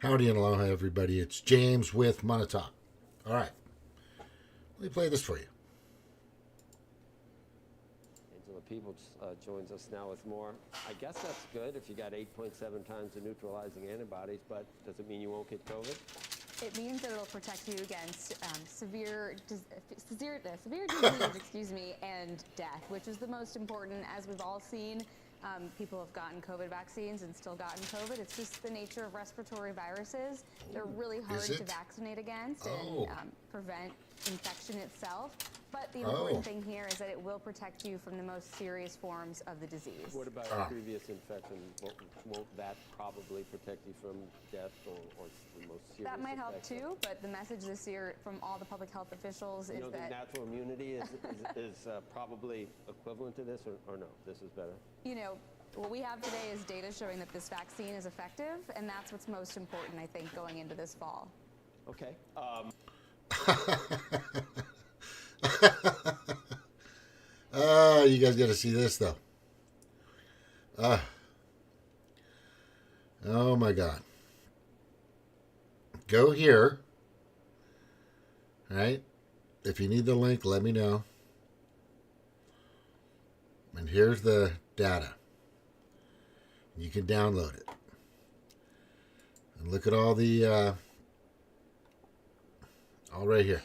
Howdy and aloha, everybody. It's James with Monotalk. All right. Let me play this for you. Angela Peebles joins us now with more. I guess that's good if you got 8.7 times the neutralizing antibodies, but does it mean you won't get COVID? It means that it'll protect you against severe disease, and death, which is the most important. As we've all seen, people have gotten COVID vaccines and still gotten COVID. It's just the nature of respiratory viruses. They're really hard to vaccinate against and prevent infection itself. But the important thing here is that it will protect you from the most serious forms of the disease. What about a previous infection? Won't that probably protect you from death or the most serious That might help infection? too, but the message this year from all the public health officials is that natural immunity is probably equivalent to this, or no? This is better? You know, what we have today is data showing that this vaccine is effective, and that's what's most important, I think, going into this fall. Okay. You guys got to see this, though. Oh, my God. Go here. All right? If you need the link, let me know. And here's the data. You can download it. And look at all the, all right here.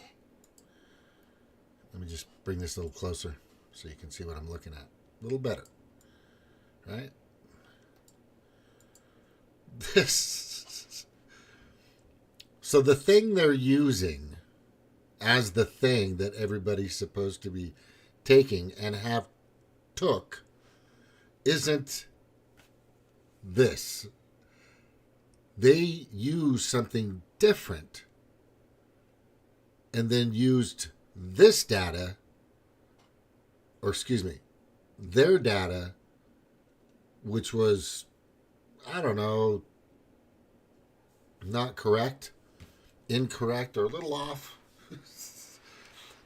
Let me just bring this a little closer so you can see what I'm looking at. A little better. Right? This. So the thing they're using as the thing that everybody's supposed to be taking and have took isn't this. They used something different and then used this data, or excuse me, their data, which was, I don't know, not correct, incorrect, or a little off.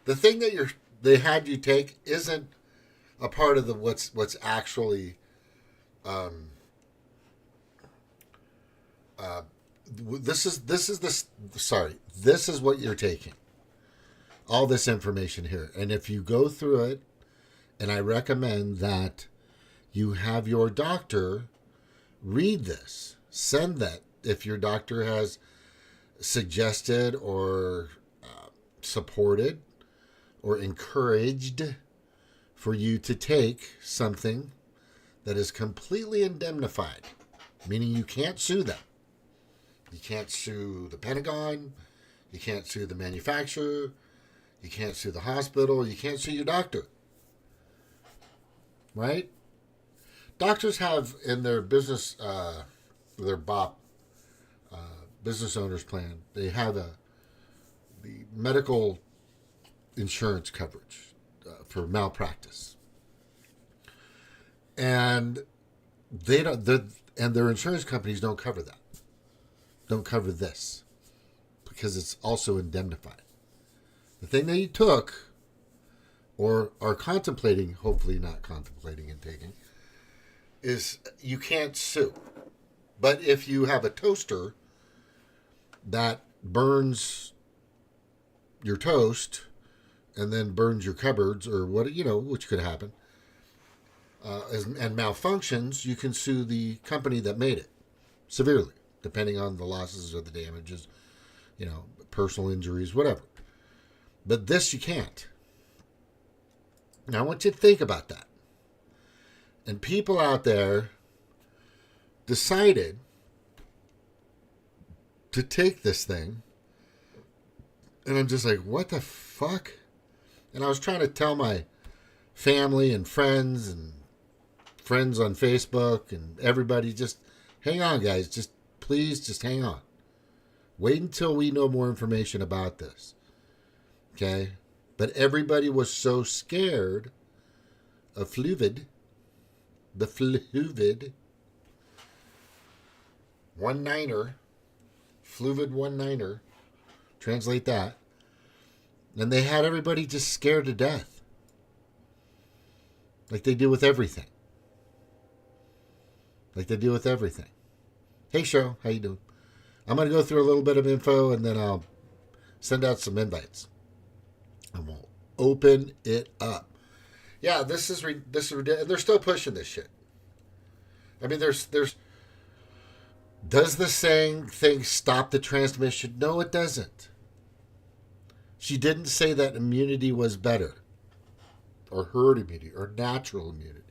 The thing that they had you take isn't a part of the what's actually this is what you're taking. All this information here. And if you go through it, and I recommend that you have your doctor read this, send that if your doctor has suggested or supported or encouraged for you to take something that is completely indemnified, meaning you can't sue them. You can't sue the Pentagon. You can't sue the manufacturer. You can't sue the hospital. You can't sue your doctor. Right? Doctors have in their business, their BOP, business owners plan, they have the medical insurance coverage for malpractice. And their insurance companies don't cover that. Don't cover this because it's also indemnified. The thing that you took or are contemplating, hopefully not contemplating and taking, is you can't sue. But if you have a toaster that burns your toast and then burns your cupboards or what, which could happen, and malfunctions, you can sue the company that made it severely, depending on the losses or the damages, personal injuries, whatever. But this you can't. Now I want you to think about that. And people out there decided to take this thing. And I'm just like, what the fuck? And I was trying to tell my family and friends on Facebook and everybody, just hang on, guys. Please hang on. Wait until we know more information about this. Okay? But everybody was so scared of Fluvid, the Fluvid 19er, Fluvid 19er, translate that, and they had everybody just scared to death. Like they do with everything. Hey, Cheryl, how you doing? I'm going to go through a little bit of info and then I'll send out some invites. And we'll open it up. Yeah, this is ridiculous. They're still pushing this shit. I mean, there's. Does the saying thing stop the transmission? No, it doesn't. She didn't say that immunity was better, or herd immunity, or natural immunity.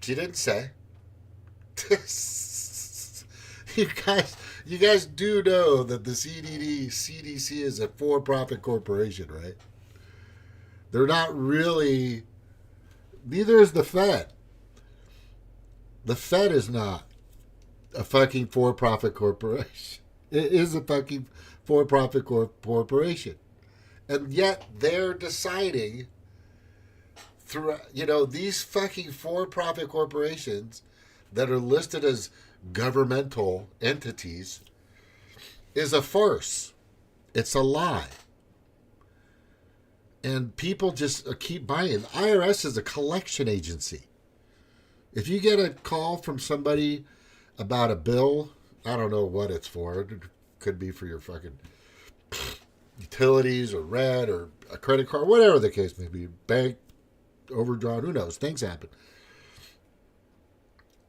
She didn't say. You guys do know that the CDC is a for-profit corporation, right? They're not really. Neither is the Fed. The Fed is not a fucking for-profit corporation. It is a fucking for-profit corporation. And yet they're deciding through, these fucking for-profit corporations that are listed as governmental entities is a farce. It's a lie. And people just keep buying. The IRS is a collection agency. If you get a call from somebody about a bill, I don't know what it's for. It could be for your fucking utilities or rent or a credit card, whatever the case may be. Bank, overdrawn, who knows? Things happen.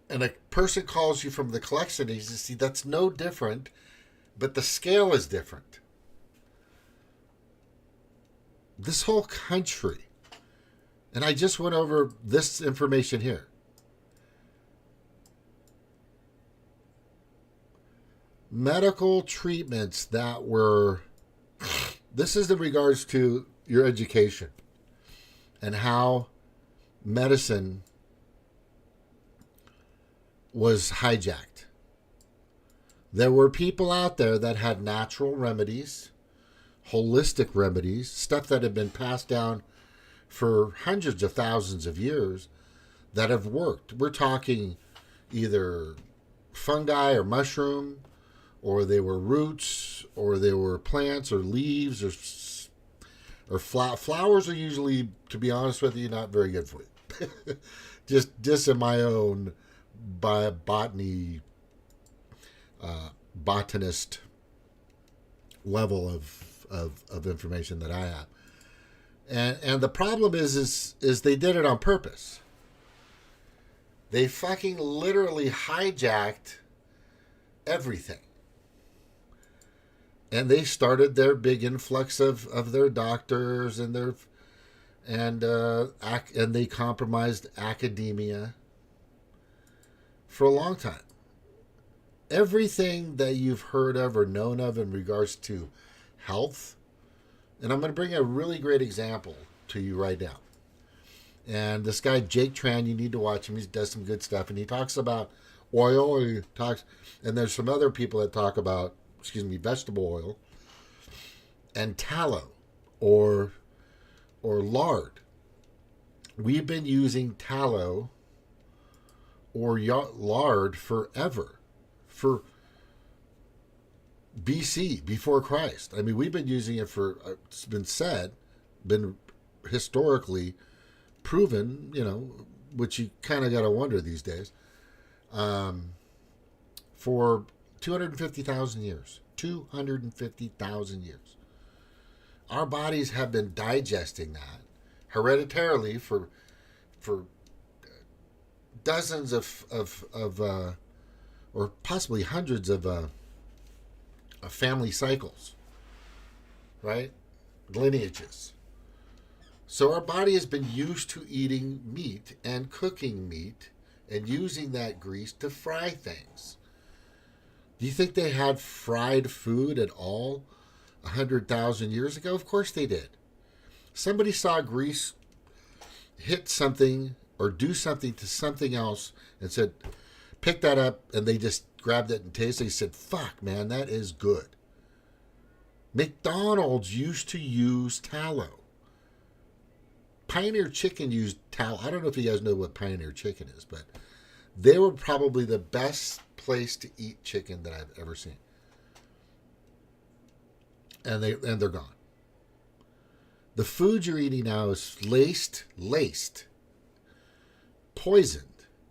And a person calls you from the collection agency, that's no different, but the scale is different. This whole country, and I just went over this information here. Medical treatments that were, this is in regards to your education and how medicine was hijacked. There were people out there that had natural remedies, holistic remedies, stuff that had been passed down for hundreds of thousands of years that have worked. We're talking either fungi or mushroom, or they were roots, or they were plants or leaves, or flowers are usually, to be honest with you, not very good for you. just in my own botany, botanist level of information that I have. And the problem is they did it on purpose. They fucking literally hijacked everything. And they started their big influx of their doctors and they compromised academia for a long time. Everything that you've heard of or known of in regards to health, and I'm going to bring a really great example to you right now. And this guy, Jake Tran, you need to watch him. He does some good stuff. And he talks about oil, and there's some other people that talk about, vegetable oil and tallow or lard. We've been using tallow or lard forever, for BC, before Christ. I mean, we've been using it for, it's been historically proven, which you kind of got to wonder these days, for 250,000 years. 250,000 years. Our bodies have been digesting that hereditarily for dozens of or possibly hundreds of family cycles, right? Lineages. So our body has been used to eating meat and cooking meat and using that grease to fry things. Do you think they had fried food at all 100,000 years ago? Of course they did. Somebody saw grease hit something or do something to something else and said, pick that up, and they just grabbed it and tasted it. They said, fuck, man, that is good. McDonald's used to use tallow. Pioneer Chicken used tallow. I don't know if you guys know what Pioneer Chicken is, but they were probably the best place to eat chicken that I've ever seen. And they're gone. The food you're eating now is laced, poisoned,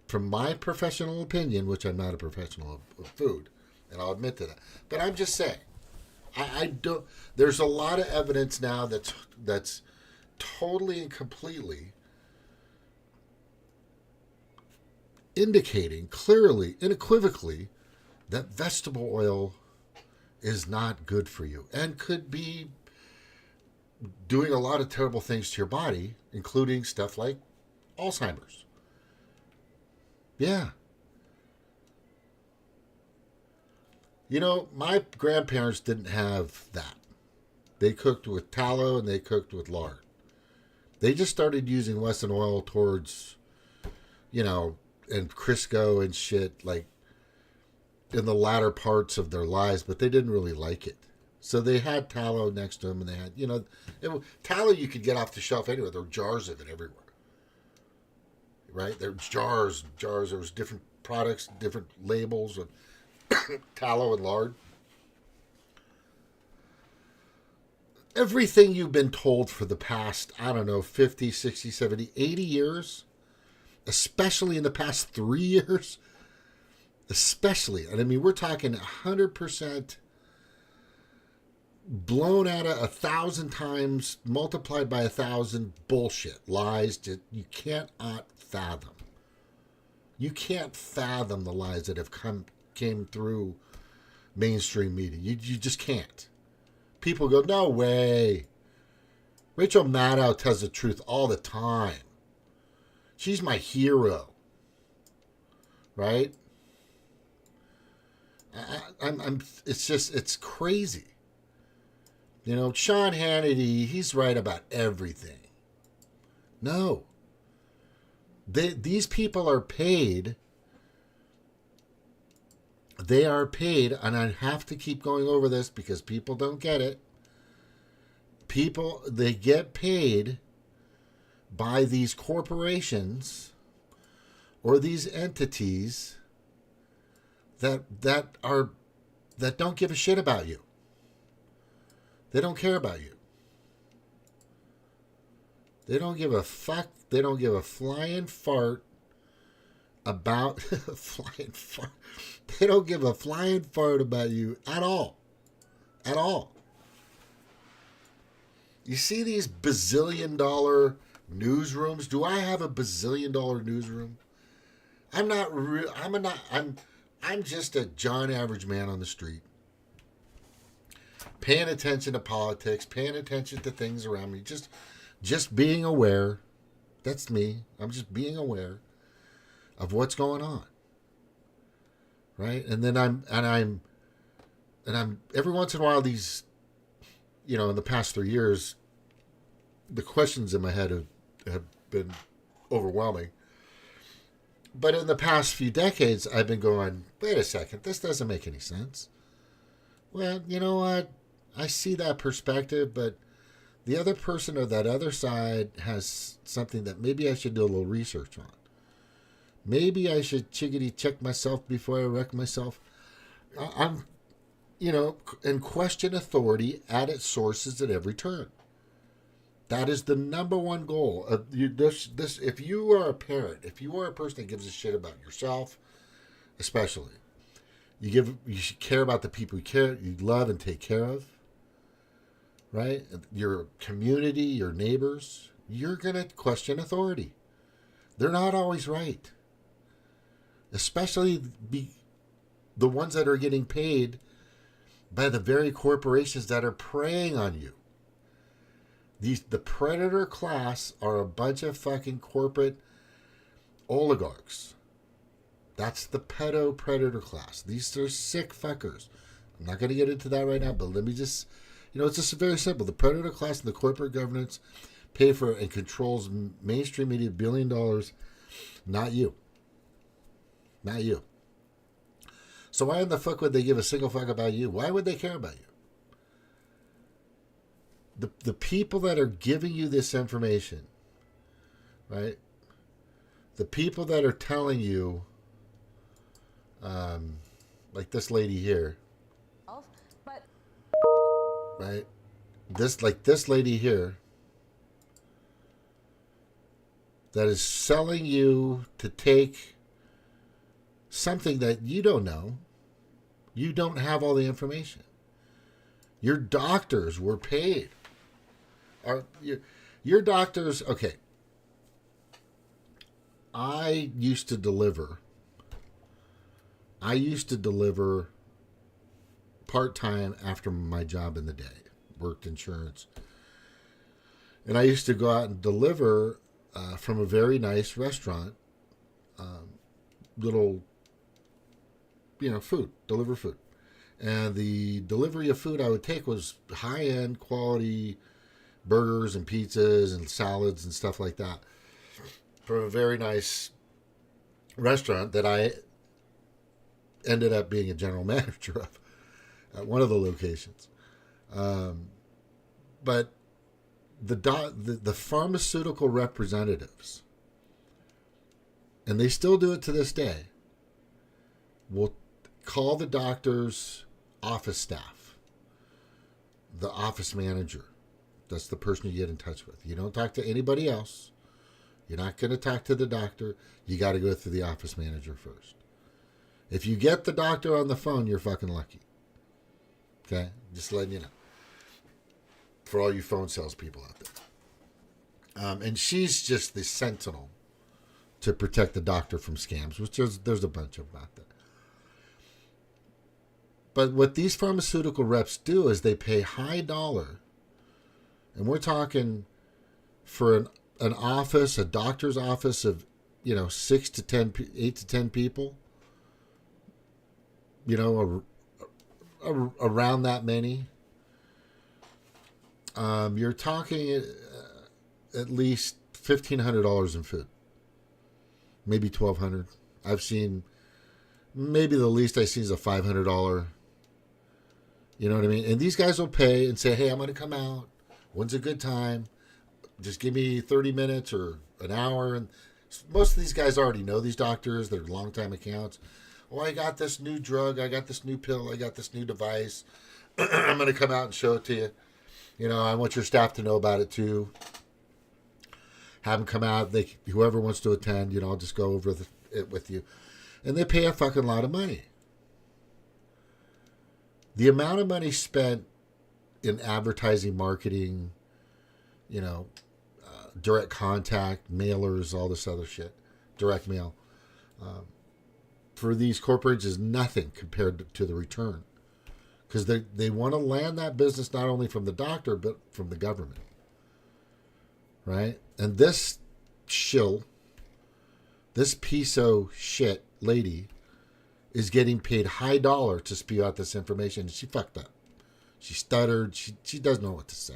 from my professional opinion, which I'm not a professional of food, and I'll admit to that. But I'm just saying, I don't. There's a lot of evidence now that's totally and completely indicating clearly, unequivocally, that vegetable oil is not good for you and could be doing a lot of terrible things to your body, including stuff like Alzheimer's. Yeah. You know, my grandparents didn't have that. They cooked with tallow and they cooked with lard. They just started using Wesson oil towards, you know, and Crisco and shit, like, in the latter parts of their lives, but they didn't really like it. So they had tallow next to them, and they had, you know, tallow you could get off the shelf anywhere. There were jars of it everywhere. Right? There were jars. There was different products, different labels of tallow and lard. Everything you've been told for the past, I don't know, 50, 60, 70, 80 years, especially in the past 3 years, especially, and I mean, we're talking 100% blown out of 1,000 times, multiplied by 1,000 bullshit, lies that you cannot fathom. You can't fathom the lies that have came through mainstream media. You just can't. People go, no way. Rachel Maddow tells the truth all the time. She's my hero. Right? It's crazy. You know, Sean Hannity, he's right about everything. No. These people are paid. They are paid, and I have to keep going over this because people don't get it. They get paid by these corporations or these entities that don't give a shit about you. They don't care about you. They don't give a fuck. They don't give a flying fart about flying fart. They don't give a flying fart about you at all. At all. You see these bazillion-dollar newsrooms? Do I have a bazillion-dollar newsroom? I'm not. I'm just a John average man on the street, paying attention to politics, paying attention to things around me, just being aware. That's me. I'm just being aware of what's going on. Right? And then I'm every once in a while, these, you know, in the past 3 years, the questions in my head have been overwhelming. But in the past few decades, I've been going, wait a second, this doesn't make any sense. Well, you know what? I see that perspective, but the other person or that other side has something that maybe I should do a little research on. Maybe I should chickadee check myself before I wreck myself. I'm, you know, and question authority at its sources at every turn. That is the number one goal of this. If you are a parent, if you are a person that gives a shit about yourself, especially, you should care about the people you love and take care of. Right? Your community, your neighbors. You're gonna question authority. They're not always right. Especially the ones that are getting paid by the very corporations that are preying on you. The predator class are a bunch of fucking corporate oligarchs. That's the pedo predator class. These are sick fuckers. I'm not going to get into that right now, but let me just, you know, it's just very simple. The predator class and the corporate governance pay for and controls mainstream media $1 billion, not you. Not you. So why in the fuck would they give a single fuck about you? Why would they care about you? The people that are giving you this information, right? The people that are telling you, like this lady here, right? This lady here that is selling you to take something that you don't know. You don't have all the information. Your doctors were paid. Your doctors, okay. I used to deliver part-time after my job in the day. Worked insurance. And I used to go out and deliver from a very nice restaurant, little, food, deliver food. And the delivery of food I would take was high-end quality burgers and pizzas and salads and stuff like that from a very nice restaurant that I ended up being a general manager of at one of the locations. But the pharmaceutical representatives, and they still do it to this day, will call the doctor's office staff, the office manager. That's the person you get in touch with. You don't talk to anybody else. You're not going to talk to the doctor. You got to go through the office manager first. If you get the doctor on the phone, you're fucking lucky. Okay? Just letting you know. For all you phone salespeople out there. And she's just the sentinel to protect the doctor from scams, which there's a bunch of them out there. But what these pharmaceutical reps do is they pay high dollar, and we're talking for an office, a doctor's office of, 8 to 10 people, around that many. You're talking at least $1,500 in food, maybe $1,200. I've seen, maybe the least I see is a $500. You know what I mean? And these guys will pay and say, hey, I'm going to come out. When's a good time? Just give me 30 minutes or an hour. And most of these guys already know these doctors. They're longtime accounts. Oh, I got this new drug. I got this new pill. I got this new device. I'm going to come out and show it to you. I want your staff to know about it too. Have them come out. Whoever wants to attend, I'll just go over it with you. And they pay a fucking lot of money. The amount of money spent in advertising, marketing, direct contact, mailers, all this other shit, direct mail, for these corporations is nothing compared to the return. Because they want to land that business not only from the doctor, but from the government. Right? And this shill, this piece of shit lady, is getting paid high dollar to spew out this information. And she fucked up. She stuttered. She doesn't know what to say.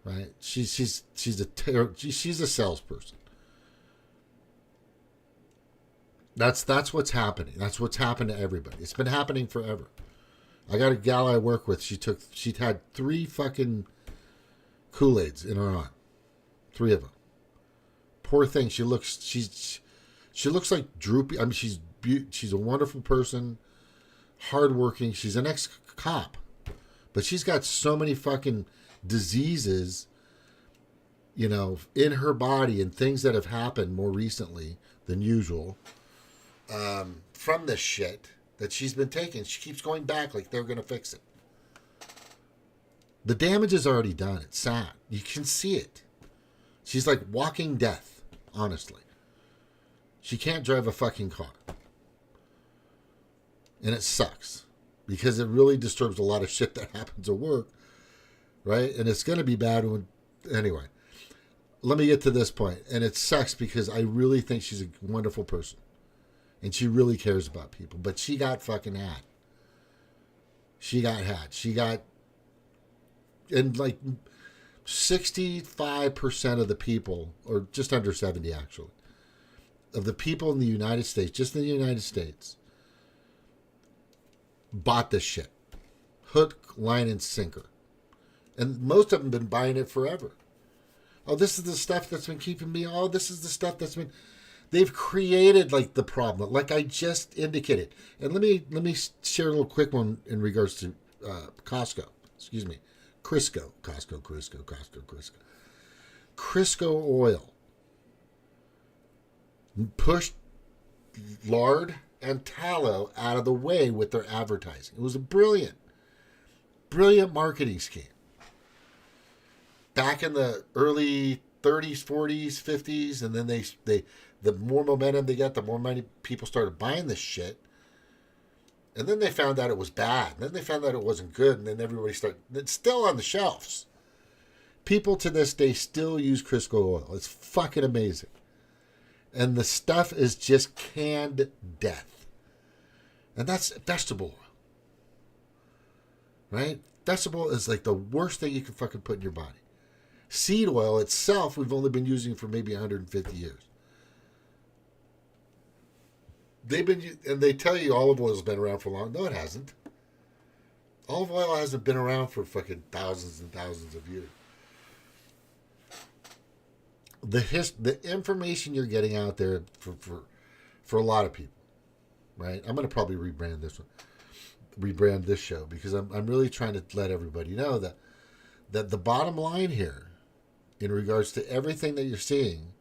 Right? She's a salesperson. That's what's happening. That's what's happened to everybody. It's been happening forever. I got a gal I work with. She'd had 3 fucking Kool-Aids in her arm. 3 of them. Poor thing. She looks like droopy. I mean, she's a wonderful person, hardworking. She's an ex-cop, but she's got so many fucking diseases, in her body and things that have happened more recently than usual, from this shit that she's been taking. She keeps going back like they're going to fix it. The damage is already done. It's sad. You can see it. She's like walking death, honestly. She can't drive a fucking car. And it sucks because it really disturbs a lot of shit that happens at work, right? And it's going to be bad anyway. Let me get to this point. And it sucks because I really think she's a wonderful person. And she really cares about people. But she got fucking had. And like 65% of the people, or just under 70 actually, of the people in the United States, just in the United States, bought this shit. Hook, line, and sinker. And most of them have been buying it forever. Oh, this is the stuff that's been keeping me. Oh, this is the stuff that's been... They've created like the problem, like I just indicated. And let me share a little quick one in regards to Crisco. Crisco oil. Pushed lard and tallow out of the way with their advertising. It was a brilliant marketing scheme. Back in the early 30s, 40s, 50s, and then the more momentum they got, the more money people started buying this shit. And then they found out it was bad. And then they found out it wasn't good. And then everybody started... It's still on the shelves. People to this day still use Crisco oil. It's fucking amazing. And the stuff is just canned death. And that's vegetable oil. Right? Vegetable is like the worst thing you can fucking put in your body. Seed oil itself, we've only been using for maybe 150 years. And they tell you olive oil's been around for long. No, it hasn't. Olive oil hasn't been around for fucking thousands and thousands of years. The information you're getting out there for a lot of people, right? I'm going to probably rebrand this show, because I'm really trying to let everybody know that the bottom line here, in regards to everything that you're seeing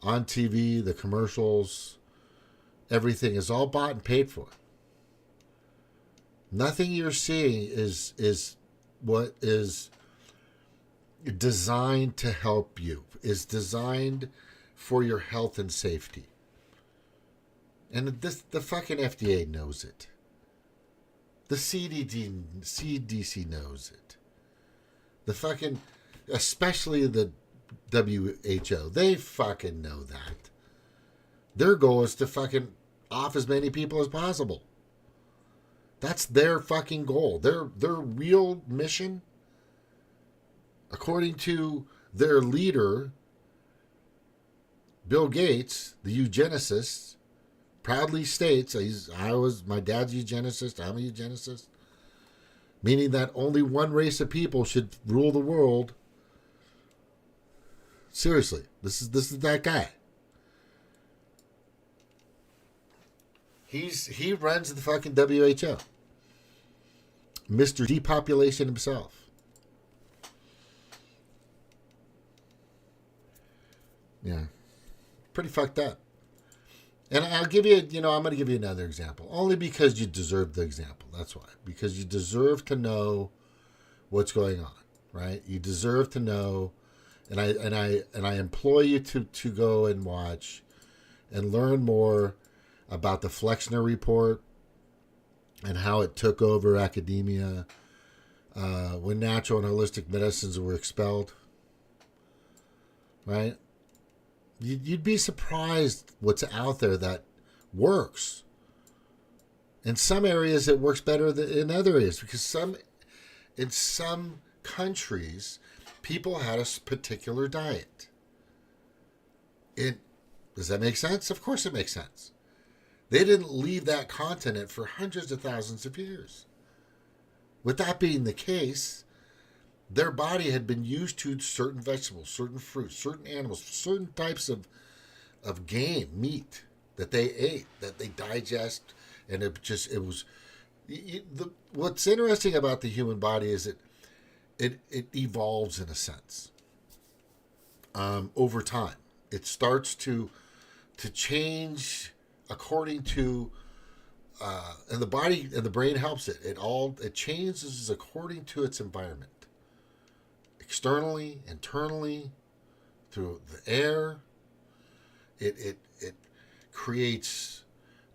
on TV, the commercials, everything is all bought and paid for. Nothing you're seeing is what is designed to help you, is designed for your health and safety. And the fucking FDA knows it. The CDC knows it. The fucking, especially the WHO, they fucking know that. Their goal is to fucking off as many people as possible. That's their fucking goal. Their real mission, according to their leader, Bill Gates, the eugenicist, proudly states, my dad's eugenicist, I'm a eugenicist, meaning that only one race of people should rule the world. Seriously, this is that guy. He runs the fucking WHO. Mr. Depopulation himself. Yeah. Pretty fucked up. And I'll give you, I'm going to give you another example. Only because you deserve the example. That's why. Because you deserve to know what's going on, right? You deserve to know. And I implore you to go and watch and learn more about the Flexner Report and how it took over academia when natural and holistic medicines were expelled. Right? You'd be surprised what's out there that works. In some areas, it works better than in other areas, because in some countries, people had a particular diet. Does that make sense? Of course it makes sense. They didn't leave that continent for hundreds of thousands of years. With that being the case, their body had been used to certain vegetables, certain fruits, certain animals, certain types of game, meat that they ate, that they digest, and what's interesting about the human body is it evolves in a sense. Over time, it starts to change according to, and the body and the brain helps it. It changes according to its environment. Externally, internally, through the air, it creates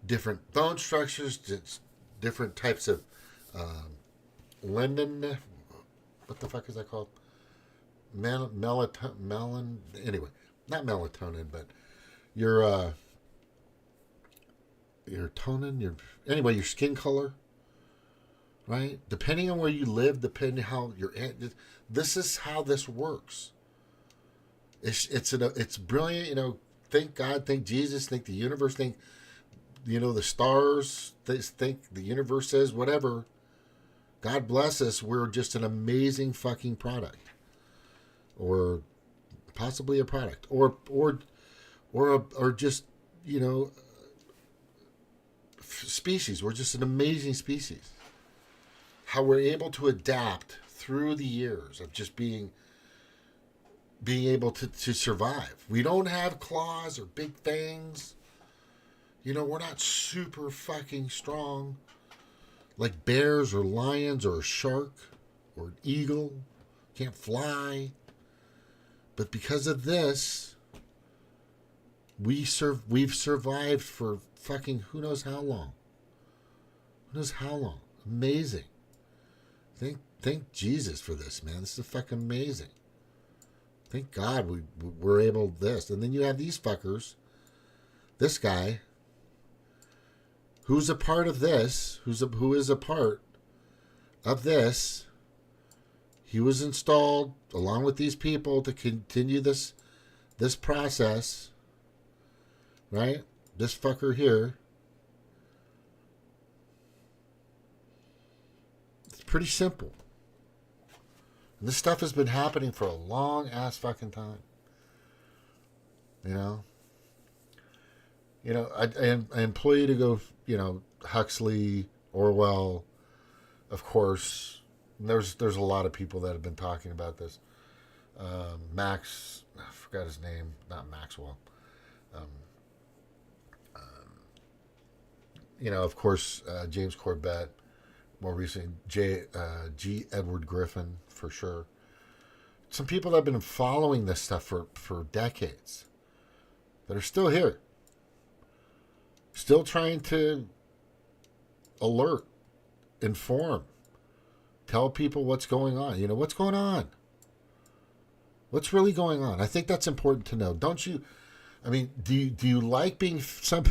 different bone structures, different types of linden. What the fuck is that called? Melatonin. Anyway, not melatonin, but your tonin. Anyway, your skin color. Right? Depending on where you live, depending how this is how this works. It's brilliant, thank God, thank Jesus, thank the universe, thank, the stars, think the universe says whatever. God bless us, we're just an amazing fucking product. Or possibly a product. Or just, species. We're just an amazing species. How we're able to adapt through the years of just being able to survive. We don't have claws or big fangs. You know, we're not super fucking strong like bears or lions or a shark or an eagle. Can't fly. But because of this, we've survived for fucking who knows how long. Who knows how long. Amazing. Thank Jesus for this, man. This is fucking amazing. Thank God we're able to this. And then you have these fuckers. This guy, who's a part of this, who is a part of this. He was installed along with these people to continue this process, right? This fucker here. It's pretty simple. And this stuff has been happening for a long ass fucking time. You know? I implore you to go, Huxley, Orwell, of course. There's a lot of people that have been talking about this. Max, I forgot his name, not Maxwell. Of course, James Corbett, more recently, G. Edward Griffin, for sure. Some people that have been following this stuff for decades that are still here. Still trying to alert, inform, tell people what's going on. What's going on? What's really going on? I think that's important to know. Don't you? I mean, do you like being some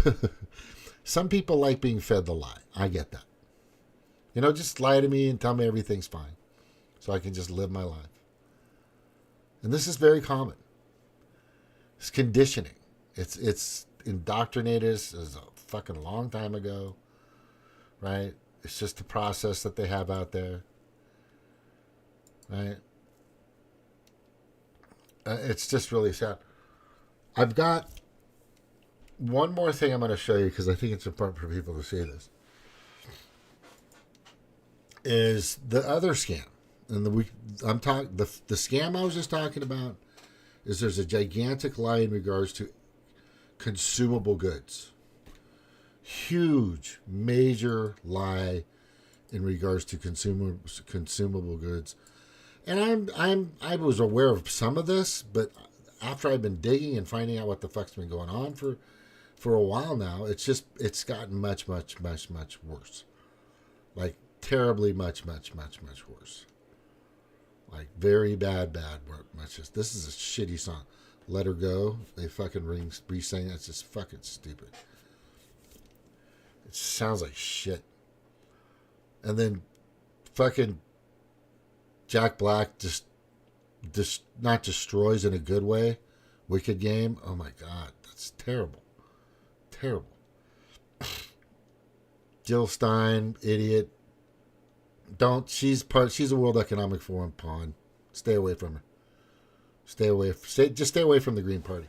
people like being fed the lie. I get that. Just lie to me and tell me everything's fine so I can just live my life. And this is very common. It's conditioning. It's indoctrinated us as a fucking long time ago, right? It's just the process that they have out there, right? It's just really sad. I've got one more thing I'm going to show you because I think it's important for people to see this. Is the other scam, and the scam I was just talking about is there's a gigantic lie in regards to consumable goods. Huge, major lie in regards to consumable goods. And I was aware of some of this, but after I've been digging and finding out what the fuck's been going on for a while now, it's gotten much, much, much, much worse. Like terribly much, much, much, much worse. Like very bad work. This is a shitty song. Let Her Go. They fucking re-sing. It's just fucking stupid. It sounds like shit. And then fucking Jack Black just not destroys in a good way. Wicked Game. Oh my God. That's terrible. Terrible. Jill Stein, idiot. She's a World Economic Forum pawn. Stay away from her. Just stay away from the Green Party.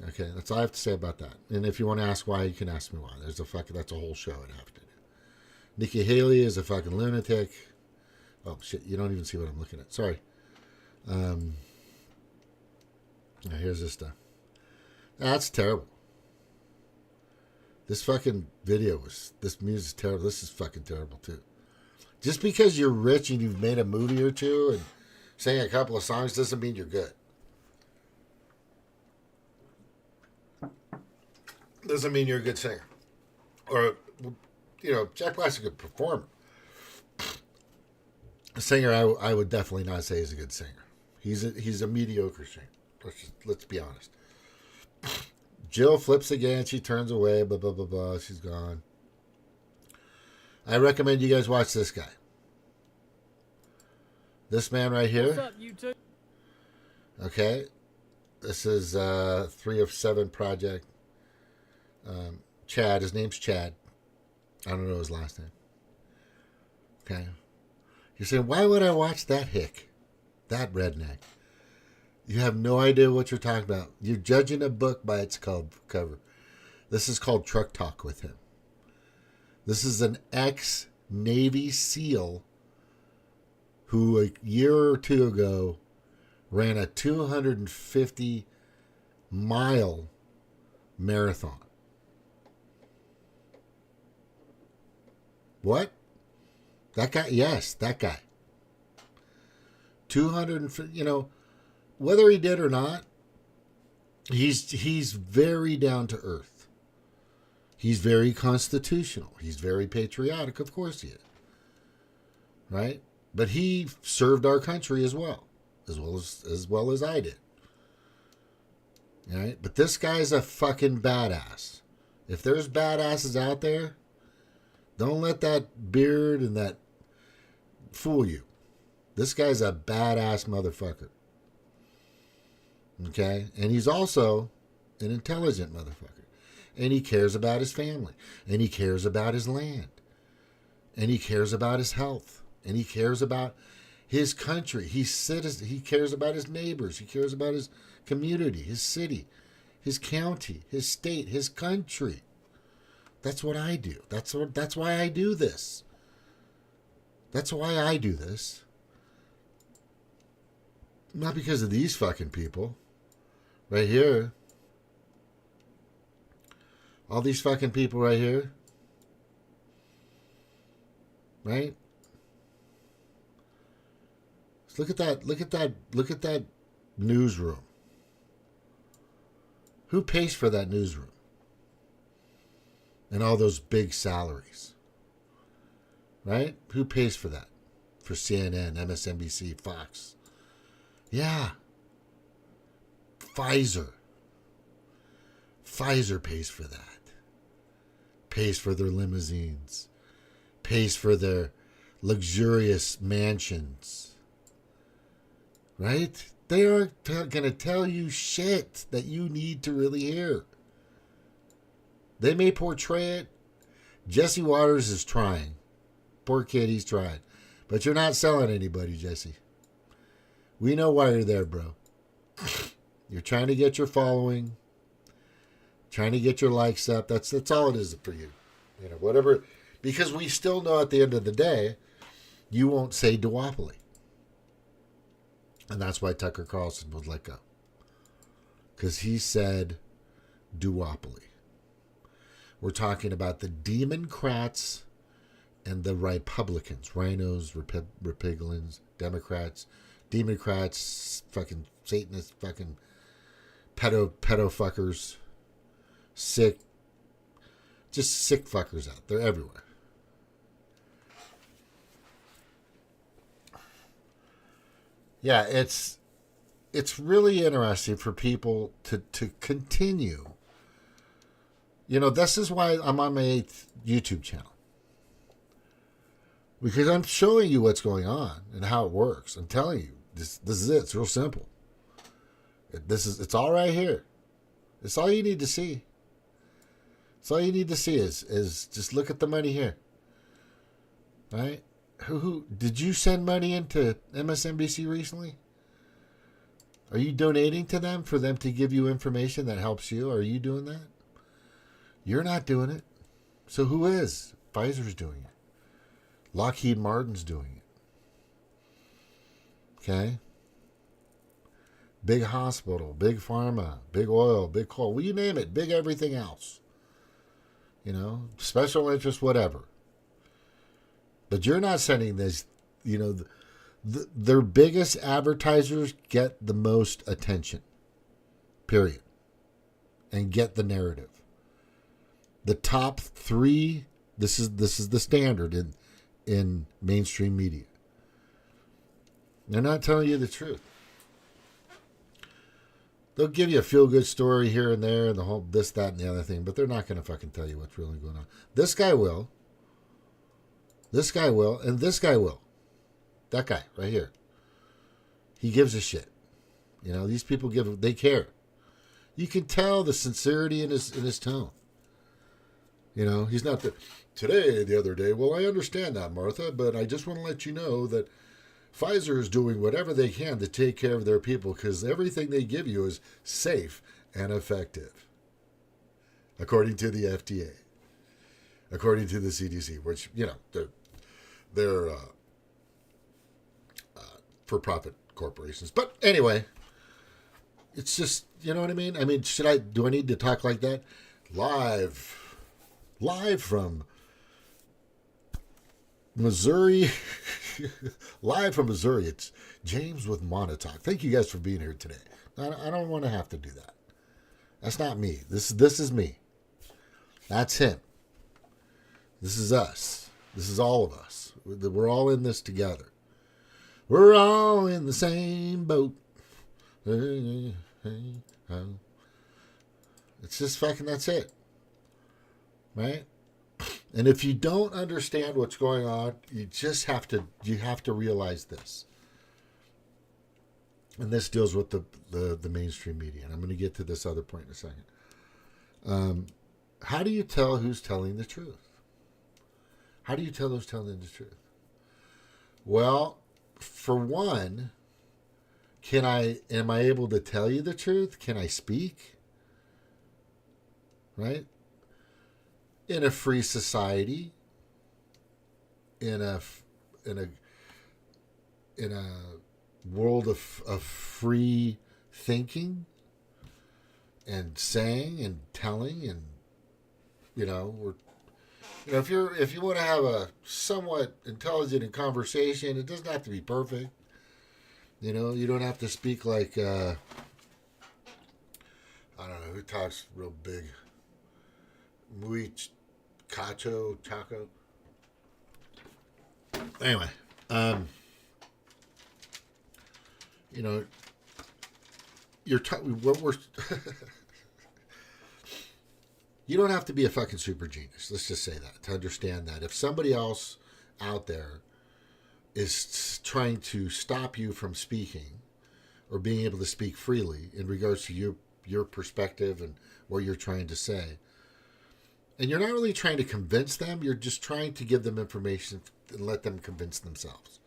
Okay, that's all I have to say about that. And if you want to ask why, you can ask me why. That's a whole show I'd have to do. Nikki Haley is a fucking lunatic. Oh shit, you don't even see what I'm looking at. Sorry. Now here's this stuff. That's terrible. This fucking this music is terrible. This is fucking terrible too. Just because you're rich and you've made a movie or two and sing a couple of songs doesn't mean you're good. Doesn't mean you're a good singer. Or, Jack Black's a good performer. A singer, I would definitely not say is a good singer. He's a mediocre singer. Let's be honest. Jill flips again. She turns away. Blah, blah, blah, blah. She's gone. I recommend you guys watch this guy. This man right here. What's up, YouTube? Okay. This is 3 of 7 project. Chad. His name's Chad. I don't know his last name. Okay. You're saying, why would I watch that hick? That redneck? You have no idea what you're talking about. You're judging a book by its cover. This is called Truck Talk with him. This is an ex-Navy SEAL who a year or two ago ran a 250-mile marathon. What? That guy? Yes, that guy. 250, whether he did or not, he's very down to earth. He's very constitutional. He's very patriotic. Of course he is. Right? But he served our country as well as I did. All right? But this guy's a fucking badass. If there's badasses out there, don't let that beard and that fool you. This guy's a badass motherfucker. Okay? And he's also an intelligent motherfucker. And he cares about his family. And he cares about his land. And he cares about his health. And he cares about his country. He cares about his neighbors. He cares about his community, his city, his county, his state, his country. That's what I do. That's why I do this. That's why I do this. Not because of these fucking people. Right here. All these fucking people right here. Right? So look at that newsroom. Who pays for that newsroom? And all those big salaries. Right? Who pays for that? For CNN, MSNBC, Fox. Yeah. Pfizer pays for that. Pays for their limousines. Pays for their luxurious mansions. Right? They aren't going to tell you shit that you need to really hear. They may portray it. Jesse Waters is trying. Poor kid, he's trying. But you're not selling anybody, Jesse. We know why you're there, bro. You're trying to get your following. Trying to get your likes up. That's all it is for you. Whatever. Because we still know at the end of the day, you won't say duopoly. And that's why Tucker Carlson was let go. Because he said duopoly. We're talking about the Democrats and the Republicans. Rhinos, Republicans, Democrats, fucking Satanists, fucking pedo fuckers. Sick. Just sick fuckers out. They're everywhere. Yeah, it's really interesting for people to continue. This is why I'm on my 8th YouTube channel. Because I'm showing you what's going on and how it works. I'm telling you, this is it. It's real simple. It's all right here. It's all you need to see. It's all you need to see is just look at the money here. Right? Who did you send money into MSNBC recently? Are you donating to them for them to give you information that helps you? Are you doing that? You're not doing it. So who is? Pfizer's doing it. Lockheed Martin's doing it. Okay? Big hospital, big pharma, big oil, big coal. Well, you name it. Big everything else. Special interest, whatever. But you're not sending this, their biggest advertisers get the most attention. Period. And get the narrative. The top 3, this is the standard in mainstream media. They're not telling you the truth. They'll give you a feel-good story here and there and the whole this, that, and the other thing, but they're not going to fucking tell you what's really going on. This guy will. This guy will, and this guy will. That guy right here. He gives a shit. These people they care. You can tell the sincerity in his tone. He's not the other day, well, I understand that, Martha, but I just want to let you know that Pfizer is doing whatever they can to take care of their people because everything they give you is safe and effective. According to the FDA. According to the CDC, which, they're for-profit corporations. But anyway, it's just, you know what I mean? I mean, do I need to talk like that? Live from Missouri, live from Missouri, it's James with Montauk. Thank you guys for being here today. I don't want to have to do that. That's not me. This is me. That's him. This is us. This is all of us. We're all in this together. We're all in the same boat. It's just fucking, that's it. Right? And if you don't understand what's going on, you have to realize this. And this deals with the mainstream media. And I'm going to get to this other point in a second. How do you tell who's telling the truth? How do you tell who's telling the truth? Well, for one, am I able to tell you the truth? Can I speak? Right? In a free society, in a world of free thinking and saying and telling, and if you want to have a somewhat intelligent conversation, it doesn't have to be perfect. You don't have to speak like I don't know who talks real big. Muy Chaco. Anyway, what we're you don't have to be a fucking super genius. Let's just say that to understand that if somebody else out there is trying to stop you from speaking or being able to speak freely in regards to your perspective and what you're trying to say. And you're not really trying to convince them. You're just trying to give them information and let them convince themselves.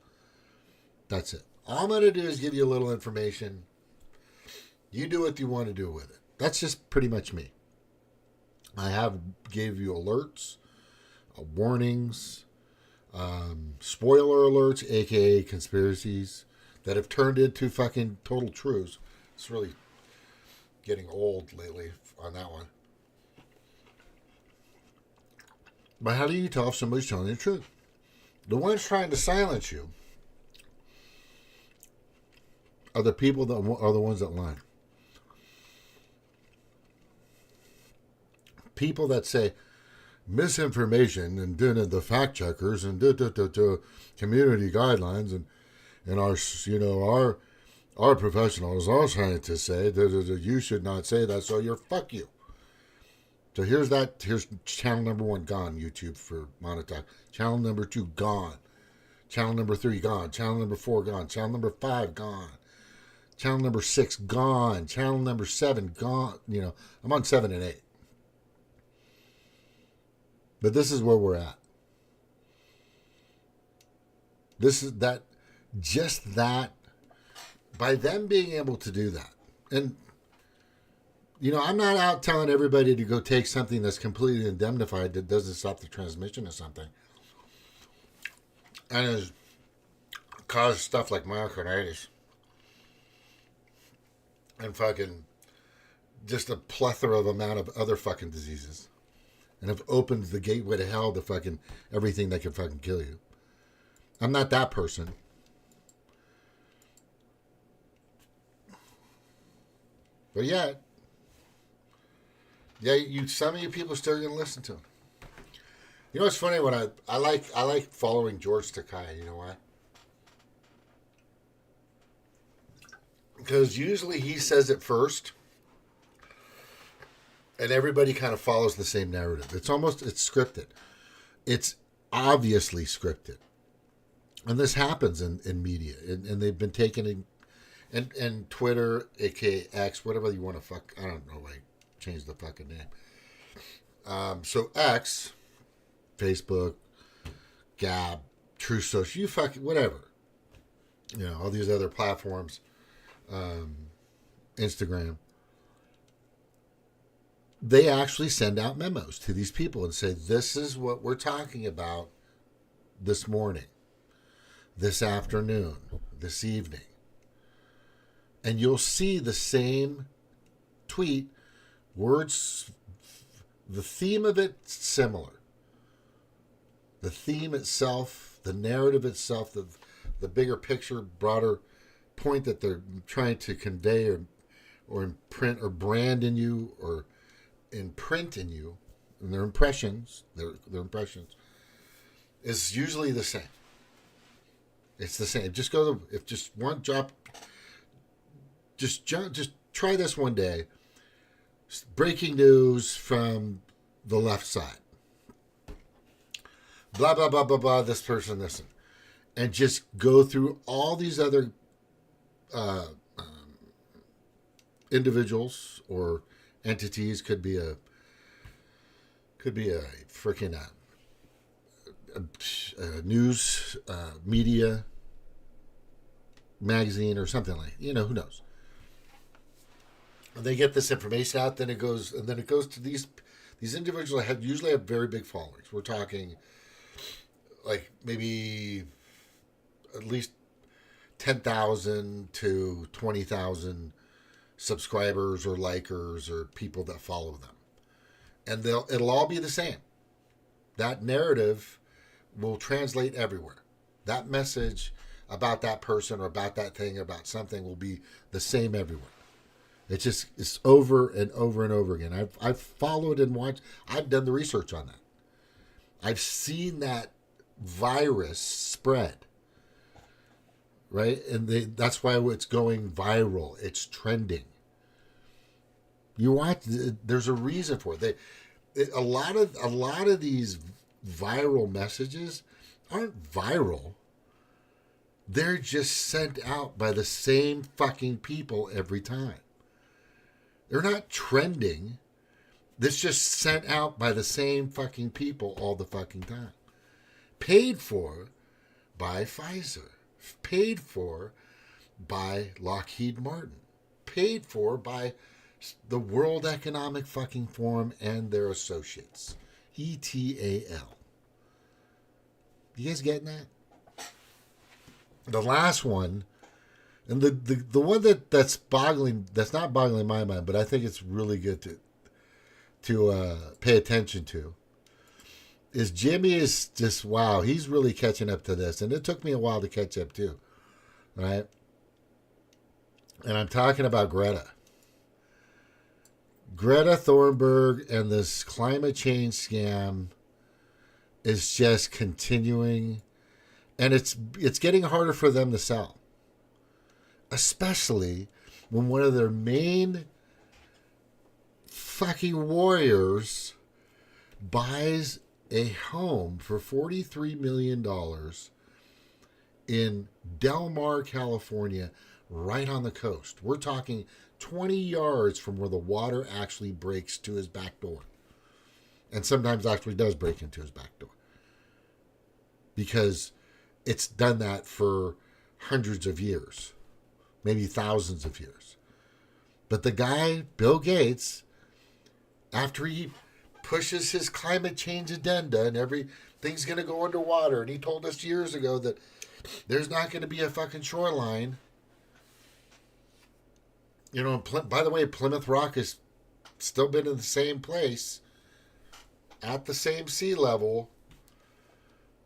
That's it. All I'm going to do is give you a little information. You do what you want to do with it. That's just pretty much me. I gave you alerts, warnings, spoiler alerts, aka conspiracies that have turned into fucking total truths. It's really getting old lately on that one. But how do you tell if somebody's telling you the truth? The ones trying to silence you are the people that are the ones that lie. People that say misinformation and the fact checkers and community guidelines and our professionals, our scientists say that you should not say that, so fuck you. So here's channel number 1 gone, YouTube for Montauk. Channel number 2 gone. Channel number 3 gone. Channel number 4 gone. Channel number 5 gone. Channel number 6 gone. Channel number 7 gone. I'm on 7 and 8. But this is where we're at. Just that, by them being able to do that. And I'm not out telling everybody to go take something that's completely indemnified that doesn't stop the transmission of something. And it causes stuff like myocarditis. And fucking just a plethora of amount of other fucking diseases. And have opened the gateway to hell to fucking everything that can fucking kill you. I'm not that person. But yet, some of you people are still gonna listen to him. You know what's funny? When I like following George Takei. You know why? Because usually he says it first, and everybody kind of follows the same narrative. It's scripted. It's obviously scripted, and this happens in media, and they've been taken in. And Twitter, aka X, whatever you want to fuck. I don't know why I changed the fucking name. So X, Facebook, Gab, True Social, you fucking whatever. All these other platforms, Instagram. They actually send out memos to these people and say, this is what we're talking about this morning, this afternoon, this evening. And you'll see the same tweet, words, the theme of it similar. The theme itself, the narrative itself, the bigger picture, broader point that they're trying to convey or imprint or brand in you or imprint in you, and their impressions, their impressions, is usually the same. It's the same. Just go to, if just one drop, just try this one day. Breaking news from the left side. Blah, blah, blah, blah, blah, this person, this. And just go through all these other individuals or entities. Could be a freaking news media magazine or something like, who knows. And they get this information out, then it goes to these individuals that usually have very big followings. We're talking like maybe at least 10,000 to 20,000 subscribers or likers or people that follow them. And it'll all be the same. That narrative will translate everywhere. That message about that person or about that thing or about something will be the same everywhere. It's over and over and over again. I've followed and watched. I've done the research on that. I've seen that virus spread. Right? And that's why it's going viral. It's trending. You watch. There's a reason for it. A lot of these viral messages aren't viral. They're just sent out by the same fucking people every time. They're not trending. This just sent out by the same fucking people all the fucking time. Paid for by Pfizer. Paid for by Lockheed Martin. Paid for by the World Economic fucking Forum and their associates. ETAL. You guys getting that? The last one, and the one that's not boggling my mind, but I think it's really good to pay attention to, is Jimmy is just, wow, he's really catching up to this. And it took me a while to catch up too, right? And I'm talking about Greta. Greta Thunberg and this climate change scam is just continuing. And it's getting harder for them to sell. Especially when one of their main fucking warriors buys a home for $43 million in Del Mar, California, right on the coast. We're talking 20 yards from where the water actually breaks to his back door. And sometimes actually does break into his back door. Because it's done that for hundreds of years, maybe thousands of years. But the guy, Bill Gates, after he pushes his climate change agenda and everything's going to go underwater, and he told us years ago that there's not going to be a fucking shoreline. By the way, Plymouth Rock has still been in the same place at the same sea level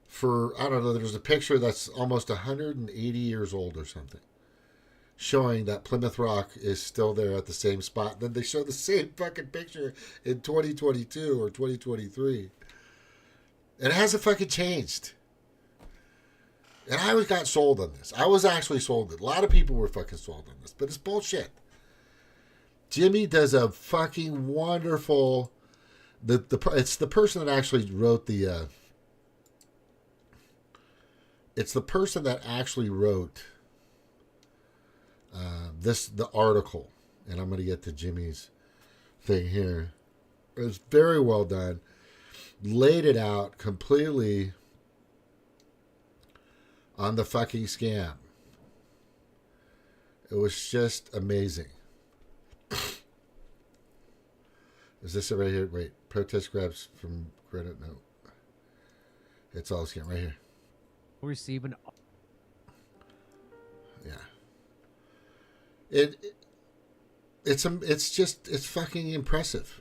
for, I don't know, there's a picture that's almost 180 years old or something, showing that Plymouth Rock is still there at the same spot. Then they show the same fucking picture in 2022 or 2023. And it hasn't fucking changed. And I got sold on this. I was actually sold. A lot of people were fucking sold on this, but it's bullshit. Jimmy does a fucking wonderful, it's the person that actually wrote the, it's the person that actually wrote the article, and I'm going to get to Jimmy's thing here. It was very well done. Laid it out completely on the fucking scam. It was just amazing. Is this it right here? Wait, protest grabs from Greta? No. It's all scam right here. Receive an... Yeah. It's fucking impressive.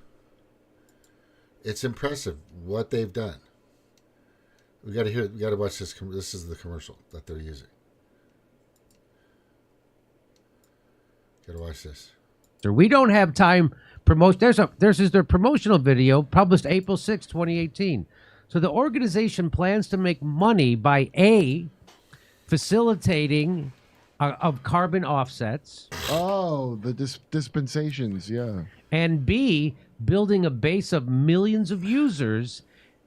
It's impressive what they've done. We got to hear. We got to watch this. This is the commercial that they're using. Got to watch this. We don't have time. There's their promotional video published April 6, 2018. So the organization plans to make money by facilitating of carbon offsets. Oh, the dispensations, yeah. And B, building a base of millions of users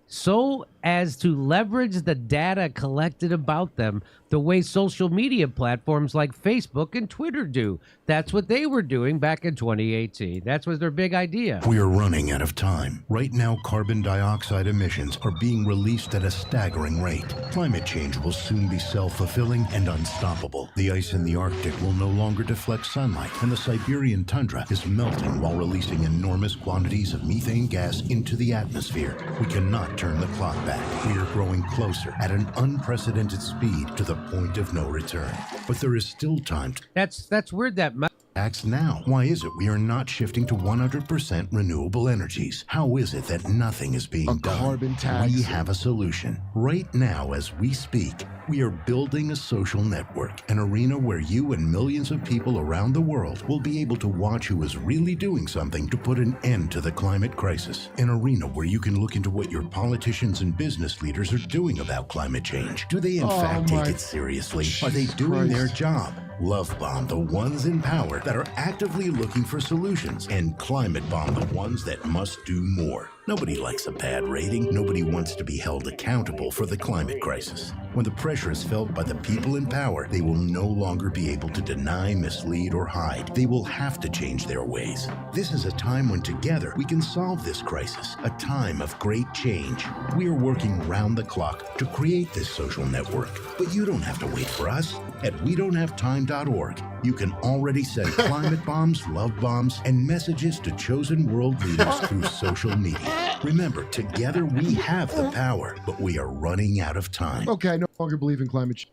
so as to leverage the data collected about them the way social media platforms like Facebook and Twitter do. That's what they were doing back in 2018. That was their big idea. We are running out of time. Right now, carbon dioxide emissions are being released at a staggering rate. Climate change will soon be self-fulfilling and unstoppable. The ice in the Arctic will no longer deflect sunlight, and the Siberian tundra is melting while releasing enormous quantities of methane gas into the atmosphere. We cannot turn the clock back. We are growing closer at an unprecedented speed to the point of no return. But there is still time to That's weird that acts now. Why is it we are not shifting to 100% renewable energies? How is it that nothing is being done? Carbon tax. We have a solution. Right now, as we speak, we are building a social network, an arena where you and millions of people around the world will be able to watch who is really doing something to put an end to the climate crisis. An arena where you can look into what your politicians and business leaders are doing about climate change. Do they in fact take it seriously? Are they doing their job? Love bomb the ones in power that are actively looking for solutions, and climate bomb the ones that must do more. Nobody likes a bad rating. Nobody wants to be held accountable for the climate crisis. When the pressure is felt by the people in power, they will no longer be able to deny, mislead, or hide. They will have to change their ways. This is a time when together we can solve this crisis, a time of great change. We are working round the clock to create this social network, but you don't have to wait for us. At WeDon'tHaveTime.org, you can already send climate bombs, love bombs, and messages to chosen world leaders through social media. Remember, together we have the power, but we are running out of time. Okay, I no longer believe in climate change.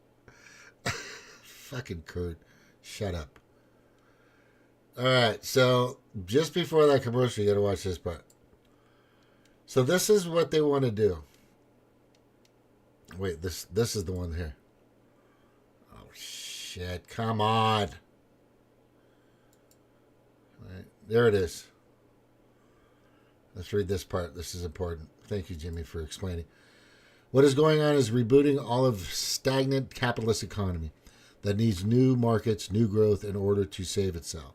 Fucking Kurt, shut up. All right, so just before that commercial, you got to watch this part. So this is what they want to do. Wait, this is the one here. Oh shit! Come on. All right, there it is. Let's read this part. This is important. Thank you, Jimmy, for explaining. What is going on is rebooting all of stagnant capitalist economy that needs new markets, new growth in order to save itself.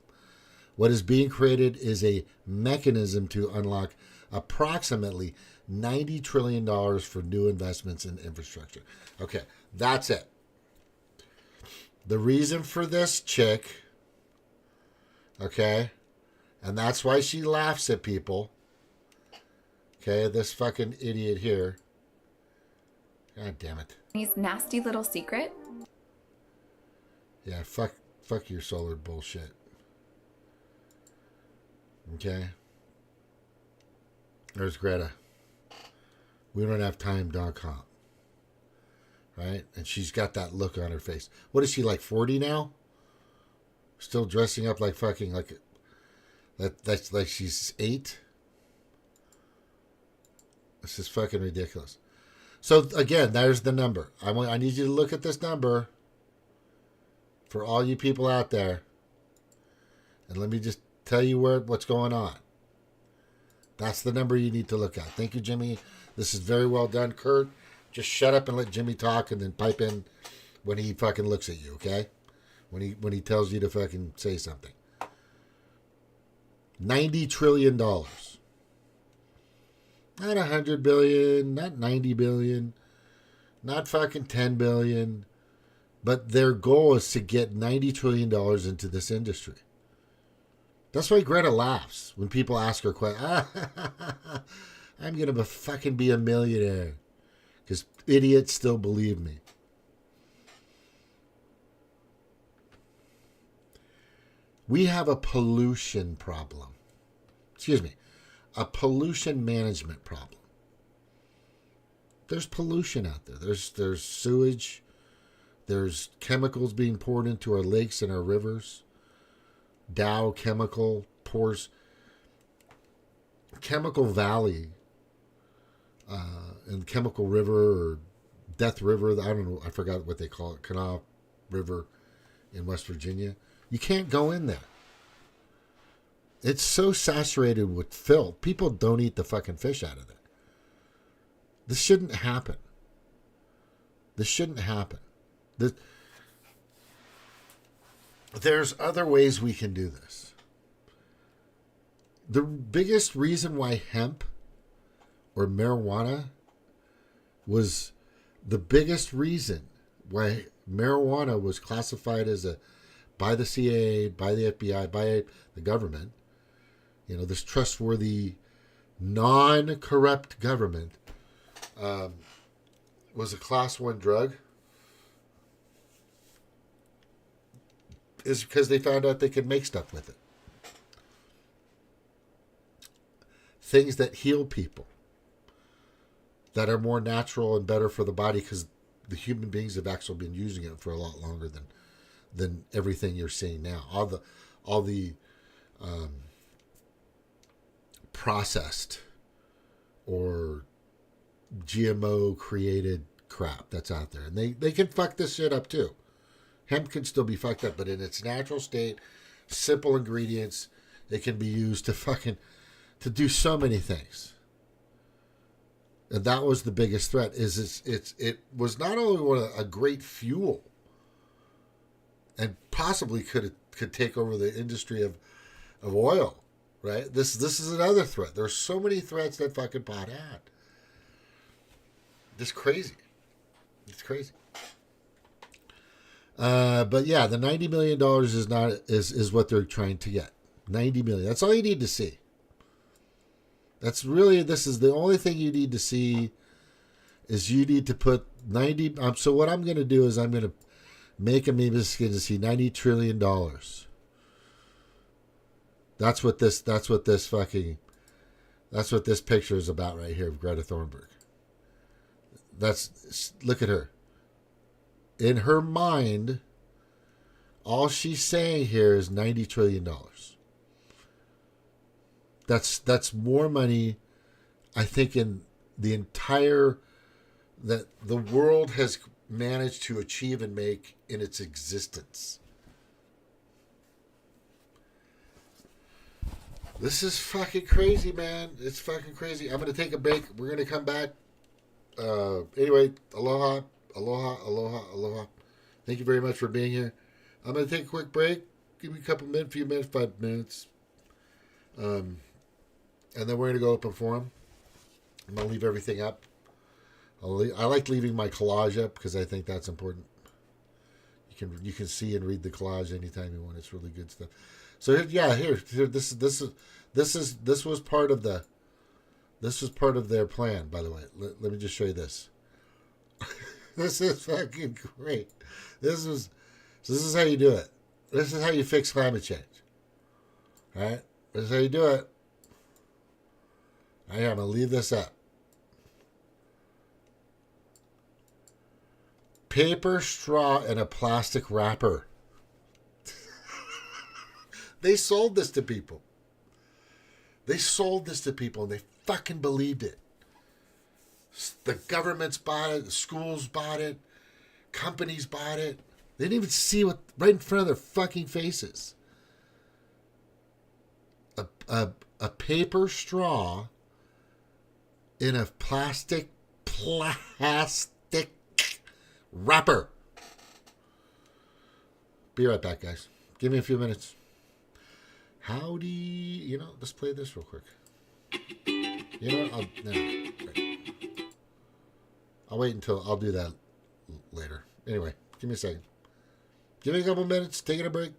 What is being created is a mechanism to unlock approximately $90 trillion for new investments in infrastructure. Okay, that's it. The reason for this chick, okay, and that's why she laughs at people. Okay, this fucking idiot here. God damn it. His nasty little secret. Yeah, fuck your solar bullshit. Okay. There's Greta. We don't have time.com. Right? And she's got that look on her face. What is she, like 40 now? Still dressing up like fucking like that's like she's 8? This is fucking ridiculous. So again, there's the number. I need you to look at this number for all you people out there. And let me just tell you what's going on. That's the number you need to look at. Thank you, Jimmy. This is very well done. Kurt, just shut up and let Jimmy talk and then pipe in when he fucking looks at you, okay? When he tells you to fucking say something. $90 trillion. Not 100 billion, not 90 billion, not fucking 10 billion. But their goal is to get $90 trillion into this industry. That's why Greta laughs when people ask her questions. I'm going to fucking be a millionaire. Because idiots still believe me. We have a pollution problem. Excuse me. A pollution management problem. There's pollution out there. There's sewage. There's chemicals being poured into our lakes and our rivers. Dow Chemical pours Chemical Valley and Chemical River or Death River. I don't know. I forgot what they call it. Kanawha River in West Virginia. You can't go in there. It's so saturated with filth. People don't eat the fucking fish out of there. This shouldn't happen. This shouldn't happen. There's other ways we can do this. The biggest reason why hemp or marijuana was the biggest reason why marijuana was classified as by the CIA, by the FBI, by the government, this trustworthy, non-corrupt government, was a class 1 drug, is because they found out they could make stuff with it. Things that heal people, that are more natural and better for the body, because the human beings have actually been using it for a lot longer than everything you're seeing now. All the processed or GMO created crap that's out there, and they can fuck this shit up too. Hemp can still be fucked up, but in its natural state, simple ingredients, it can be used to do so many things. And that was the biggest threat. It was not only a great fuel, and possibly could take over the industry of oil, right? This is another threat. There's so many threats that fucking pot had. It's crazy. It's crazy. But yeah, the $90 million is what they're trying to get. $90 million. That's all you need to see. This is the only thing you need to see, is you need to put 90. So what I'm going to do is I'm going to make a meme to see $90 trillion. That's what this picture is about right here of Greta Thunberg. Look at her. In her mind, all she's saying here is $90 trillion. That's more money, I think, in the entire that the world has managed to achieve and make in its existence. This is fucking crazy, man. It's fucking crazy. I'm going to take a break. We're going to come back. Anyway, aloha, aloha, aloha, aloha. Thank you very much for being here. I'm going to take a quick break. Give me a few minutes, 5 minutes. And then we're going to go open forum. I'm going to leave everything up. I like leaving my collage up because I think that's important. You can see and read the collage anytime you want. It's really good stuff. So here. This was part of their plan, by the way. Let me just show you this. This is fucking great. This is how you do it. This is how you fix climate change. All right? This is how you do it. All right, I'm going to leave this up. Paper, straw, and a plastic wrapper. They sold this to people. And they fucking believed it. The governments bought it. The schools bought it. Companies bought it. They didn't even see what right in front of their fucking faces. A paper straw in a plastic wrapper. Be right back, guys. Give me a few minutes. Howdy. Let's play this real quick. I'll wait until I'll do that later. Anyway, give me a second. Give me a couple minutes. Taking a break.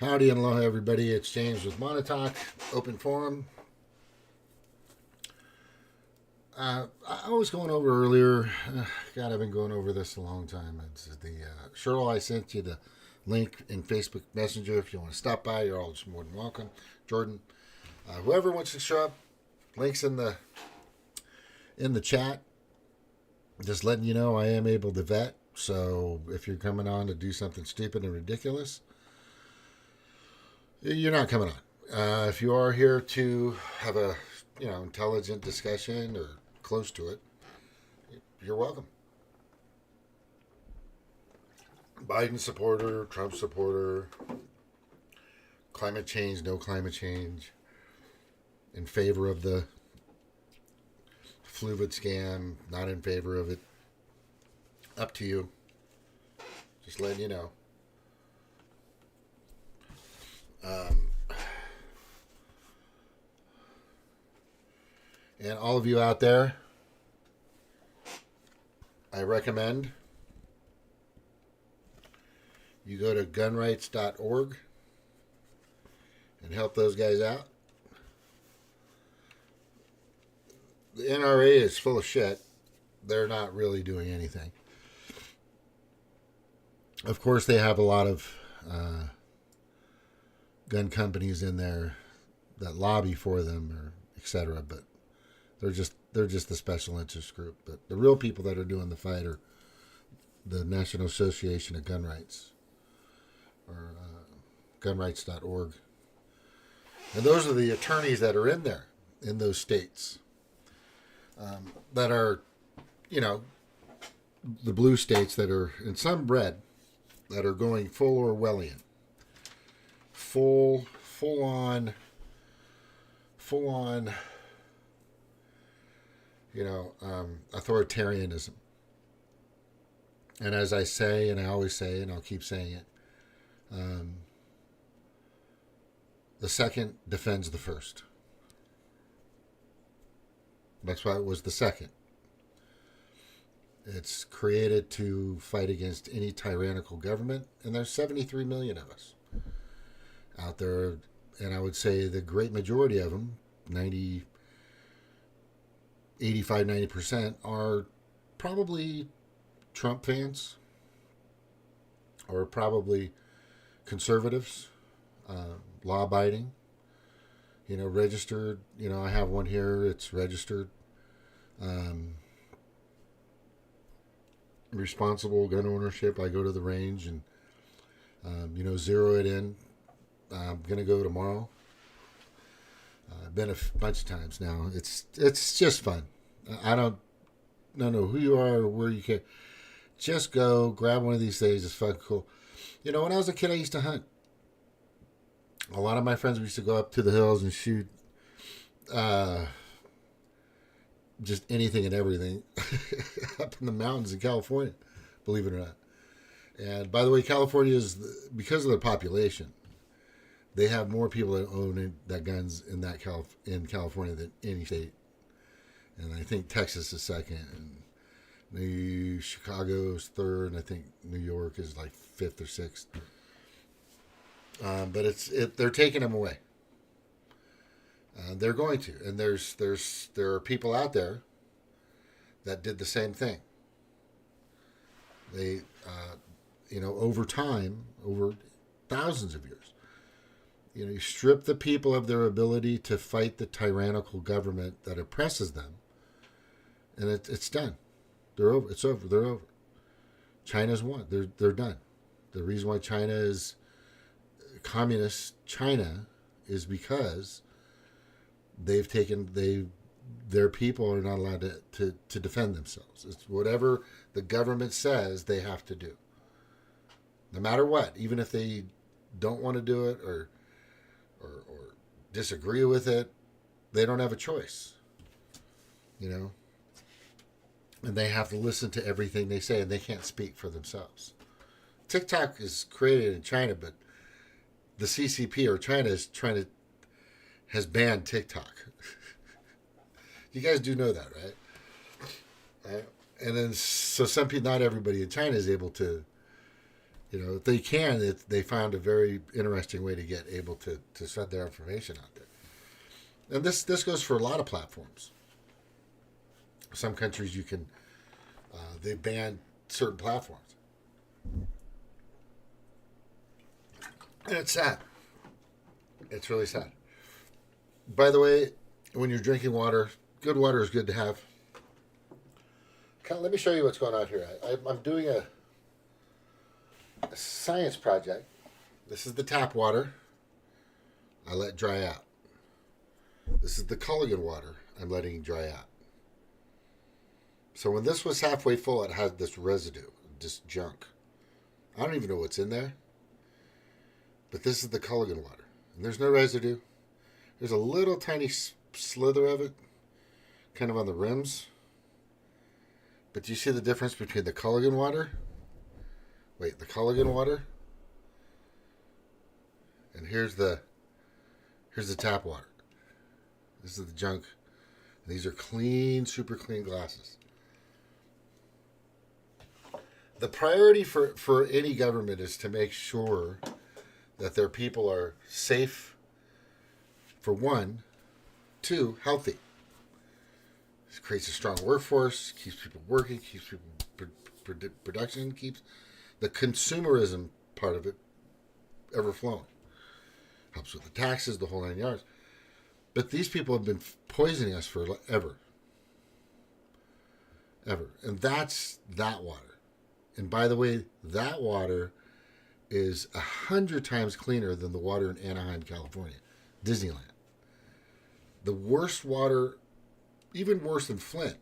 Howdy and aloha, everybody. It's James with Monotalk, open forum. I was going over earlier. God, I've been going over this a long time. It's the Cheryl, I sent you the link in Facebook Messenger. If you want to stop by, you're all just more than welcome. Jordan, whoever wants to show up, links in the chat. Just letting you know I am able to vet. So if you're coming on to do something stupid and ridiculous, you're not coming on. If you are here to have a intelligent discussion or close to it, you're welcome. Biden supporter, Trump supporter, climate change, no climate change, in favor of the Fluvid scam, not in favor of it. Up to you. Just letting you know. And all of you out there, I recommend you go to gunrights.org and help those guys out. The NRA is full of shit. They're not really doing anything. Of course, they have a lot of gun companies in there that lobby for them, or etc. But they're just the special interest group. But the real people that are doing the fight are the National Association of Gun Rights, or gunrights.org. And those are the attorneys that are in there, in those states, that are, the blue states that are, in some red, that are going full Orwellian. Full on, authoritarianism. And as I say, and I always say, and I'll keep saying it, the second defends the first. That's why it was the second. It's created to fight against any tyrannical government, and there's 73 million of us out there, and I would say the great majority of them, 85-90%, are probably Trump fans, or probably conservatives, law-abiding, registered. I have one here, it's registered. Responsible gun ownership. I go to the range and, zero it in. I'm going to go tomorrow. I've been a bunch of times now. It's just fun. I don't know who you are or where you can. Just go, grab one of these things. It's fucking cool. When I was a kid, I used to hunt. A lot of my friends, we used to go up to the hills and shoot just anything and everything up in the mountains in California, believe it or not. And by the way, California is, because of their population, they have more people that own that guns in California than any state. And I think Texas is second, and Chicago is third, and I think New York is like fifth or sixth. But they're taking them away. They're going to, and there are people out there that did the same thing. They, over time, over thousands of years, you strip the people of their ability to fight the tyrannical government that oppresses them, and it's done. They're over. It's over. They're over. China's won. They're done. The reason why China is communist China is because their people are not allowed to defend themselves. It's whatever the government says they have to do, no matter what. Even if they don't want to do it or disagree with it, they don't have a choice. And they have to listen to everything they say, and they can't speak for themselves. TikTok is created in China, but the CCP, or China, has banned TikTok. You guys do know that, right? And then, so some people, not everybody in China is able to If they can, they found a very interesting way to get able to spread their information out there. And this goes for a lot of platforms. Some countries you can, they ban certain platforms. And it's sad. It's really sad. By the way, when you're drinking water, good water is good to have. Let me show you what's going on here. I'm doing a science project. This is the tap water I let dry out. This is the Culligan water I'm letting dry out. So when this was halfway full, it had this residue, this junk. I don't even know what's in there. But this is the Culligan water. And there's no residue. There's a little tiny slither of it, kind of on the rims. But do you see the difference between the Culligan water? Wait, the Culligan water? And here's the tap water. This is the junk. These are clean, super clean glasses. The priority for any government is to make sure that their people are safe, for one. Two, healthy. It creates a strong workforce, keeps people working, keeps people production, keeps the consumerism part of it ever flowing. Helps with the taxes, the whole 9 yards. But these people have been poisoning us forever. Ever. And that's that water. And by the way, that water is 100 times cleaner than the water in Anaheim, California, Disneyland. The worst water, even worse than Flint.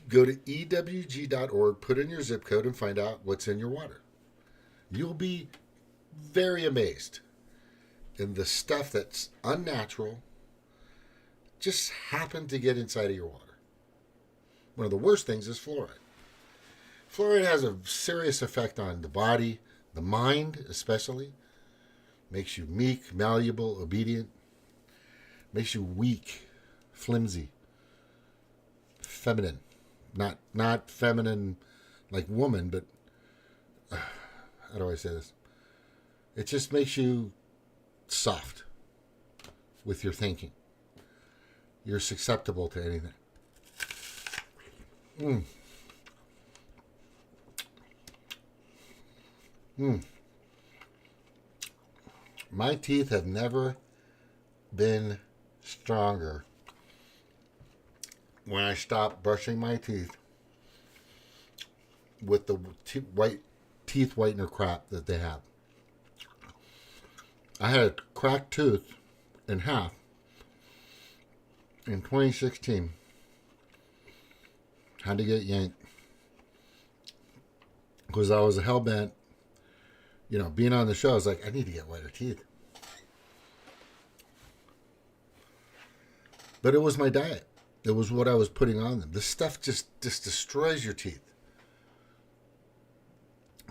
Go to ewg.org, put in your zip code, and find out what's in your water. You'll be very amazed in the stuff that's unnatural, just happened to get inside of your water. One of the worst things is fluoride. Fluoride has a serious effect on the body, the mind especially. Makes you meek, malleable, obedient. Makes you weak, flimsy, feminine. Not feminine like woman, but how do I say this? It just makes you soft with your thinking. You're susceptible to anything. My teeth have never been stronger when I stopped brushing my teeth with the teeth whitener crap that they have. I had a cracked tooth in half in 2016. Had to get yanked because I was hell-bent, being on the show. I was like, I need to get whiter teeth. But it was my diet. It was what I was putting on them. This stuff just destroys your teeth.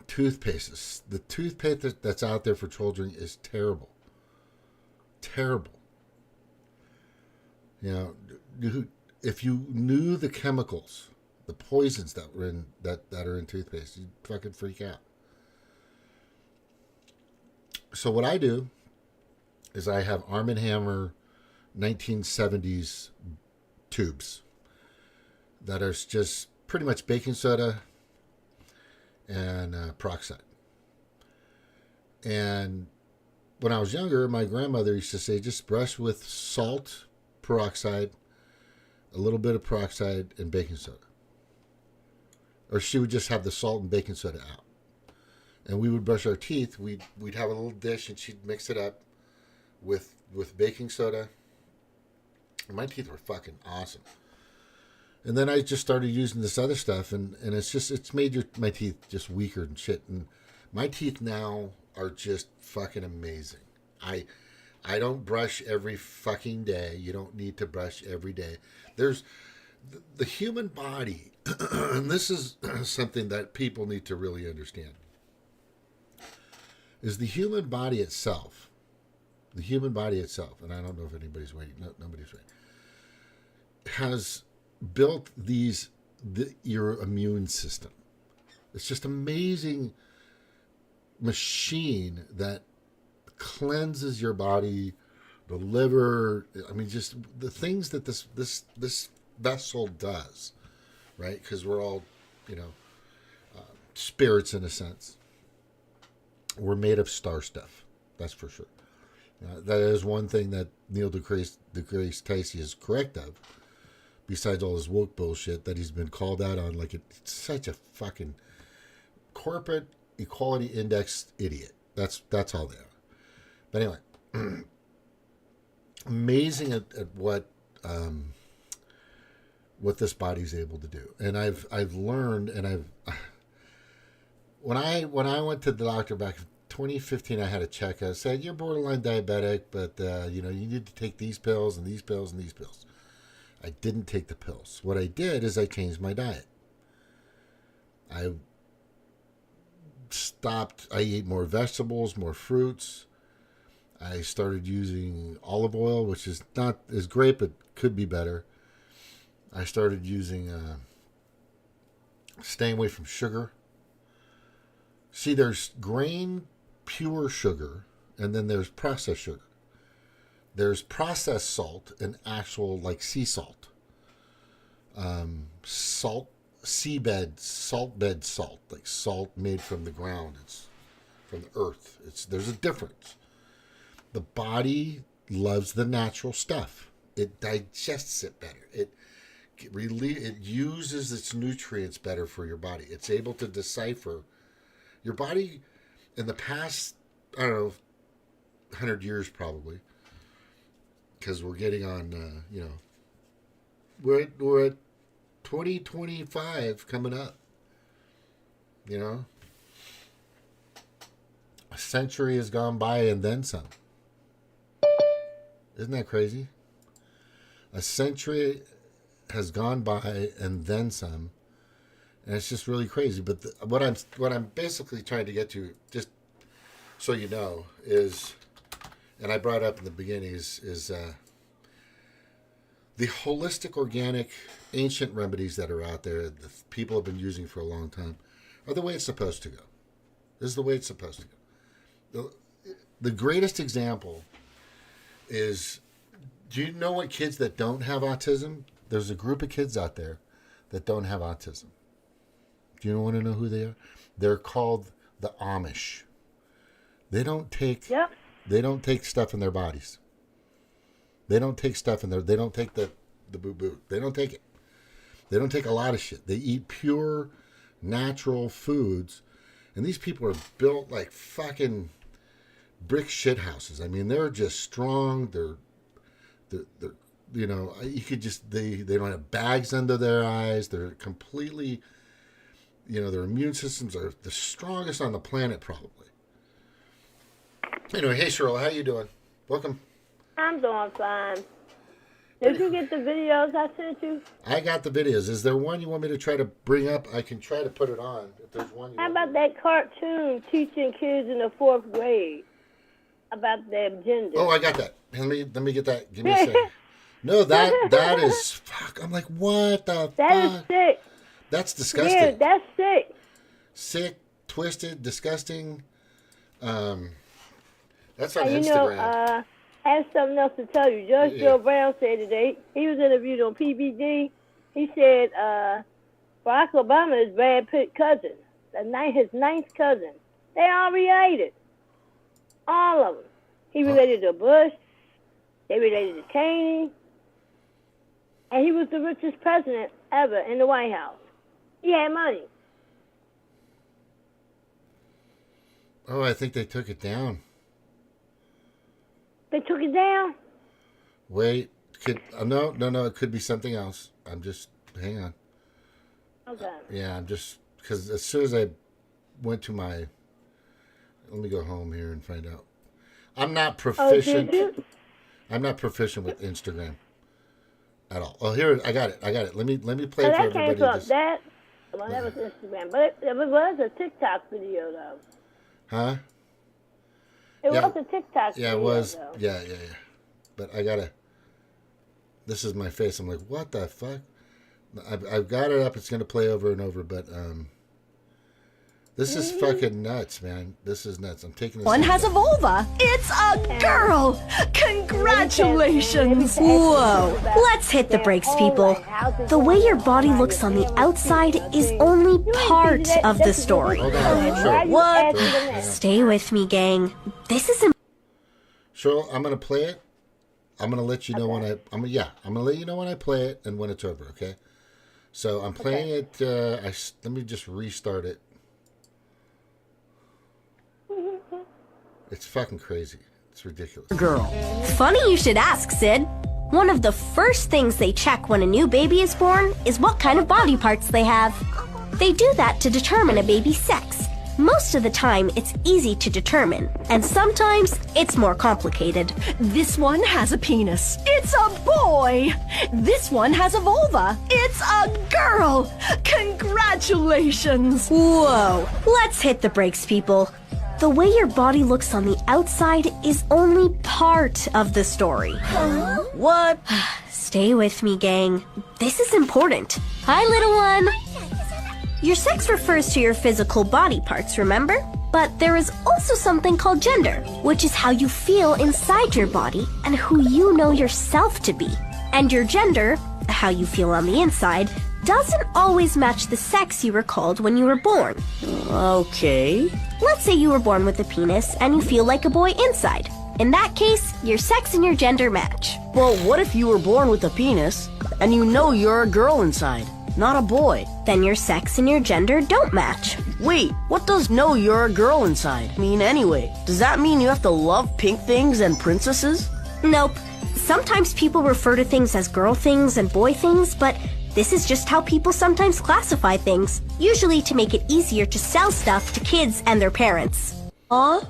Toothpaste. The toothpaste that's out there for children is terrible. Terrible. If you knew the chemicals, the poisons that were in that are in toothpaste, you'd fucking freak out. So what I do is I have Arm & Hammer 1970s tubes that are just pretty much baking soda and peroxide. And when I was younger, my grandmother used to say, just brush with salt, peroxide, a little bit of peroxide, and baking soda. Or she would just have the salt and baking soda out. And we would brush our teeth. We'd have a little dish, and she'd mix it up with baking soda. And my teeth were fucking awesome. And then I just started using this other stuff, and it's made my teeth just weaker and shit. And my teeth now are just fucking amazing. I don't brush every fucking day. You don't need to brush every day. There's the human body, and this is something that people need to really understand, is the human body itself. The human body itself, and I don't know if anybody's waiting. No, nobody's waiting. Has built your immune system. It's just amazing machine that cleanses your body, the liver. I mean, just the things that this vessel does, right? Because we're all, spirits in a sense. We're made of star stuff. That's for sure. That is one thing that Neil deGrasse Tyson is correct of. Besides all his woke bullshit that he's been called out on, like it's such a fucking corporate equality index idiot. That's all they are. But anyway, amazing at what this body's able to do. And I've learned, and when I went to the doctor back in 2015, I had a check. I said, you're borderline diabetic, but you need to take these pills and these pills and these pills. I didn't take the pills. What I did is I changed my diet. I ate more vegetables, more fruits. I started using olive oil, which is not as great, but could be better. I started using, staying away from sugar. See, there's grain pure sugar, and then there's processed sugar. There's processed salt and actual, like, sea salt. Salt bed salt, like salt made from the ground. It's from the earth. There's a difference. The body loves the natural stuff. It digests it better. It uses its nutrients better for your body. It's able to decipher. Your body, in the past, I don't know, 100 years probably, because we're getting on, we're at 2025 coming up, A century has gone by and then some. Isn't that crazy? A century has gone by and then some, and it's just really crazy. But what I'm basically trying to get to, just so you know, is, and I brought up in the beginning, is the holistic, organic, ancient remedies that are out there that people have been using for a long time are the way it's supposed to go. This is the way it's supposed to go. The greatest example is, do you know what kids that don't have autism? There's a group of kids out there that don't have autism. Do you want to know who they are? They're called the Amish. They don't take stuff in their bodies. They don't take stuff in there. They don't take the boo-boo. They don't take it. They don't take a lot of shit. They eat pure, natural foods. And these people are built like fucking brick shit houses. I mean, they're just strong. They're you could just, they don't have bags under their eyes. They're completely, their immune systems are the strongest on the planet probably. Anyway, hey Cheryl, how you doing? Welcome. I'm doing fine. Did you get the videos I sent you? I got the videos. Is there one you want me to try to bring up? I can try to put it on. If there's one. How about that cartoon teaching kids in the 4th grade about their gender? Oh, I got that. Let me get that. Give me a second. No, that is fuck. I'm like, what the fuck? That is sick. That's disgusting. Yeah, that's sick. Sick, twisted, disgusting. That's on Instagram. I have something else to tell you. Judge Joe Brown said today, he was interviewed on PBD. He said Barack Obama is Brad Pitt's cousin, his ninth cousin. They all related. All of them. He related to Bush. They related to Cheney. And he was the richest president ever in the White House. He had money. Oh, I think they took it down. They took it down? Wait, no, it could be something else. Hang on. Okay. Yeah, because as soon as I went to let me go home here and find out. I'm not proficient. Oh, did you? I'm not proficient with Instagram at all. Oh, here, I got it. Let me play it for everybody. That was Instagram. But it was a TikTok video, though. Huh? It was a TikTok video. Yeah, it was. Though. Yeah. But this is my face. I'm like, what the fuck? I've got it up. It's going to play over and over, but This is fucking nuts, man. This is nuts. I'm taking this. One has a vulva. It's a girl. Congratulations. Whoa. Let's hit the brakes, people. The way your body looks on the outside is only part of the story. Hold on. Sure. What? Stay with me, gang. This is Cheryl, I'm gonna play it. I'm gonna let you know when I'm gonna let you know when I play it and when it's over. Okay. So I'm playing it. Let me just restart it. It's fucking crazy. It's ridiculous. girl. Funny you should ask, Sid. One of the first things they check when a new baby is born is what kind of body parts they have. They do that to determine a baby's sex. Most of the time, it's easy to determine, and sometimes it's more complicated. This one has a penis. It's a boy. This one has a vulva. It's a girl. Congratulations. Whoa. Let's hit the brakes, people. The way your body looks on the outside is only part of the story. What? Stay with me, gang. This is important. Hi, little one. Your sex refers to your physical body parts, remember? But there is also something called gender, which is how you feel inside your body and who you know yourself to be. And your gender, how you feel on the inside, doesn't always match the sex you were called when you were born. Okay. Let's say you were born with a penis and you feel like a boy inside. In that case, your sex and your gender match. Well, what if you were born with a penis and you know you're a girl inside, not a boy? Then your sex and your gender don't match. Wait, what does know you're a girl inside mean anyway? Does that mean you have to love pink things and princesses? Nope. Sometimes people refer to things as girl things and boy things, but this is just how people sometimes classify things, usually to make it easier to sell stuff to kids and their parents. Huh?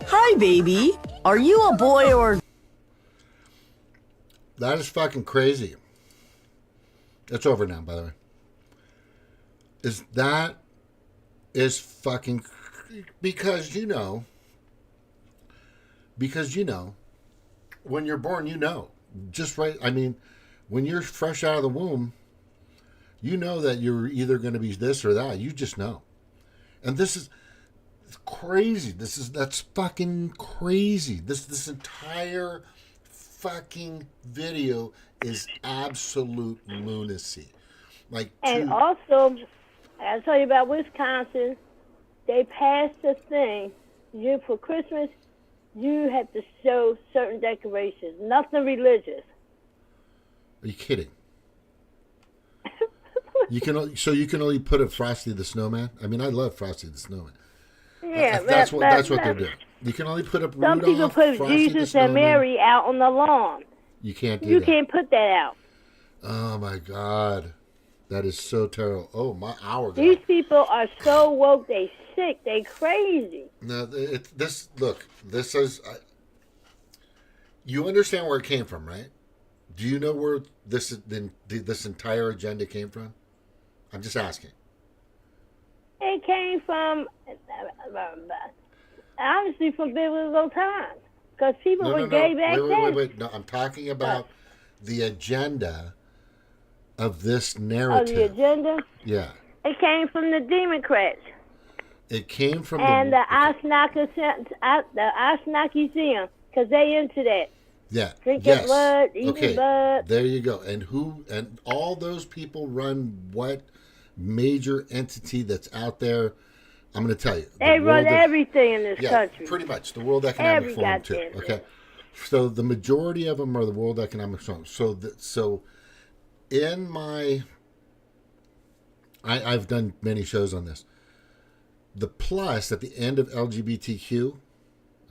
Hi, baby. Are you a boy or... That is fucking crazy. It's over now, by the way. That is fucking... Because you know, when you're born, you know. Just right, I mean, when you're fresh out of the womb, you know that you're either going to be this or that. You just know. And this is crazy. That's fucking crazy. This entire fucking video is absolute lunacy. And also, I'll tell you about Wisconsin. They passed a thing. For Christmas, you have to show certain decorations. Nothing religious. Are you kidding? You can only put a Frosty the Snowman. I mean, I love Frosty the Snowman. Yeah, that's what they're doing. You can only put up Rudolph, some people put Frosty Jesus and Mary out on the lawn. You can't do that. You can't put that out. Oh my God, that is so terrible. Oh my hour. These people are so woke. They sick. They crazy. No, this is. You understand where it came from, right? Do you know where this entire agenda came from? I'm just asking. It came from, honestly, from biblical times. Because people were gay back then. Wait. No, I'm talking about the agenda of this narrative. Oh, the agenda? Yeah. It came from the Democrats. It came from the Ashnakizim, because they into that. Yeah. Drinking blood, eating blood. There you go. And all those people run what major entity that's out there? I'm going to tell you. They run everything in this country. Pretty much. The World Economic Forum too. Okay. So the majority of them are the World Economic Forum. So in my, I've done many shows on this. The plus at the end of LGBTQ,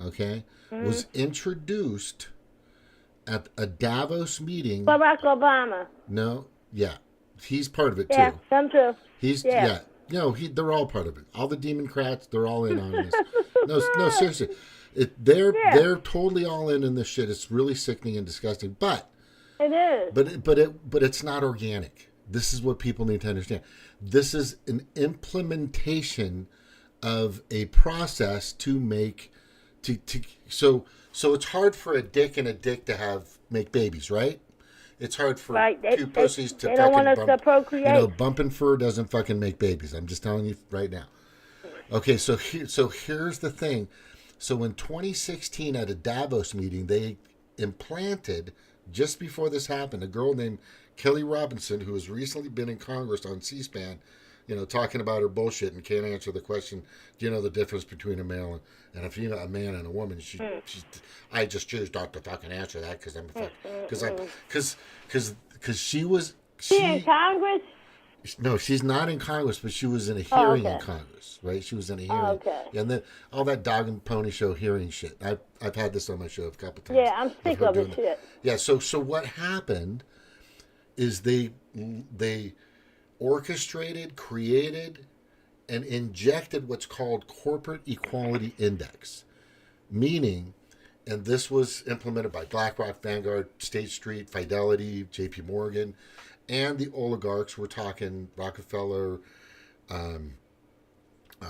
okay, was introduced at a Davos meeting. Barack Obama. No, yeah. He's part of it too. Yeah, some too. No, they're all part of it. All the Democrats, they're all in on this. No, seriously. They're totally all in this shit. It's really sickening and disgusting. But it is. But it's not organic. This is what people need to understand. This is an implementation of a process to make so it's hard for a dick and a dick to make babies, right? It's hard for two pussies to don't want us to procreate. Bumping fur doesn't fucking make babies. I'm just telling you right now. Okay, so here's the thing. So in 2016 at a Davos meeting, they implanted, just before this happened, a girl named Kelly Robinson, who has recently been in Congress on C-SPAN, talking about her bullshit and can't answer the question, do you know the difference between a male and a female, a man and a woman? I just choose not to fucking answer that because I'm because she was in Congress. No, she's not in Congress, but she was in a hearing in Congress, right? She was in a hearing. Okay. And then all that dog and pony show hearing shit. I've had this on my show a couple times. Yeah, I'm sick of the shit. Yeah, so what happened is they orchestrated, created, and injected what's called corporate equality index, meaning, and this was implemented by BlackRock, Vanguard, State Street, Fidelity, J.P. Morgan, and the oligarchs. We're talking Rockefeller,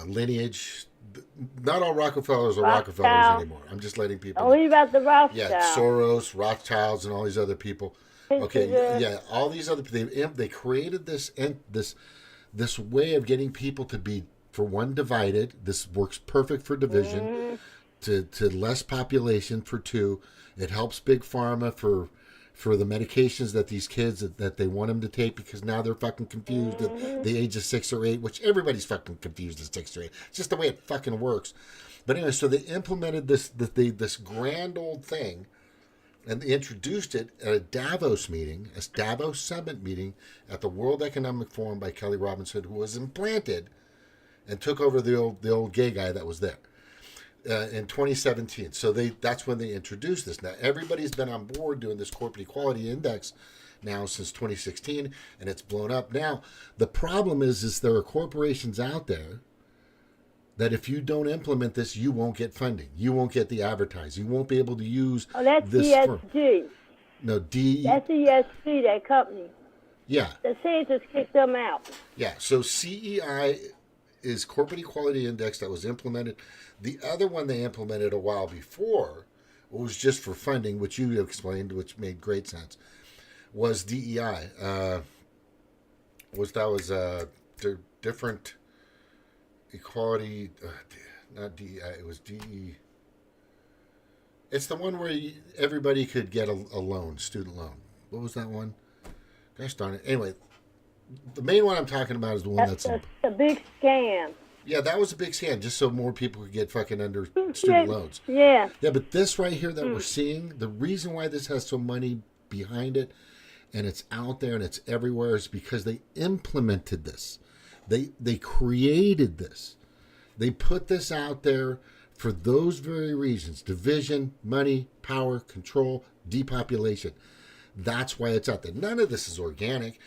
lineage. Not all Rockefellers are Rockefellers anymore. I'm just letting people know. What about the Rothschilds? Yeah, Soros, Rothschilds, and all these other people. Okay, yeah, all these other people. They created this way of getting people to be, for one, divided. This works perfect for division. To less population, for two. It helps big pharma for the medications that these kids that they want them to take, because now they're fucking confused at the age of 6 or 8, which everybody's fucking confused at 6 or 8. It's just the way it fucking works. But anyway, so they implemented this grand old thing, and they introduced it at a Davos meeting, a Davos summit meeting at the World Economic Forum by Kelly Robinson, who was implanted and took over the old gay guy that was there. In 2017. So that's when they introduced this. Now, everybody's been on board doing this corporate equality index now since 2016, and it's blown up. Now, the problem is there are corporations out there that if you don't implement this, you won't get funding. You won't get the advertising. You won't be able to use that's this. ESG. No, That's ESG, that company. Yeah. The Santos kicked them out. Yeah, so CEI is Corporate Equality Index that was implemented. The other one they implemented a while before, was just for funding, which you explained, which made great sense, was DEI. Was different equality, not DEI, it was DE. It's the one where everybody could get a loan, student loan. What was that one? Gosh darn it. Anyway, the main one I'm talking about is the one that's a big scam. Yeah, that was a big scam, just so more people could get fucking under student loans. Yeah. Yeah, but this right here that we're seeing, the reason why this has so money behind it, and it's out there and it's everywhere, is because they implemented this. They created this. They put this out there for those very reasons: division, money, power, control, depopulation. That's why it's out there. None of this is organic.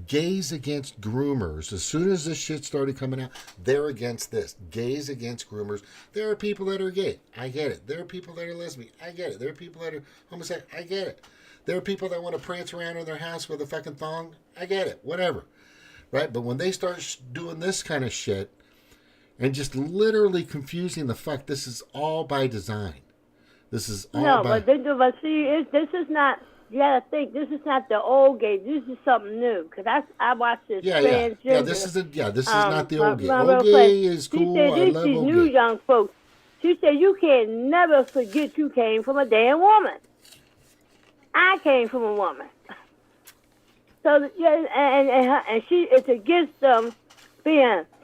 Gays against groomers. As soon as this shit started coming out, they're against this. Gays against groomers. There are people that are gay. I get it. There are people that are lesbian. I get it. There are people that are homosexual. I get it. There are people that want to prance around in their house with a fucking thong. I get it. Whatever. Right? But when they start doing this kind of shit and just literally confusing the fuck, this is all by design. This is all by... but see, this is not... You gotta think, this is not the old gay. This is something new. Cause I watched this transgender. Yeah. This is not the old gay. Old gay is cool. I love these old new gay. young folks. She said you can never forget you came from a damn woman. I came from a woman. So and it's against them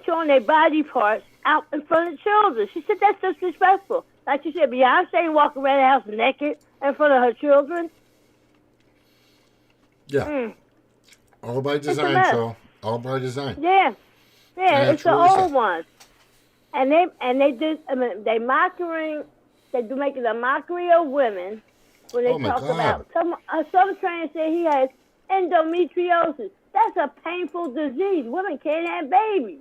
showing their body parts out in front of children. She said that's disrespectful. Like she said, Beyonce ain't walking around the house naked in front of her children. Yeah. All by design, Troll. All by design. Yeah. It's the old ones. And they did. I mean, they do making a mockery of women when they talk about some trans say he has endometriosis. That's a painful disease. Women can't have babies.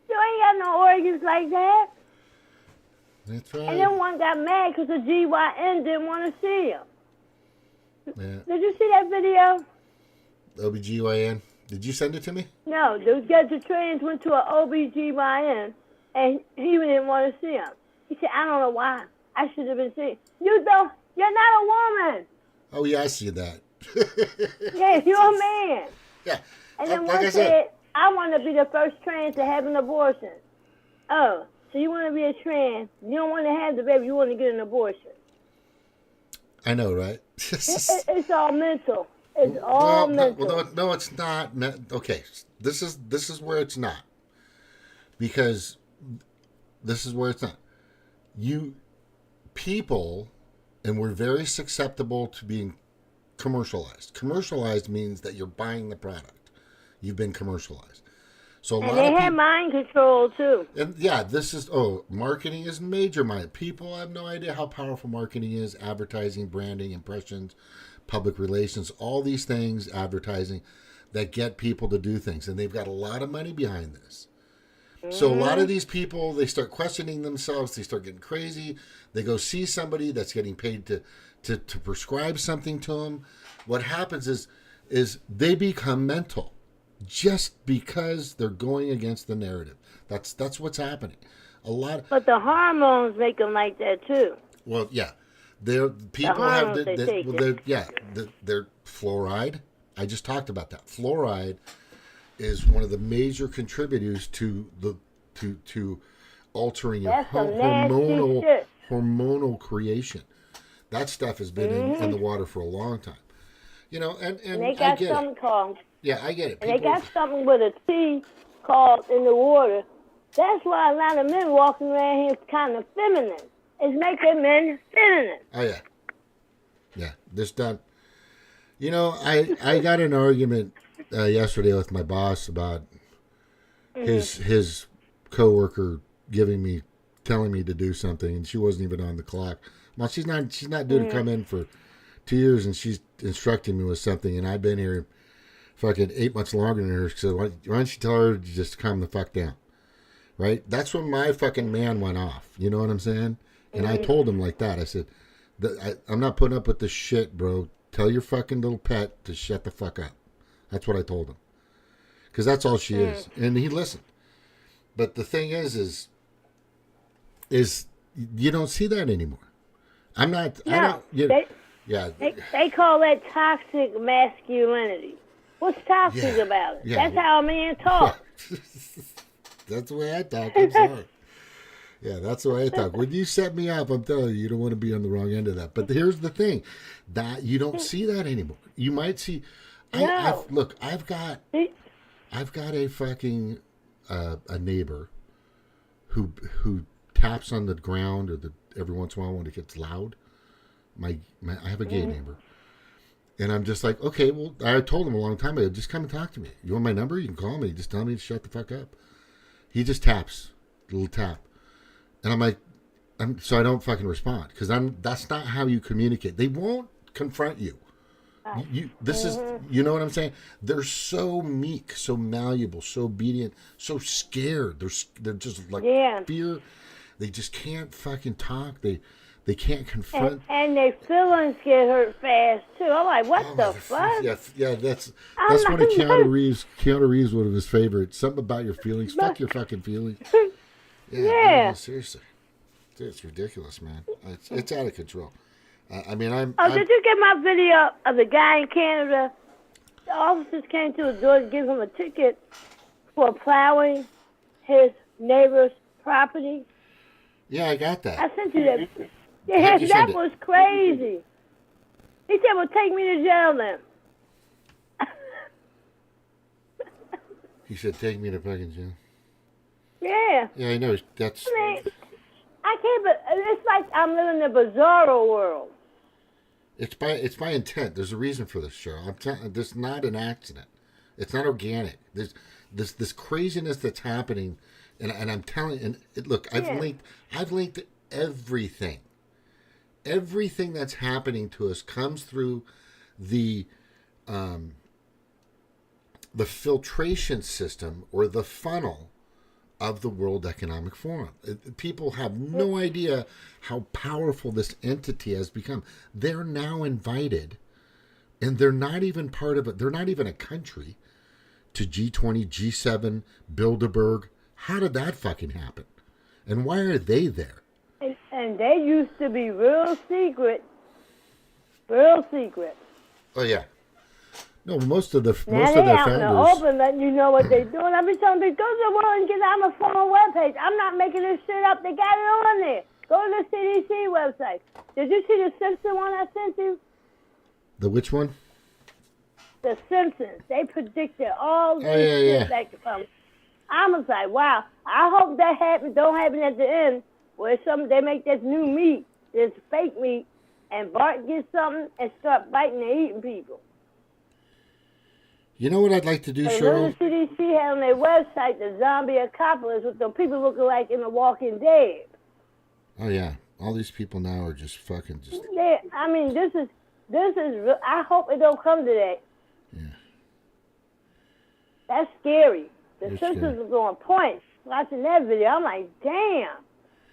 You ain't got no organs like that. That's right. And then one got mad because the GYN didn't want to see him. Yeah. Did you see that video? OBGYN. Did you send it to me? No, the trans went to an OBGYN and he didn't want to see him. He said, I don't know why. I should have been seen. You're not a woman. Oh, yeah, I see that. Yes, you're a man. Yeah. And then one said, I want to be the first trans to have an abortion. Oh, so you want to be a trans? You don't want to have the baby. You want to get an abortion. I know, right? It's all mental. It's all mental. No, it's not. Okay, this is where it's not. Because this is where it's not. People, and we're very susceptible to being commercialized. Commercialized means that you're buying the product. You've been commercialized. So they have mind control too. And yeah, marketing is major mind. People have no idea how powerful marketing is. Advertising, branding, impressions, public relations, all these things, advertising, that get people to do things. And they've got a lot of money behind this. So a lot of these people, they start questioning themselves. They start getting crazy. They go see somebody that's getting paid to prescribe something to them. What happens is they become mental. Just because they're going against the narrative. That's what's happening. But the hormones make them like that too. Well, yeah. They're fluoride. I just talked about that. Fluoride is one of the major contributors to altering your hormonal creation. That stuff has been in the water for a long time. And they got something called. Yeah, I get it. And they got something with a T called in the water. That's why a lot of men walking around here kind of feminine. It's making men feminine. Oh, yeah. Yeah, this done. I got an argument yesterday with my boss about his coworker telling me to do something, and she wasn't even on the clock. Well, she's not due to come in for 2 years, and she's instructing me with something, and I've been here fucking 8 months longer than her. So why don't you tell her to just calm the fuck down? Right? That's when my fucking man went off. You know what I'm saying? And I told him like that. I said, I'm not putting up with this shit, bro. Tell your fucking little pet to shut the fuck up. That's what I told him. Because that's all she is. And he listened. But the thing is you don't see that anymore. I'm not. No, they call that toxic masculinity. What's toxic about it? That's how a man talks. That's the way I talk. I'm sorry. Yeah, that's the way I talk. When you set me up, I'm telling you, you don't want to be on the wrong end of that. But here's the thing, that you don't see that anymore. You might see. I've got a fucking a neighbor who taps on the ground every once in a while when it gets loud. I have a gay neighbor. And I'm just like, okay, well, I told him a long time ago, just come and talk to me. You want my number? You can call me. Just tell me to shut the fuck up. He just taps, a little tap. And I'm like, so I don't fucking respond. Because that's not how you communicate. They won't confront you. You know what I'm saying? They're so meek, so malleable, so obedient, so scared. They're just like fear. They just can't fucking talk. They can't confront. And their feelings get hurt fast, too. I'm like, what the fuck? Yeah, that's one of Keanu Reeves, one of his favorites. Something about your feelings. Fuck your fucking feelings. Yeah. Man, seriously. It's ridiculous, man. It's out of control. Did you get my video of the guy in Canada? The officers came to his door to give him a ticket for plowing his neighbor's property. Yeah, I got that. I sent you that. Yeah, that was crazy. He said, well, take me to jail then. He said, take me to fucking jail. Yeah. Yeah, I know. That's... I can't, but it's like I'm living in a bizarro world. It's by intent. There's a reason for this show. I'm telling. This is not an accident. It's not organic. There's this craziness that's happening, and I'm telling. And look, I've linked everything. Everything that's happening to us comes through the filtration system or the funnel of the World Economic Forum. People have no idea how powerful this entity has become. They're now invited, and they're not even part of it. They're not even a country, to G20, G7, Bilderberg. How did that fucking happen? And why are they there? And they used to be real secret. Real secret. Oh, yeah. No, most of Now their they out in the founders. open letting you know what they're doing. I've been telling people, go to the world and get on my phone webpage. I'm not making this shit up. They got it on there. Go to the CDC website. Did you see the Simpson one I sent you? The which one? The Simpsons. They predicted all this yeah. shit back from. I was like, wow. I hope that don't happen at the end where they make this new meat, this fake meat, and Bart gets something and start biting and eating people. You know what I'd like to do, And Cheryl? the CDC had on their website the zombie apocalypse with the people looking like in The Walking Dead. Oh yeah, all these people now are just fucking just. Yeah, I mean, this is. I hope it don't come to that. Yeah. That's scary. The It's Simpsons scary. was on point. Watching that video, I'm like, damn.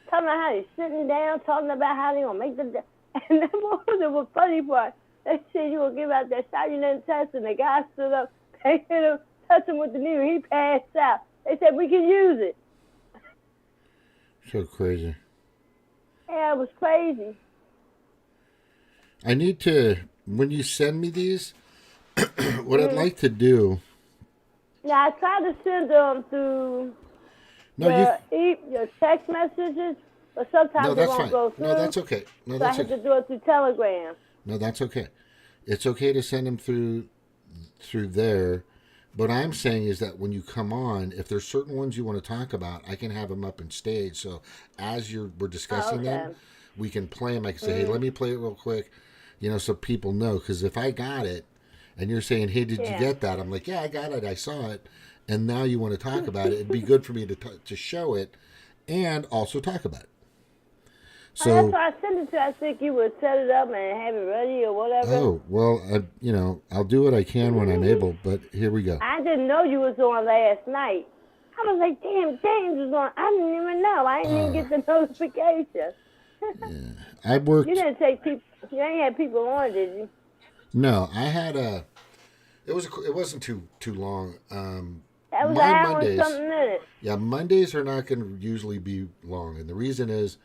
Talking about how they're sitting down, talking about how they gonna make the. And the funny part, they said you gonna give out that shot, you didn't test, and the guy stood up, they hit him, touched him with the needle, he passed out. They said we can use it. So crazy. Yeah, it was crazy. I need to, when you send me these, what I'd like to do. Now, I tried to send them through your text messages, but sometimes No, they that's won't fine. go through. No, that's okay. No, So that's I had okay. to do it through Telegram. No, that's okay. It's okay to send them through there. What I'm saying is that when you come on, if there's certain ones you want to talk about, I can have them up in stage. So as we're discussing them, we can play them. I can say, hey, let me play it real quick, so people know. Because if I got it, and you're saying, hey, did you get that? I'm like, yeah, I got it. I saw it. And now you want to talk about it. It'd be good for me to show it and also talk about it. So that's why I sent it to you. I think you would set it up and have it ready or whatever. Oh, well, I'll do what I can when I'm able, but here we go. I didn't know you was on last night. I was like, damn, James was on. I didn't even know. I didn't even get the notification. Yeah. I worked. You didn't take people. You ain't had people on, did you? No, I had a. It wasn't too long. That was my an hour Mondays, and something minutes. Yeah, Mondays are not going to usually be long, and the reason is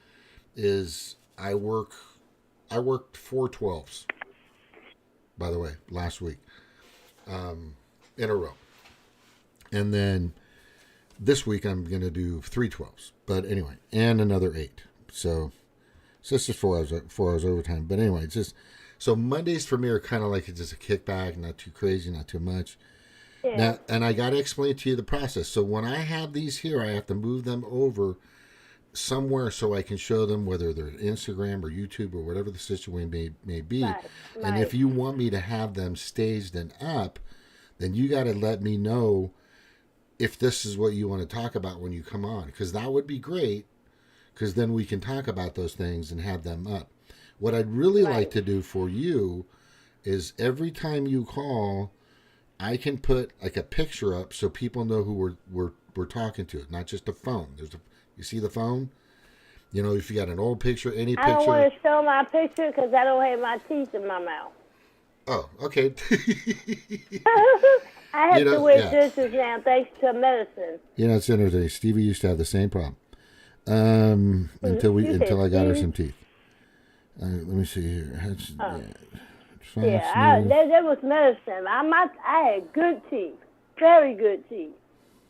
I worked 4 12s. By the way, last week, in a row, and then this week I'm going to do 3 12s. But anyway, and another 8. So it's just 4 hours overtime. But anyway, it's just so Mondays for me are kind of like just a kickback, not too crazy, not too much. Yeah. Now, and I got to explain to you the process. So when I have these here, I have to move them over somewhere so I can show them, whether they're Instagram or YouTube or whatever the situation may be. Right. And if you want me to have them staged and up, then you got to let me know if this is what you want to talk about when you come on, because that would be great, because then we can talk about those things and have them up. What I'd really like to do for you is every time you call, I can put like a picture up so people know who we're talking to, not just a phone. You see the phone? If you got an old picture, any picture. I don't want to show my picture because I don't have my teeth in my mouth. Oh, okay. I have to wear dentures now thanks to medicine. It's interesting. Stevie used to have the same problem until I got her some teeth. Let me see here. That was medicine. I had good teeth, very good teeth.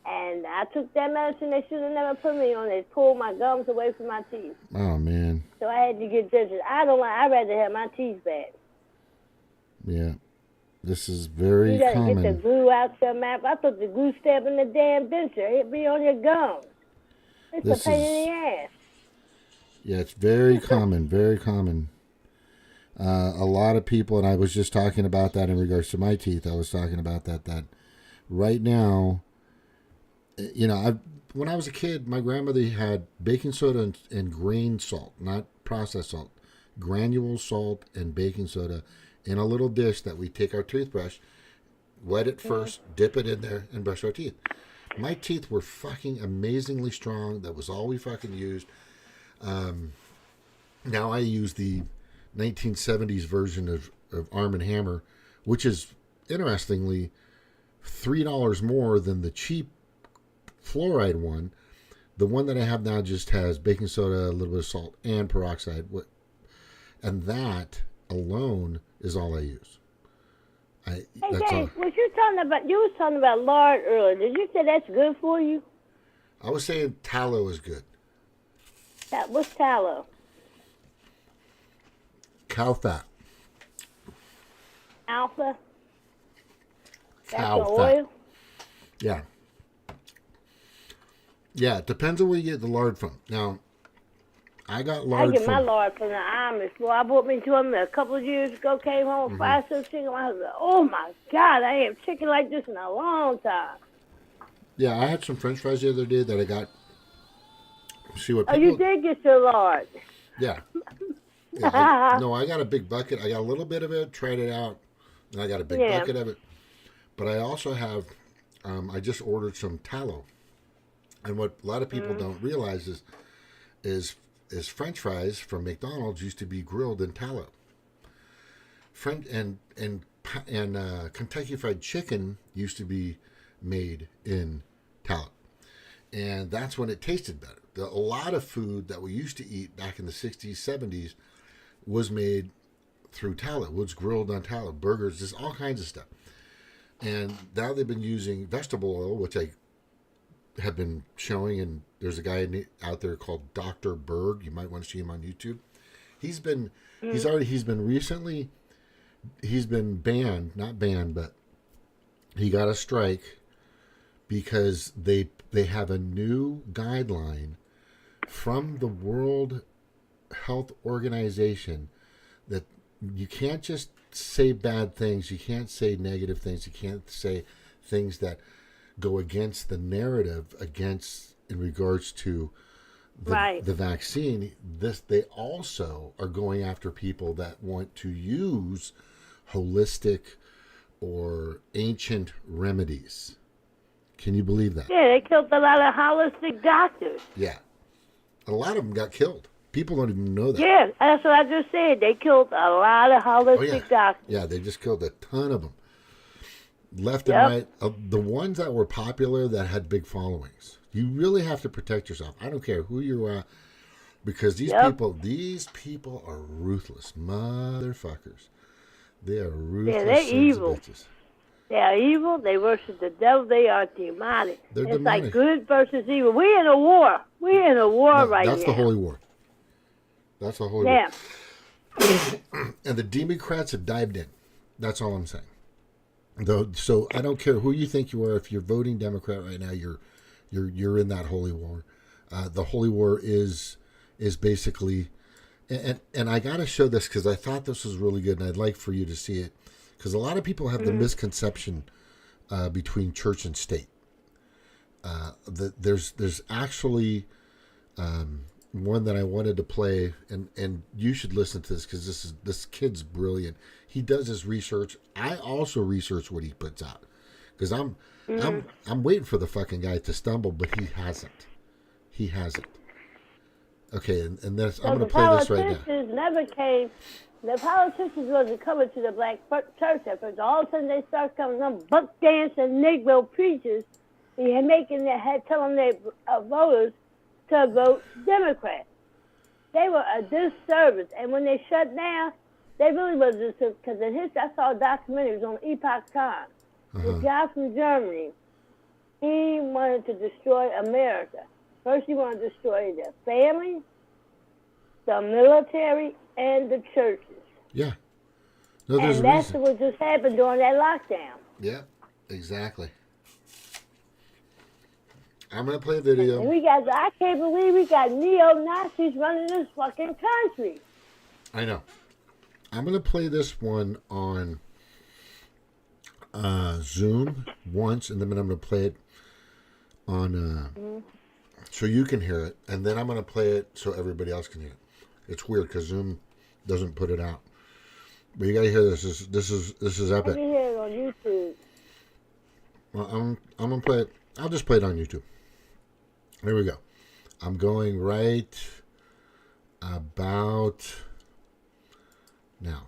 And I took that medicine they should have never put me on. They pulled my gums away from my teeth. Oh, man. So I had to get dentures. I'd rather have my teeth back. Yeah. This is very you gotta common. Get the glue out your mouth. I thought the glue stabbing the damn denture. It'd be on your gums. It's a pain in the ass. Yeah, it's very common, very common. A lot of people, and I was just talking about that in regards to my teeth. I was talking about that right now, when I was a kid, my grandmother had baking soda and grain salt, not processed salt, granule salt and baking soda in a little dish that we take our toothbrush, wet it first, dip it in there, and brush our teeth. My teeth were fucking amazingly strong. That was all we fucking used. Now I use the 1970s version of Arm & Hammer, which is, interestingly, $3 more than the cheap fluoride one. The one that I have now just has baking soda, a little bit of salt, and peroxide. And that alone is all I use. Hey, That's James, all. you was talking about lard earlier. Did you say that's good for you? I was saying tallow is good. What's tallow? Cow fat. Alpha? That's Cow the fat. oil? Yeah. Yeah, it depends on where you get the lard from. Now, I got lard I get from... my lard from the Amish. Boy, I bought me to them a couple of years ago, came home, fried some chicken. I was like, oh my God, I ain't had chicken like this in a long time. Yeah, I had some french fries the other day that I got... See what Oh, people... you did get your lard. Yeah. No, I got a big bucket. I got a little bit of it, tried it out, and I got a big bucket of it. But I also have... I just ordered some tallow. And what a lot of people don't realize is French fries from McDonald's used to be grilled in tallow. And Kentucky Fried Chicken used to be made in tallow, and that's when it tasted better. A lot of food that we used to eat back in the 60s, 70s was made through tallow. Was grilled on tallow, burgers, just all kinds of stuff. And now they've been using vegetable oil, which I have been showing, and there's a guy out there called Dr. Berg. You might want to see him on YouTube. He's been banned, not banned, but he got a strike because they have a new guideline from the World Health Organization that you can't just say bad things, you can't say negative things, you can't say things that go against the narrative in regards to the vaccine. They also are going after people that want to use holistic or ancient remedies. Can you believe that? Yeah, they killed a lot of holistic doctors. Yeah. A lot of them got killed. People don't even know that. Yeah, that's what I just said. They killed a lot of holistic doctors. Yeah, they just killed a ton of them. Left and right. The ones that were popular that had big followings. You really have to protect yourself. I don't care who you are, because these people are ruthless motherfuckers. They are ruthless. Yeah, they're evil. Bitches. They are evil. They worship the devil. They are demonic. They're it's demonic. like good versus evil. We're in a war. We're in a war right now. That's the holy war. That's the holy war. And the Democrats have dived in. That's all I'm saying. So I don't care who you think you are. If you're voting Democrat right now, you're in that holy war. The holy war is basically, and I got to show this because I thought this was really good, and I'd like for you to see it, because a lot of people have the misconception between church and state. There's actually one that I wanted to play, and you should listen to this because this kid's brilliant. He does his research. I also research what he puts out because I'm waiting for the fucking guy to stumble, but he hasn't. He hasn't. Okay, and this, I'm going to play this right now. The politicians never came. The politicians wasn't coming to the black church at first. All of a sudden they start coming, some buck dancing Negro preachers, and telling their voters to vote Democrat. They were a disservice, and when they shut down, they really was a disservice. Because in history, I saw a documentary, it was on Epoch Time. The guy from Germany, he wanted to destroy America. First, he wanted to destroy the family, the military, and the churches. Yeah. No, there's and that's what just happened during that lockdown. Yeah, exactly. I'm going to play a video. And I can't believe we got neo-Nazis running this fucking country. I know. I'm going to play this one on Zoom once, and then I'm going to play it on so you can hear it, and then I'm going to play it so everybody else can hear it. It's weird because Zoom doesn't put it out, but you got to hear this. This is epic. I can hear it on YouTube. Well, I'm going to play it. I'll just play it on YouTube. Here we go. I'm going right about now.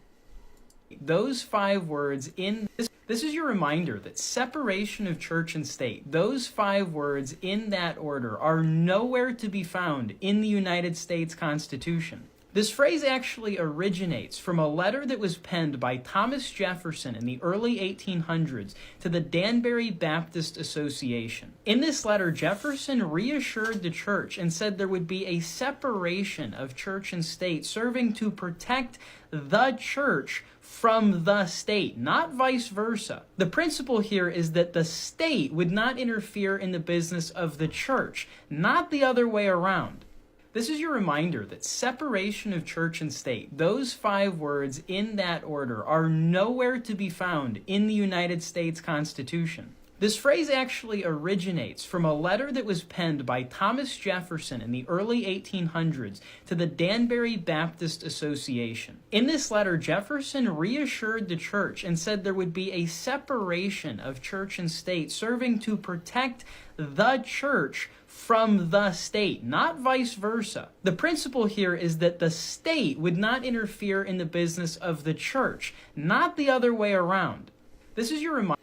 Those 5 words in this is your reminder that separation of church and state, those 5 words in that order are nowhere to be found in the United States Constitution. This phrase actually originates from a letter that was penned by Thomas Jefferson in the early 1800s to the Danbury Baptist Association. In this letter, Jefferson reassured the church and said there would be a separation of church and state, serving to protect the church from the state, not vice versa. The principle here is that the state would not interfere in the business of the church, not the other way around. This is your reminder that separation of church and state, those 5 words in that order, are nowhere to be found in the United States Constitution. This phrase actually originates from a letter that was penned by Thomas Jefferson in the early 1800s to the Danbury Baptist Association. In this letter, Jefferson reassured the church and said there would be a separation of church and state, serving to protect the church from the state, not vice versa. The principle here is that the state would not interfere in the business of the church, not the other way around. This is your reminder.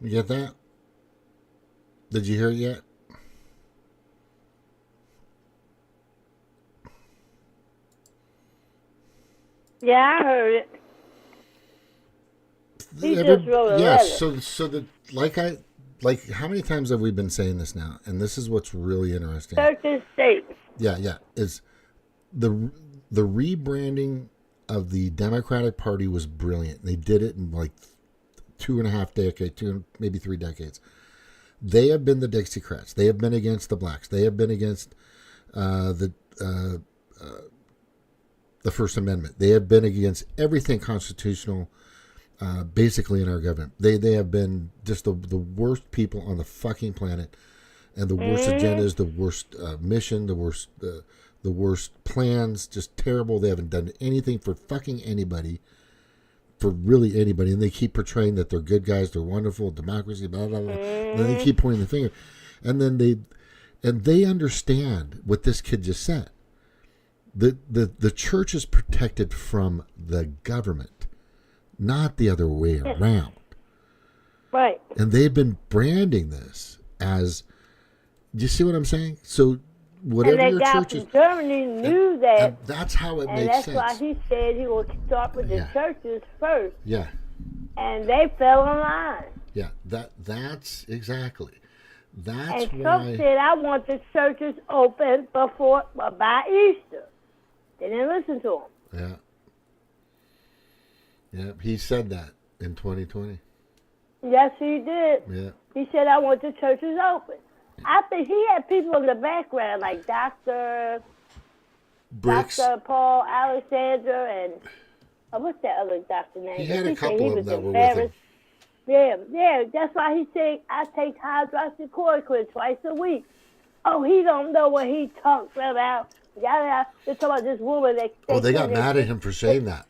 You get that? Did you hear it yet? Yeah, I heard it. He just wrote a yes, letter. like how many times have we been saying this now? And this is what's really interesting. Church and state. Yeah. Is the rebranding of the Democratic Party was brilliant. They did it in like 2.5 decades, maybe 3 decades. They have been the Dixiecrats. They have been against the blacks. They have been against the First Amendment. They have been against everything constitutional, basically in our government. They have been just the worst people on the fucking planet, and the worst agendas, the worst mission, the worst plans, just terrible. They haven't done anything for fucking anybody. For really anybody, and they keep portraying that they're good guys, they're wonderful, democracy, blah blah blah. And then they keep pointing the finger, and then they understand what this kid just said. The church is protected from the government, not the other way around. Right. And they've been branding this as. Do you see what I'm saying? So. Whatever and your that guy church from is, Germany knew that. and that's how it makes sense. And that's why he said he would start with the churches first. Yeah. And they fell in line. Yeah, that's exactly. That's and why. Trump said, I want the churches open by Easter. They didn't listen to him. Yeah, he said that in 2020. Yes, he did. Yeah. He said, I want the churches open. I think he had people in the background like Dr. Paul Alexander and what's that other doctor name? He had a couple of them that were with him. Yeah. That's why he said I take hydroxychloroquine twice a week. Oh, he don't know what he talks about. They're talking about this woman that. They got mad at him for saying that.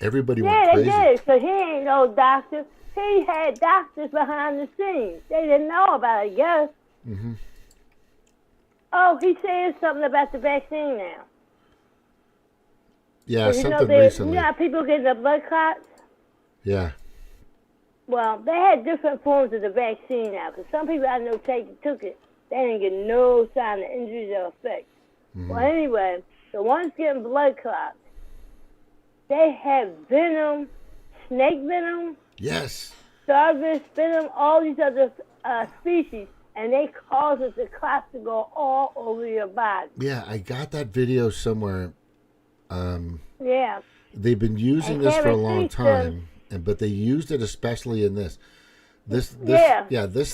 Everybody went crazy. Yeah, they did. So he ain't no doctor. He had doctors behind the scenes. They didn't know about it, I guess. Mm-hmm. Oh, he's saying something about the vaccine now. Yeah, something recently. You know how people get the blood clots? Yeah. Well, they had different forms of the vaccine now, because some people I know took it. They didn't get no sign of injuries or effects. Mm-hmm. Well, anyway, the ones getting blood clots, they have venom, snake venom. Yes. Starfish venom, all these other species. And they cause the clots to go all over your body. Yeah, I got that video somewhere. Yeah. They've been using this for a long time, but they used it especially in this. This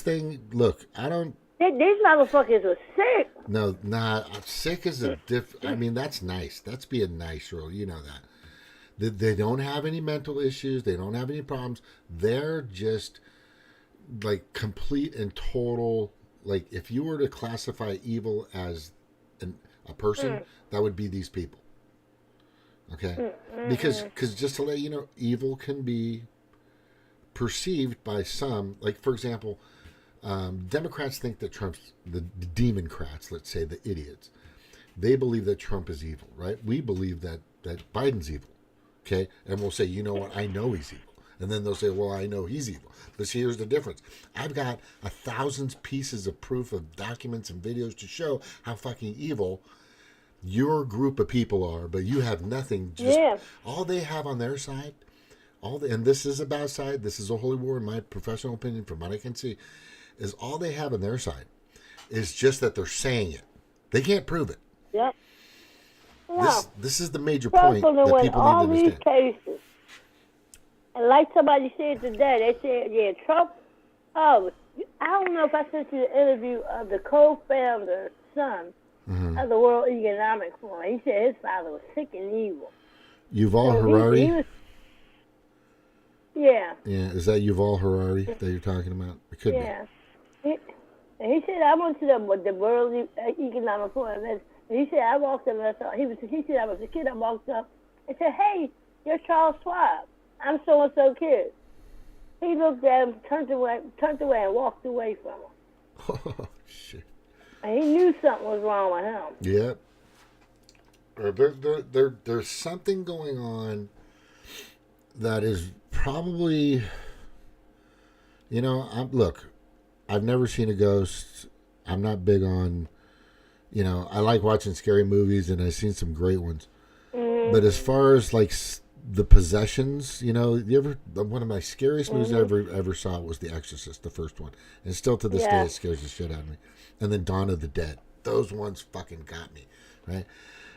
thing. Look, I don't. These motherfuckers were sick. No, sick is a I mean, that's nice. That's being nice, Earl. You know that. They don't have any mental issues. They don't have any problems. They're just like complete and total. Like if you were to classify evil as a person, that would be these people. Okay, because just to let you know, evil can be perceived by some. Like for example, Democrats think that Trump's the Democrats. Let's say the idiots. They believe that Trump is evil, right? We believe that Biden's evil. Okay, and we'll say, you know what? I know he's evil. And then they'll say, well, I know he's evil. But see, here's the difference. I've got 1,000 pieces of proof of documents and videos to show how fucking evil your group of people are, but you have nothing. Just all they have on their side, and this is a bad side. This is a holy war, in my professional opinion, from what I can see, is all they have on their side is just that they're saying it. They can't prove it. Yep. No. This is the major Trump point that people need to all these understand. cases. And like somebody said today, they said, yeah, Trump, I don't know if I sent you the interview of the co-founder, son, of the World Economic Forum. He said his father was sick and evil. Yuval Harari? He was, yeah. Yeah, is that Yuval Harari that you're talking about? It could be. He said, I went to the World Economic Forum. And he said, I walked up and I saw, he said, I was a kid. I walked up and said, hey, you're Charles Schwab. I'm so-and-so kid. He looked at him, turned away, and walked away from him. Oh, shit. And he knew something was wrong with him. Yep. There's something going on that is probably, look, I've never seen a ghost. I'm not big on, I like watching scary movies, and I've seen some great ones. Mm-hmm. But as far as, like, the possessions, one of my scariest movies I ever saw was The Exorcist, the first one. And still to this day, it scares the shit out of me. And then Dawn of the Dead. Those ones fucking got me, right?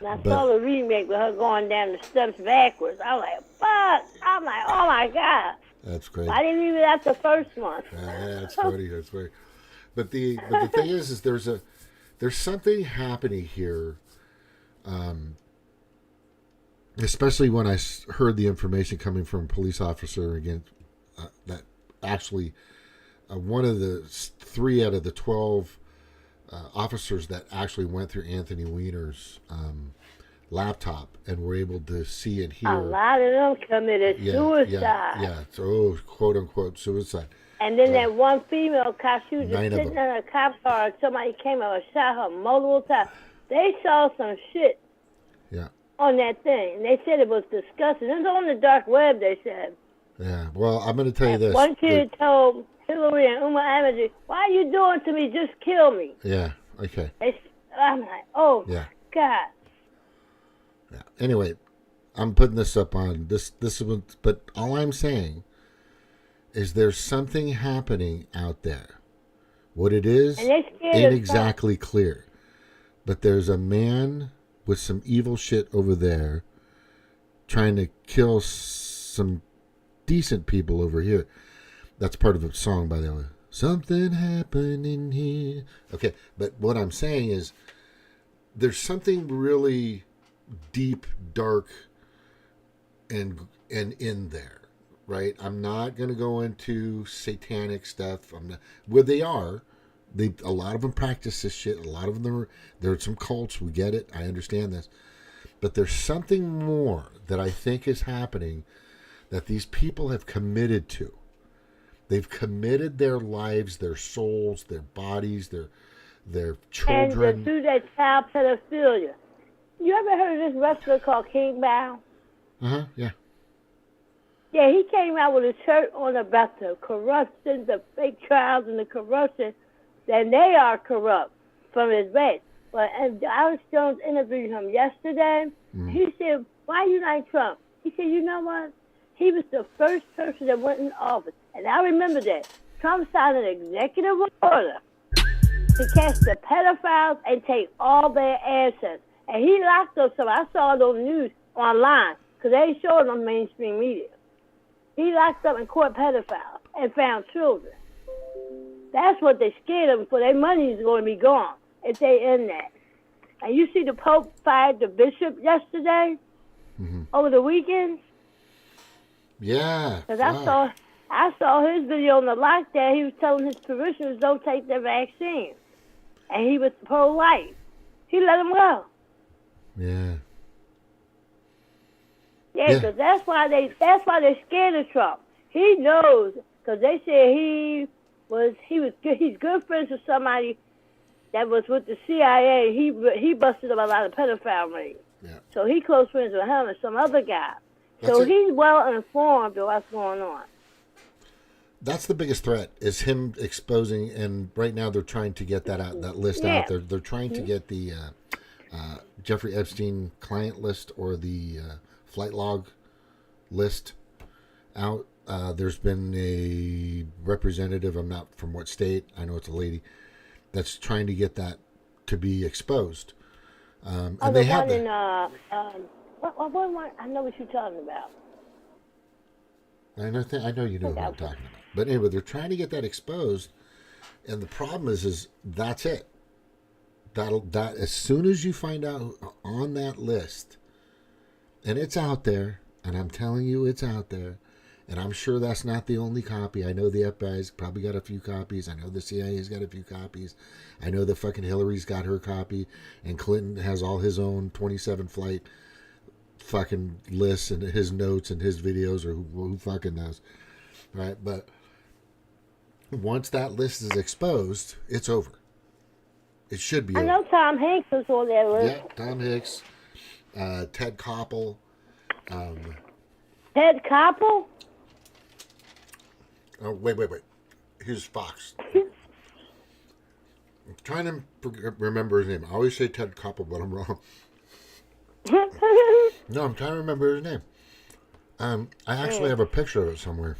I saw the remake with her going down the steps backwards. I was like, fuck! I'm like, oh my God. That's great. I didn't leave it at the first one. That's funny. That's funny. But the thing is there's something happening here, especially when I heard the information coming from a police officer again, that actually one of the 3 out of the 12 officers that actually went through Anthony Weiner's laptop and were able to see and hear. A lot of them committed suicide. Yeah, so quote unquote suicide. And then that one female cop, she was just sitting in a cop car, and somebody came up and shot her multiple times. They saw some shit on that thing. And they said it was disgusting. It was on the dark web, they said. Yeah, well, I'm going to tell you this. One kid told Hillary and Uma Ahmed, why are you doing to me? Just kill me. Yeah, okay. I'm like, oh, my God. Yeah. Anyway, I'm putting this up on this one, but all I'm saying is there's something happening out there. What it is ain't exactly clear. But there's a man with some evil shit over there trying to kill some decent people over here. That's part of a song, by the way. Something happening here. Okay, but what I'm saying is there's something really deep, dark, and in there, right? I'm not going to go into satanic stuff. I'm not. Well, they are. A lot of them practice this shit. A lot of them there are some cults. We get it. I understand this, but there's something more that I think is happening that these people have committed to. They've committed their lives, their souls, their bodies, their children. And to that child pedophilia. You ever heard of this wrestler called King Bao? Yeah. Yeah, he came out with a shirt on about the corruption, the fake trials and the corruption, that they are corrupt from his base. But Alex Jones interviewed him yesterday. He said, why you like Trump? He said, you know what? He was the first person that went in office. And I remember that. Trump signed an executive order to catch the pedophiles and take all their assets. And he locked up some. I saw those news online because they ain't showing on mainstream media. He locked up and caught pedophiles and found children. That's what they scared of for. Their money is going to be gone if they end that. And you see the Pope fired the bishop yesterday over the weekend? Yeah. Because I saw his video on the lockdown. He was telling his parishioners don't take the vaccine. And he was pro-life. He let them go. Yeah. Yeah, because that's why they're scared of Trump. He knows, because they said he's good friends with somebody that was with the CIA. He busted up a lot of pedophile rings. Yeah. So he close friends with him and some other guy. So he's well informed of what's going on. That's the biggest threat, is him exposing, and right now they're trying to get that list out. They're trying to get the Jeffrey Epstein client list or the flight log list out. There's been a representative, I'm not from what state, I know it's a lady, that's trying to get that to be exposed. And they have one in, I know what you're talking about. I know you know what I'm talking about. But anyway, they're trying to get that exposed, and the problem is that's it. That as soon as you find out on that list, and it's out there, and I'm telling you it's out there, and I'm sure that's not the only copy. I know the FBI's probably got a few copies. I know the CIA's got a few copies. I know the fucking Hillary's got her copy, and Clinton has all his own 27 flight fucking lists and his notes and his videos, or who fucking knows, right? But once that list is exposed, it's over. It should be. I know Tom Hanks was on that list. Yeah, Tom Hanks, Ted Koppel. Ted Koppel? Oh, wait. Here's Fox. I'm trying to remember his name. I always say Ted Koppel, but I'm wrong. No, I'm trying to remember his name. I actually have a picture of it somewhere.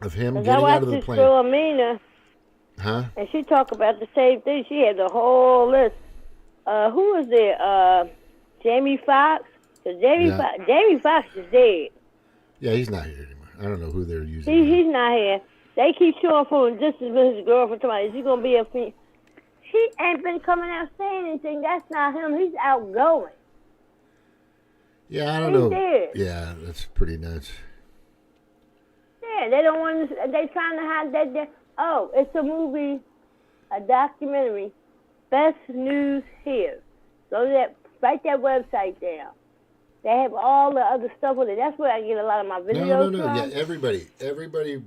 Of him getting out of the plane. Philomena, huh? And she talked about the same thing. She had the whole list. Who was there? Jamie Foxx? Jamie Foxx is dead. Yeah, he's not here anymore. I don't know who they're using. He's not here. They keep showing for him just as his girlfriend. Is he going to be a female? She ain't been coming out saying anything. That's not him. He's outgoing. Yeah, I don't know. Dead. Yeah, that's pretty nuts. Yeah, they don't want to. They trying to hide that. Oh, it's a movie, a documentary. Best News Here. Go to that. Write that website down. They have all the other stuff with it. That's where I get a lot of my videos No. from. Yeah, everybody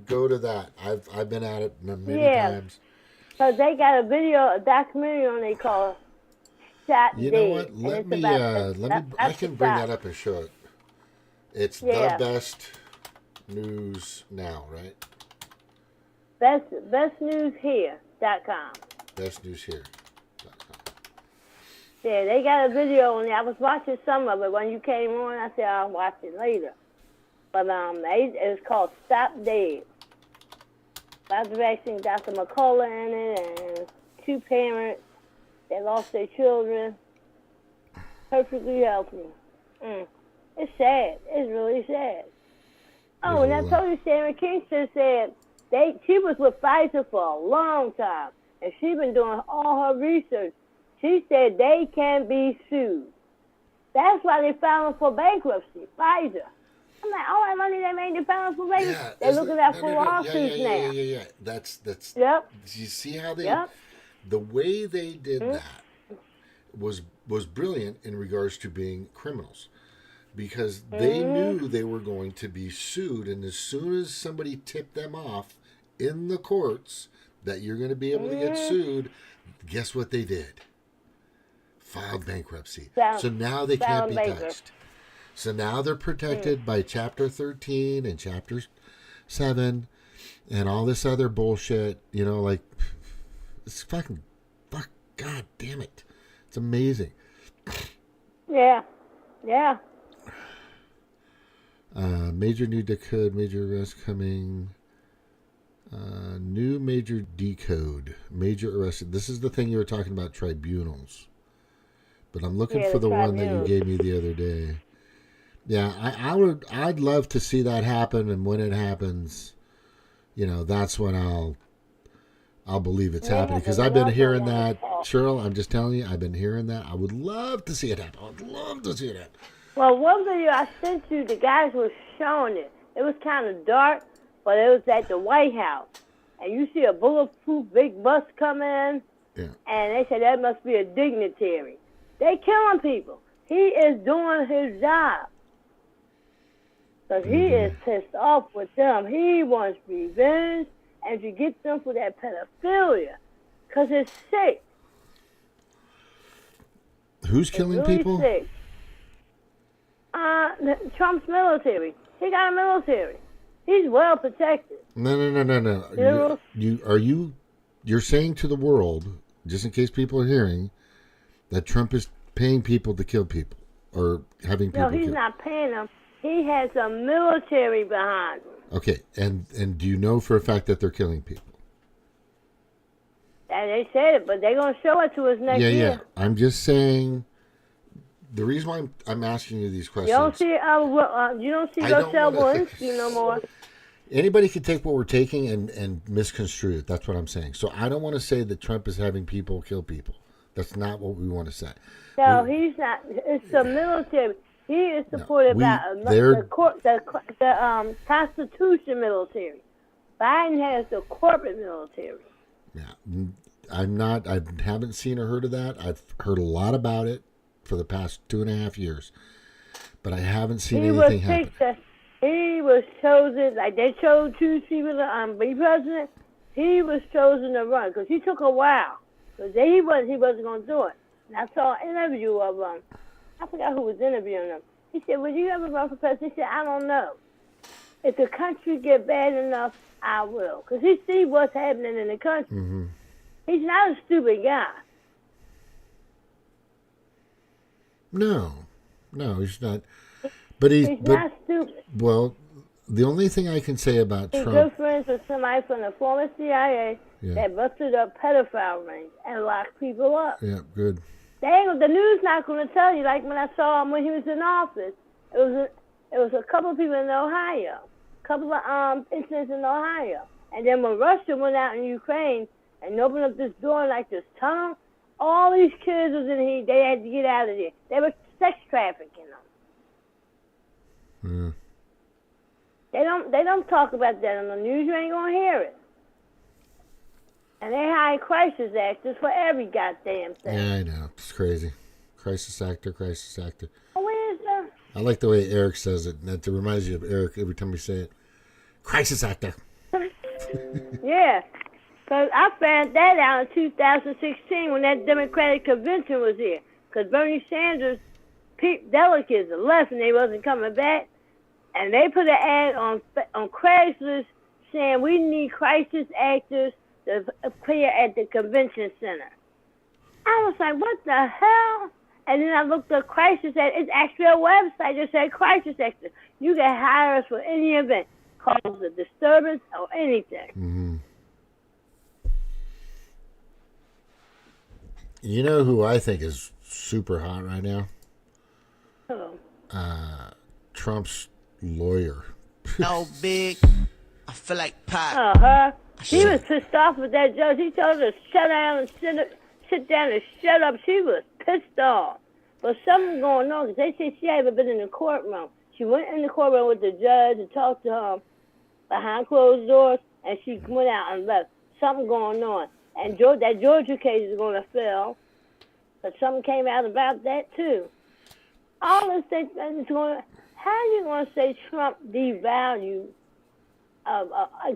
go to that. I've been at it many times. So they got a documentary on it called Shot You Dead. know what? Let me. I can bring that up and show it. It's the best news now, right? Bestnewshere.com. Bestnewshere.com. Yeah, they got a video on it. I was watching some of it when you came on. I said I'll watch it later. But it's called Stop Dead. About the vaccine, Dr. McCullough in it, and two parents that lost their children. Perfectly healthy. It's sad. It's really sad. Oh, and I told you Sarah Kingston said she was with Pfizer for a long time, and she's been doing all her research. She said they can be sued. That's why they filed for bankruptcy, Pfizer. I'm like, all that money they made to file for bankruptcy. Yeah, they're looking at full lawsuits now. Yeah. That's. Yep. You see how they? Yep. The way they did that was brilliant in regards to being criminals, because they knew they were going to be sued, and as soon as somebody tipped them off in the courts that you're going to be able to get sued, guess what they did? Filed bankruptcy. So now they can't be touched. So now they're protected by Chapter 13 and Chapter 7 and all this other bullshit. You know, like, it's fuck, God damn it. It's amazing. Yeah. Major new decode, major arrest coming. New major decode, major arrest. This is the thing you were talking about, tribunals. But I'm looking for the one that you gave me the other day. Yeah, I'd love to see that happen, and when it happens, you know, that's when I'll believe it's happening, because I've been hearing that, Cheryl. I'm just telling you, I've been hearing that. I would love to see it happen. I'd love to see it happen. Well, one video I sent you, the guys were showing it. It was kind of dark, but it was at the White House, and you see a bulletproof big bus come in, and they said that must be a dignitary. They killing people. He is doing his job. Because he is pissed off with them. He wants revenge and to get them for that pedophilia. Because it's sick. Who's killing people? Sick. Trump's military. He got a military. He's well protected. No. You're saying to the world, just in case people are hearing, That Trump is paying people to kill people or having people No, he's killed. not paying them. He has a military behind him. Okay, and do you know for a fact that they're killing people? And they said it, but they're going to show it to us next year. Yeah. I'm just saying. The reason why I'm asking you these questions. You don't see Rochelle Walensky no more. Anybody can take what we're taking and misconstrue it. That's what I'm saying. So I don't want to say that Trump is having people kill people. That's not what we want to say. No, he's not. It's the military. He is supported by the Constitution military. Biden has the corporate military. Yeah, I haven't seen or heard of that. I've heard a lot about it for the past 2.5 years, but I haven't seen anything happen. He was chosen, like they chose Shiva to be president. He was chosen to run because he took a while. Because he wasn't going to do it. And I saw an interview of him. I forgot who was interviewing him. He said, "Would you ever run for president?" He said, "I don't know. If the country get bad enough, I will." Because he sees what's happening in the country. Mm-hmm. He's not a stupid guy. No, he's not. But he's not stupid. Well, the only thing I can say about He's Trump. good friends with somebody from the former CIA that busted up pedophile rings and locked people up. Yeah, good. The news not going to tell you. Like when I saw him when he was in office, it was a couple of people in Ohio, a couple of incidents in Ohio, and then when Russia went out in Ukraine and opened up this door like this tunnel, all these kids was in here. They had to get out of there. They were sex trafficking them. They don't talk about that on the news. You ain't gonna hear it. And they hire crisis actors for every goddamn thing. Yeah, I know. It's crazy. Crisis actor. Oh, where is that? I like the way Eric says it. That reminds you of Eric every time we say it. Crisis actor. Yeah. Because I found that out in 2016 when that Democratic convention was here. Because Bernie Sanders, delegates left and they wasn't coming back. And they put an ad on Craigslist saying we need crisis actors to appear at the convention center. I was like, what the hell? And then I looked up crisis actors. It's actually a website that said crisis actors. You can hire us for any event, cause a disturbance or anything. Mm-hmm. You know who I think is super hot right now? Who? Trump's lawyer. No big. I feel like pop. Uh-huh. He was pissed off with that judge. He told her to shut down and sit down and shut up. She was pissed off. But something going on because they said she hadn't been in the courtroom. She went in the courtroom with the judge and talked to him behind closed doors, and she went out and left. Something going on. And that Georgia case is going to fail. But something came out about that, too. All this thing is going to... How are you going to say Trump devalued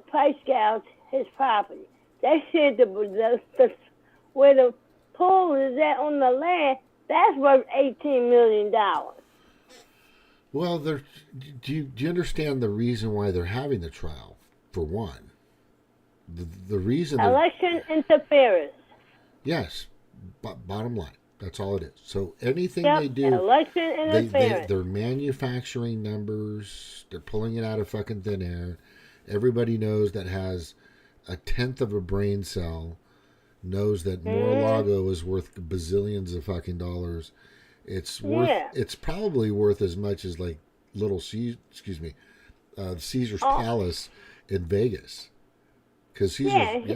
price gouged his property? They said where the pool is at on the land, that's worth $18 million. Well, do you understand the reason why they're having the trial? For one, the reason election interference. Yes, bottom line, that's all it is. So anything they do, election interference. They're manufacturing numbers. They're pulling it out of fucking thin air. Everybody knows that has a tenth of a brain cell knows that Mar-a-Lago is worth bazillions of fucking dollars. It's worth. Yeah. It's probably worth as much as like Caesar's Palace in Vegas. Because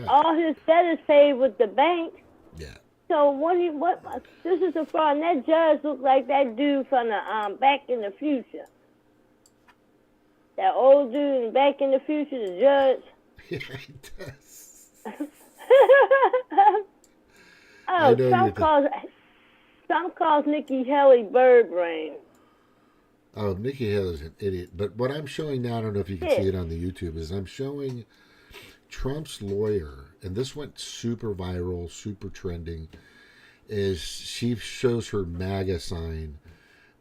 all his debt is paid with the bank. Yeah. So this is a fraud. And that judge looked like that dude from the Back in the Future. That old dude in Back in the Future, the judge. Yeah, he does. Some calls Nikki Haley bird brain. Oh, Nikki Haley's an idiot. But what I'm showing now, I don't know if you can see it on the YouTube, is I'm showing Trump's lawyer, and this went super viral, super trending, is she shows her MAGA sign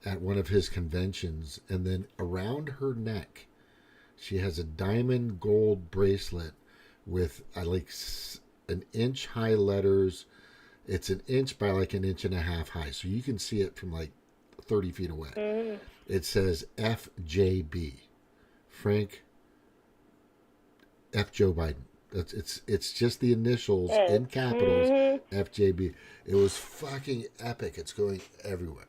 at one of his conventions, and then around her neck, she has a diamond gold bracelet with like an inch high letters It's an inch by like an inch and a half high, so you can see it from like 30 feet away. Mm-hmm. It says FJB, Frank F. Joe Biden. It's just the initials in capitals, FJB. It was fucking epic. It's going everywhere.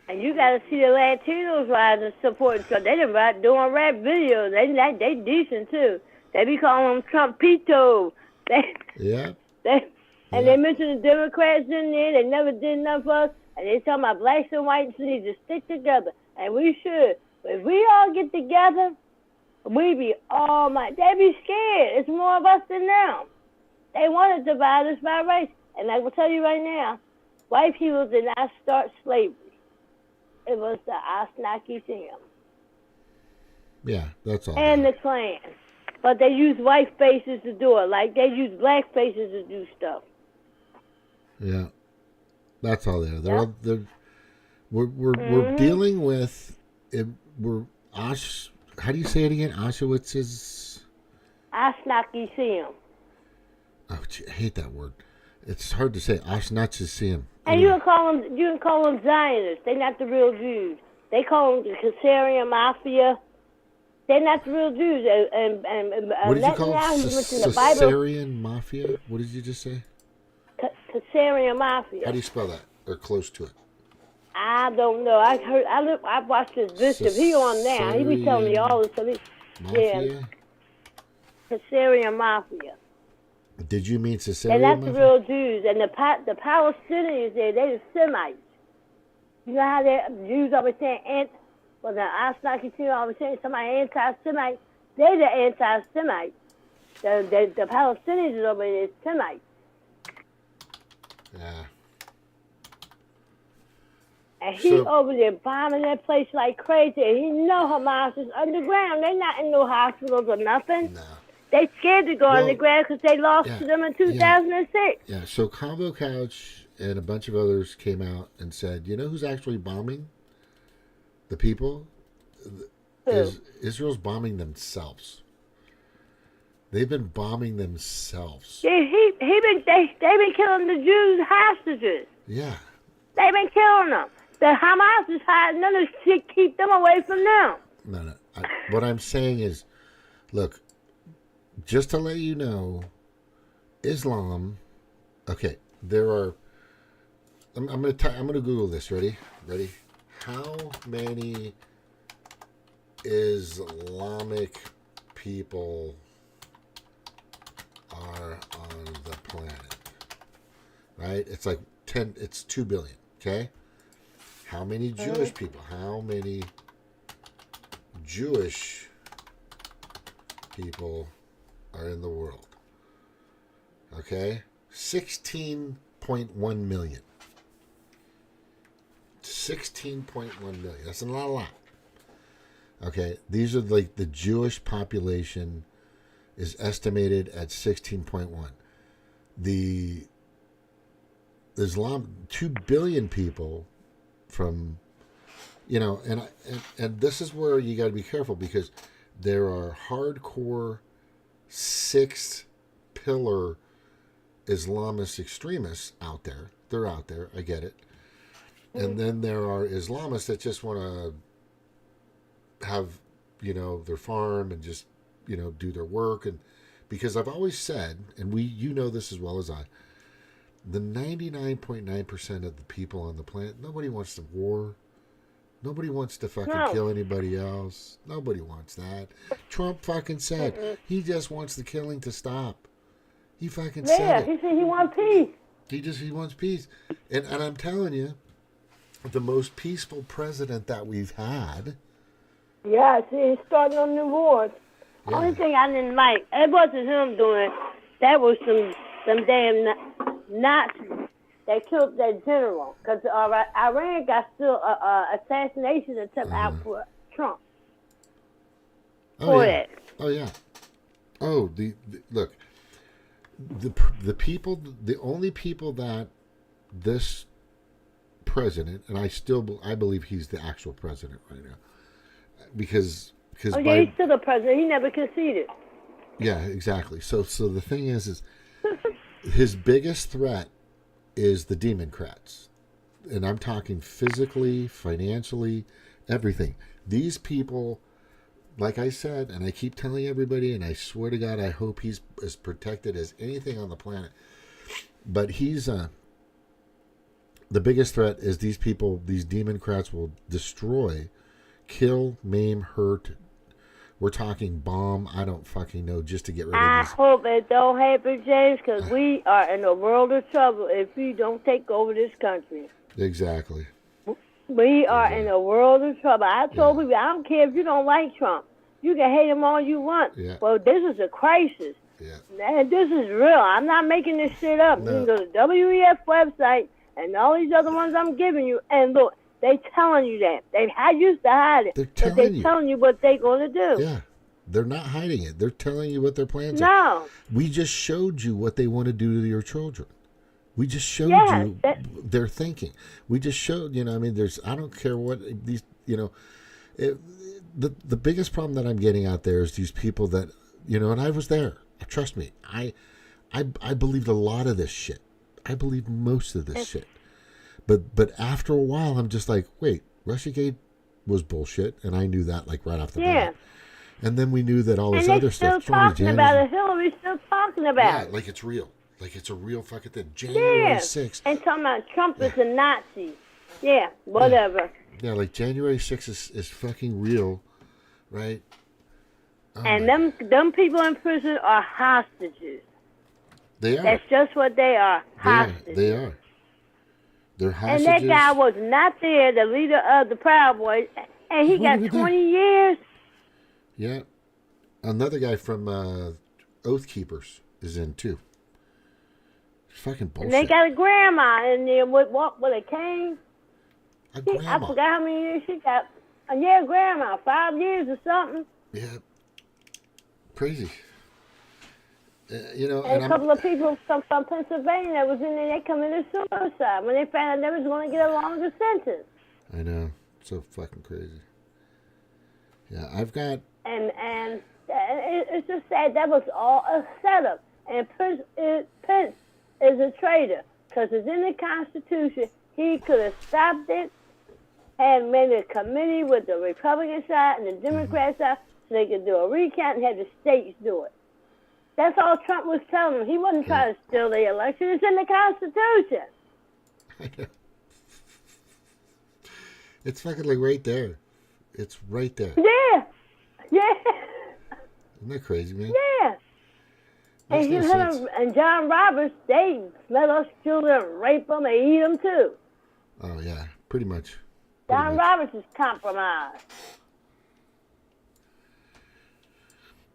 And you got to see the Latinos rising support because they doing rap videos. They decent too. They be calling them Trumpito. Yeah. They mention the Democrats in there. They never did nothing for us. And they talking about blacks and whites need to stick together. And we should. But if we all get together, we be all my. They be scared. It's more of us than them. They want to divide us by race. And I will tell you right now, white people did not start slavery. It was the Anishinaabe. Yeah, that's all. And the Klan. But they use white faces to do it. Like they use black faces to do stuff. Yeah, that's all there. We're dealing with it. How do you say it again? Auschwitz's. Anishinaabe. Oh, I hate that word. It's hard to say. Auschwitz. And you can call them Zionists. They're not the real Jews. They call them the Caesarian Mafia. They're not the real Jews. What did you call it? Caesarian Mafia? What did you just say? Caesarian Mafia. How do you spell that? Or close to it? I don't know. I watched this bishop. He on now. He be telling me all this stuff. Mafia? Yeah. Caesarian Mafia. Did you mean Caesarian And that's Mafia? the real Jews. And the Palestinians there, they're the Semites. You know how the Jews always saying, well, the Anishinaabe always saying somebody anti-Semite. They're the anti-Semites. The Palestinians over there is Semites. Yeah. And he's over there bombing that place like crazy. And he know Hamas is underground. They're not in no hospitals or nothing. No. They scared to go underground because they lost to them in 2006. Yeah, so Combo Couch and a bunch of others came out and said, you know who's actually bombing the people? Israel's bombing themselves. They've been bombing themselves. They've been killing the Jews hostages. Yeah. They've been killing them. The Hamas is hiding them to keep them away from them. No. What I'm saying is, look, just to let you know, Islam. Okay, there are. I'm gonna Google this. Ready? How many Islamic people are on the planet? Right? It's like 10. It's 2 billion. Okay. How many Jewish people? How many Jewish people are in the world? Okay, 16.1 million. 16.1 million. That's not a lot. Okay, these are like the Jewish population is estimated at 16.1. The Islam 2 billion people from, and this is where you got to be careful because there are hardcore 6 pillar Islamist extremists out there. They're out there. I get it. And then there are Islamists that just want to have, their farm and just, do their work. And because I've always said, and this as well as I, the 99.9% of the people on the planet, nobody wants the war. Nobody wants to fucking kill anybody else. Nobody wants that. Trump fucking said he just wants the killing to stop. He fucking said it. Yeah, he said he wants peace. He wants peace. And I'm telling you, the most peaceful president that we've had. Yeah, see, he's starting on new wars. Yeah. Only thing I didn't like, it wasn't him doing it. That was some damn Nazis that killed that general. Because Iran got still assassination attempt out for Trump. Oh, yeah. Oh, yeah. Oh, look. The people, the only people that this president, and I believe he's the actual president right now, because he's still the president. He never conceded. Yeah, exactly. So the thing is His biggest threat is the Democrats. And I'm talking physically, financially, everything. These people, like I said, and I keep telling everybody, and I swear to God, I hope he's as protected as anything on the planet. But he's the biggest threat is these people, these Democrats will destroy, kill, maim, hurt. We're talking bomb, I don't fucking know, just to get rid of I these. hope it don't happen, James, because we are in a world of trouble if we don't take over this country. Exactly. We are in a world of trouble. I told people, I don't care if you don't like Trump. You can hate him all you want. Yeah. Well, this is a crisis. Yeah. And this is real. I'm not making this shit up. No. You can go to the WEF website and all these other ones I'm giving you, and look, they telling you that. They used to hide it. They're but they're telling you what they're going to do. Yeah. They're not hiding it. They're telling you what their plans are. No. We just showed you what they want to do to your children. We just showed you their thinking. We just showed, I mean, I don't care what these, the biggest problem that I'm getting out there is these people that, and I was there. Trust me, I believed a lot of this shit. I believed most of this shit. But after a while, I'm just like, wait, Russiagate was bullshit, and I knew that like right off the bat. And then we knew that all this other stuff. And they're still talking about it. Hillary's still talking about it. Yeah, like it's real. Like it's a real fucking thing. January 6th. And talking about Trump is a Nazi. Yeah, whatever. Yeah, like January 6th is fucking real, right? Oh, and them people in prison are hostages. They are. That's just what they are. Hostages. They are. They're hostages. And that guy was not there, the leader of the Proud Boys, and he got 20 years. Yeah. Another guy from Oath Keepers is in too. Fucking bullshit. And they got a grandma in there with a cane. A grandma. I forgot how many years she got. Yeah, grandma, 5 years or something. Yeah. Crazy. And a couple of people from Pennsylvania that was in there, they committed suicide when they found out they was going to get a longer sentence. I know. So fucking crazy. Yeah, I've got... And it's just sad. That was all a setup. And Pence is a traitor because it's in the Constitution. He could have stopped it, had made a committee with the Republican side and the Democrat side so they could do a recount and have the states do it. That's all Trump was telling them. He wasn't trying to steal the election. It's in the Constitution. I know. It's fucking like right there. It's right there. Yeah. Isn't that crazy, man? Yeah. And John Roberts, they let us children rape them and eat them too. Oh, yeah. Pretty much. John Roberts is compromised.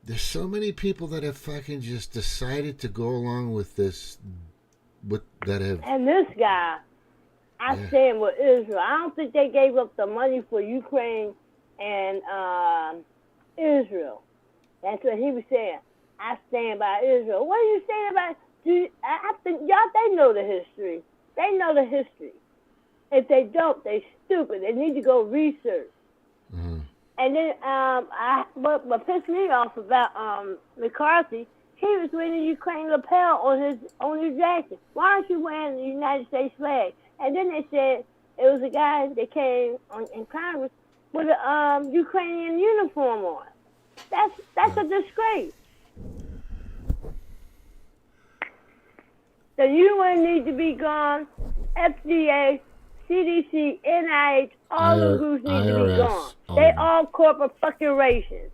There's so many people that have fucking just decided to go along with this, And this guy, I stand with Israel. I don't think they gave up the money for Ukraine and Israel. That's what he was saying. I stand by Israel. What are you saying about? I think they know the history. They know the history. If they don't, they stupid. They need to go research. Mm-hmm. And then what pissed me off about McCarthy, he was wearing the Ukraine lapel on his jacket. Why aren't you wearing the United States flag? And then they said it was a guy that came in Congress with a Ukrainian uniform on. That's a disgrace. The UN needs to be gone. FDA, CDC, NIH, all the groups need to be gone. They all corporations.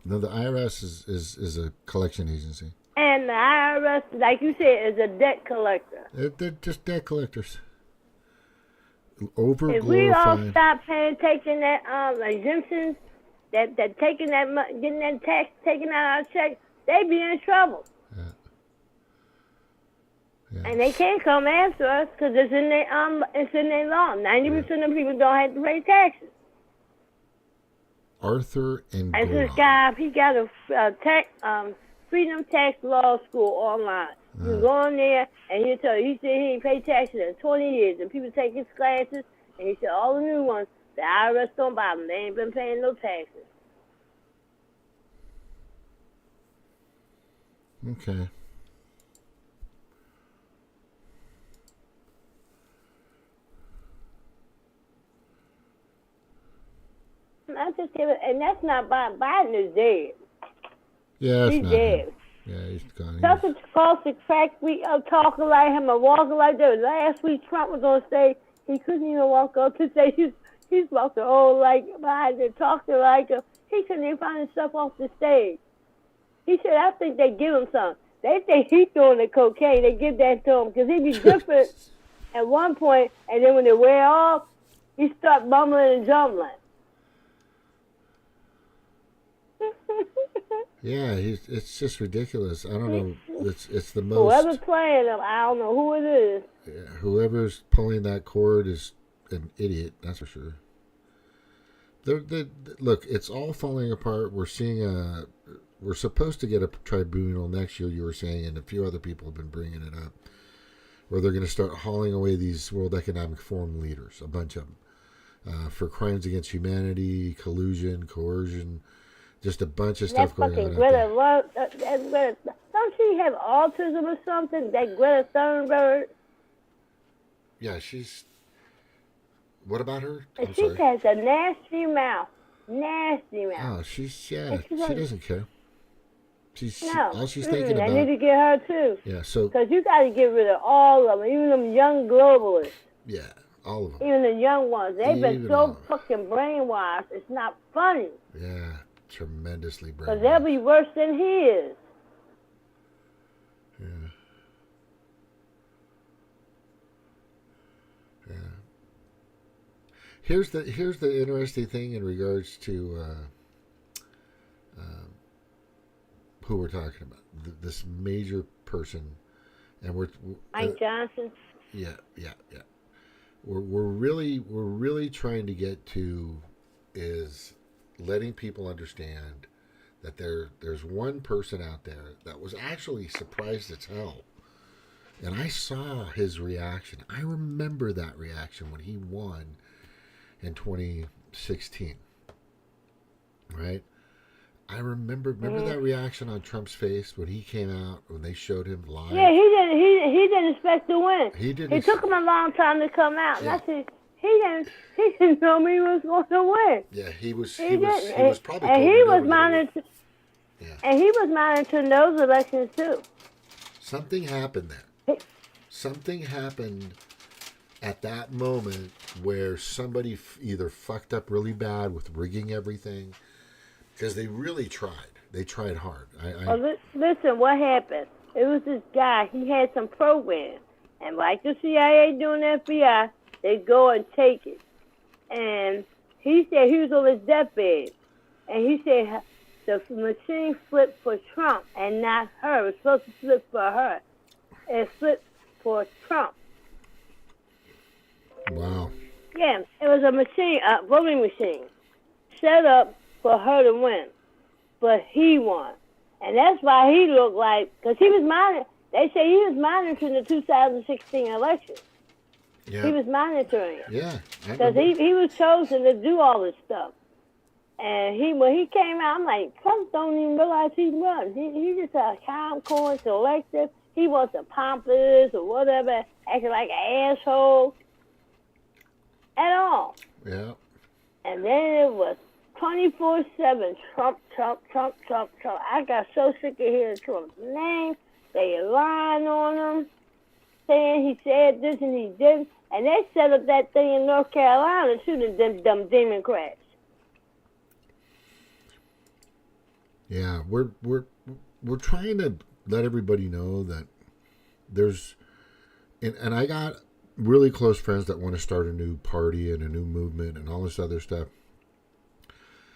No, the IRS is a collection agency. And the IRS, like you said, is a debt collector. They're just debt collectors. Over If we all stop taking that exemptions, that taking that getting that tax taken out of our check, they be in trouble. Yeah. And they can't come after us because it's in their law. 90% of people don't have to pay taxes. Arthur and As this guy, he got a freedom tax law school online. You go in there and he'll tell you, he said he ain't paid taxes in 20 years. And people take his classes and he said all the new ones, the IRS don't buy them. They ain't been paying no taxes. Okay. I just give it, and that's not Biden. Biden is dead. Yeah, it's He's not dead. him. Yeah, he's gone. Such a false fact. We talking like him and walking like that. Last week Trump was on stage. He couldn't even walk up to stage. He's walking like Biden, talking like him. He couldn't even find himself off the stage. He said, I think they give him some. They think he's doing the cocaine. They give that to him because he be different at one point, and then when they wear off, he start mumbling and jumbling. Yeah, it's just ridiculous. I don't know. It's the most. Whoever's playing him, I don't know who it is. Yeah, whoever's pulling that cord is an idiot. That's for sure. Look, it's all falling apart. We're seeing we're supposed to get a tribunal next year. You were saying, and a few other people have been bringing it up, where they're going to start hauling away these World Economic Forum leaders, a bunch of them, for crimes against humanity, collusion, coercion. Just a bunch of stuff going on. Greta, don't she have autism or something? That Greta Thunberg? Yeah, she's. What about her? She has a nasty mouth. Nasty mouth. Oh, she doesn't care. All she's thinking I about. need to get her too. Yeah, so. Because you got to get rid of all of them, even them young globalists. Yeah, all of them. Even the young ones. They've been so fucking brainwashed. It's not funny. Yeah. Tremendously brainwashed. Because they'll be worse than he is. Yeah. Yeah. Here's the interesting thing in regards to who we're talking about. This major person, and we're Mike Johnson. Yeah. We're really trying to get to is letting people understand that there's one person out there that was actually surprised as hell. And I saw his reaction. I remember that reaction when he won in 2016. Right? I remember that reaction on Trump's face when he came out, when they showed him live. Yeah, he didn't expect to win. It took him a long time to come out. Yeah. And I said, he didn't know he was going to win. Yeah, he was probably and he was monitoring. Yeah. And he was monitoring those elections too. Something happened there. Something happened at that moment where somebody either fucked up really bad with rigging everything, because they really tried. They tried hard. Listen, what happened? It was this guy. He had some program, and like the CIA doing the FBI, they go and take it. And he said he was on his deathbed, and he said the machine flipped for Trump and not her. It was supposed to flip for her. It flipped for Trump. Wow. Yeah, it was a machine, a voting machine, set up for her to win, but he won, and that's why he looked like, because he was monitoring. They say he was monitoring the 2016 election. Yeah. He was monitoring it. Yeah, because he was chosen to do all this stuff, and when he came out, I'm like, Trump don't even realize he won. He's just a calm, cool, selective. He wasn't pompous or whatever, acting like an asshole at all. Yeah. And then it was 24/7, Trump. I got so sick of hearing Trump's name. They lying on him, saying he said this and he didn't. And they set up that thing in North Carolina too, them Democrats. Yeah, we're trying to let everybody know that there's, and I got really close friends that want to start a new party and a new movement and all this other stuff.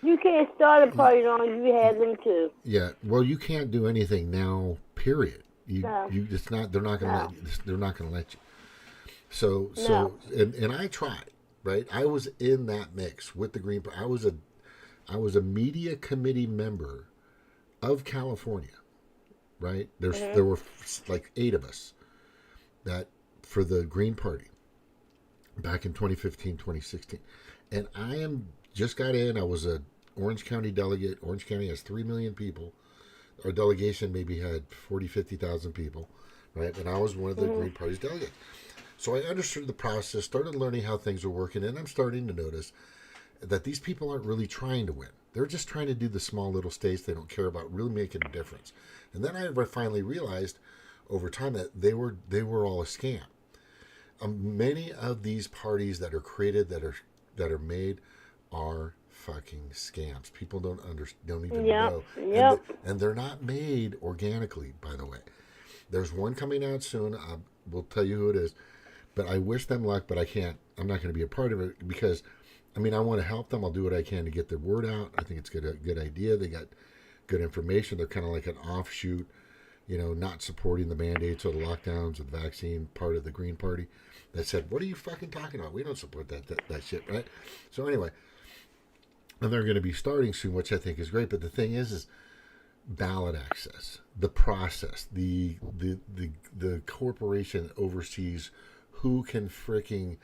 You can't start a party as long as you have them too. Yeah, well, you can't do anything now. Period. It's not. They're not gonna. They're not gonna let you. So and I tried. Right, I was in that mix with the Green Party. I was a media committee member of California. Right, there were like 8 of us that for the Green Party back in 2015, 2016, and I just got in. I was a Orange County delegate. Orange County has 3 million people. Our delegation maybe had 40, 50,000 people, right? And I was one of the Green Party's delegates. So I understood the process, started learning how things were working, and I'm starting to notice that these people aren't really trying to win. They're just trying to do the small little states. They don't care about really making a difference. And then I finally realized over time that they were all a scam. Many of these parties that are created, that are made, are fucking scams. People don't even know. Yep. And they're not made organically, by the way. There's one coming out soon. We'll tell you who it is. But I wish them luck, but I can't. I'm not going to be a part of it because, I mean, I want to help them. I'll do what I can to get the word out. I think it's a good idea. They got good information. They're kind of like an offshoot, not supporting the mandates or the lockdowns or the vaccine part of the Green Party that said, what are you fucking talking about? We don't support that shit, right? So anyway, and they're going to be starting soon, which I think is great. But the thing is ballot access, the process, the corporation that oversees who can freaking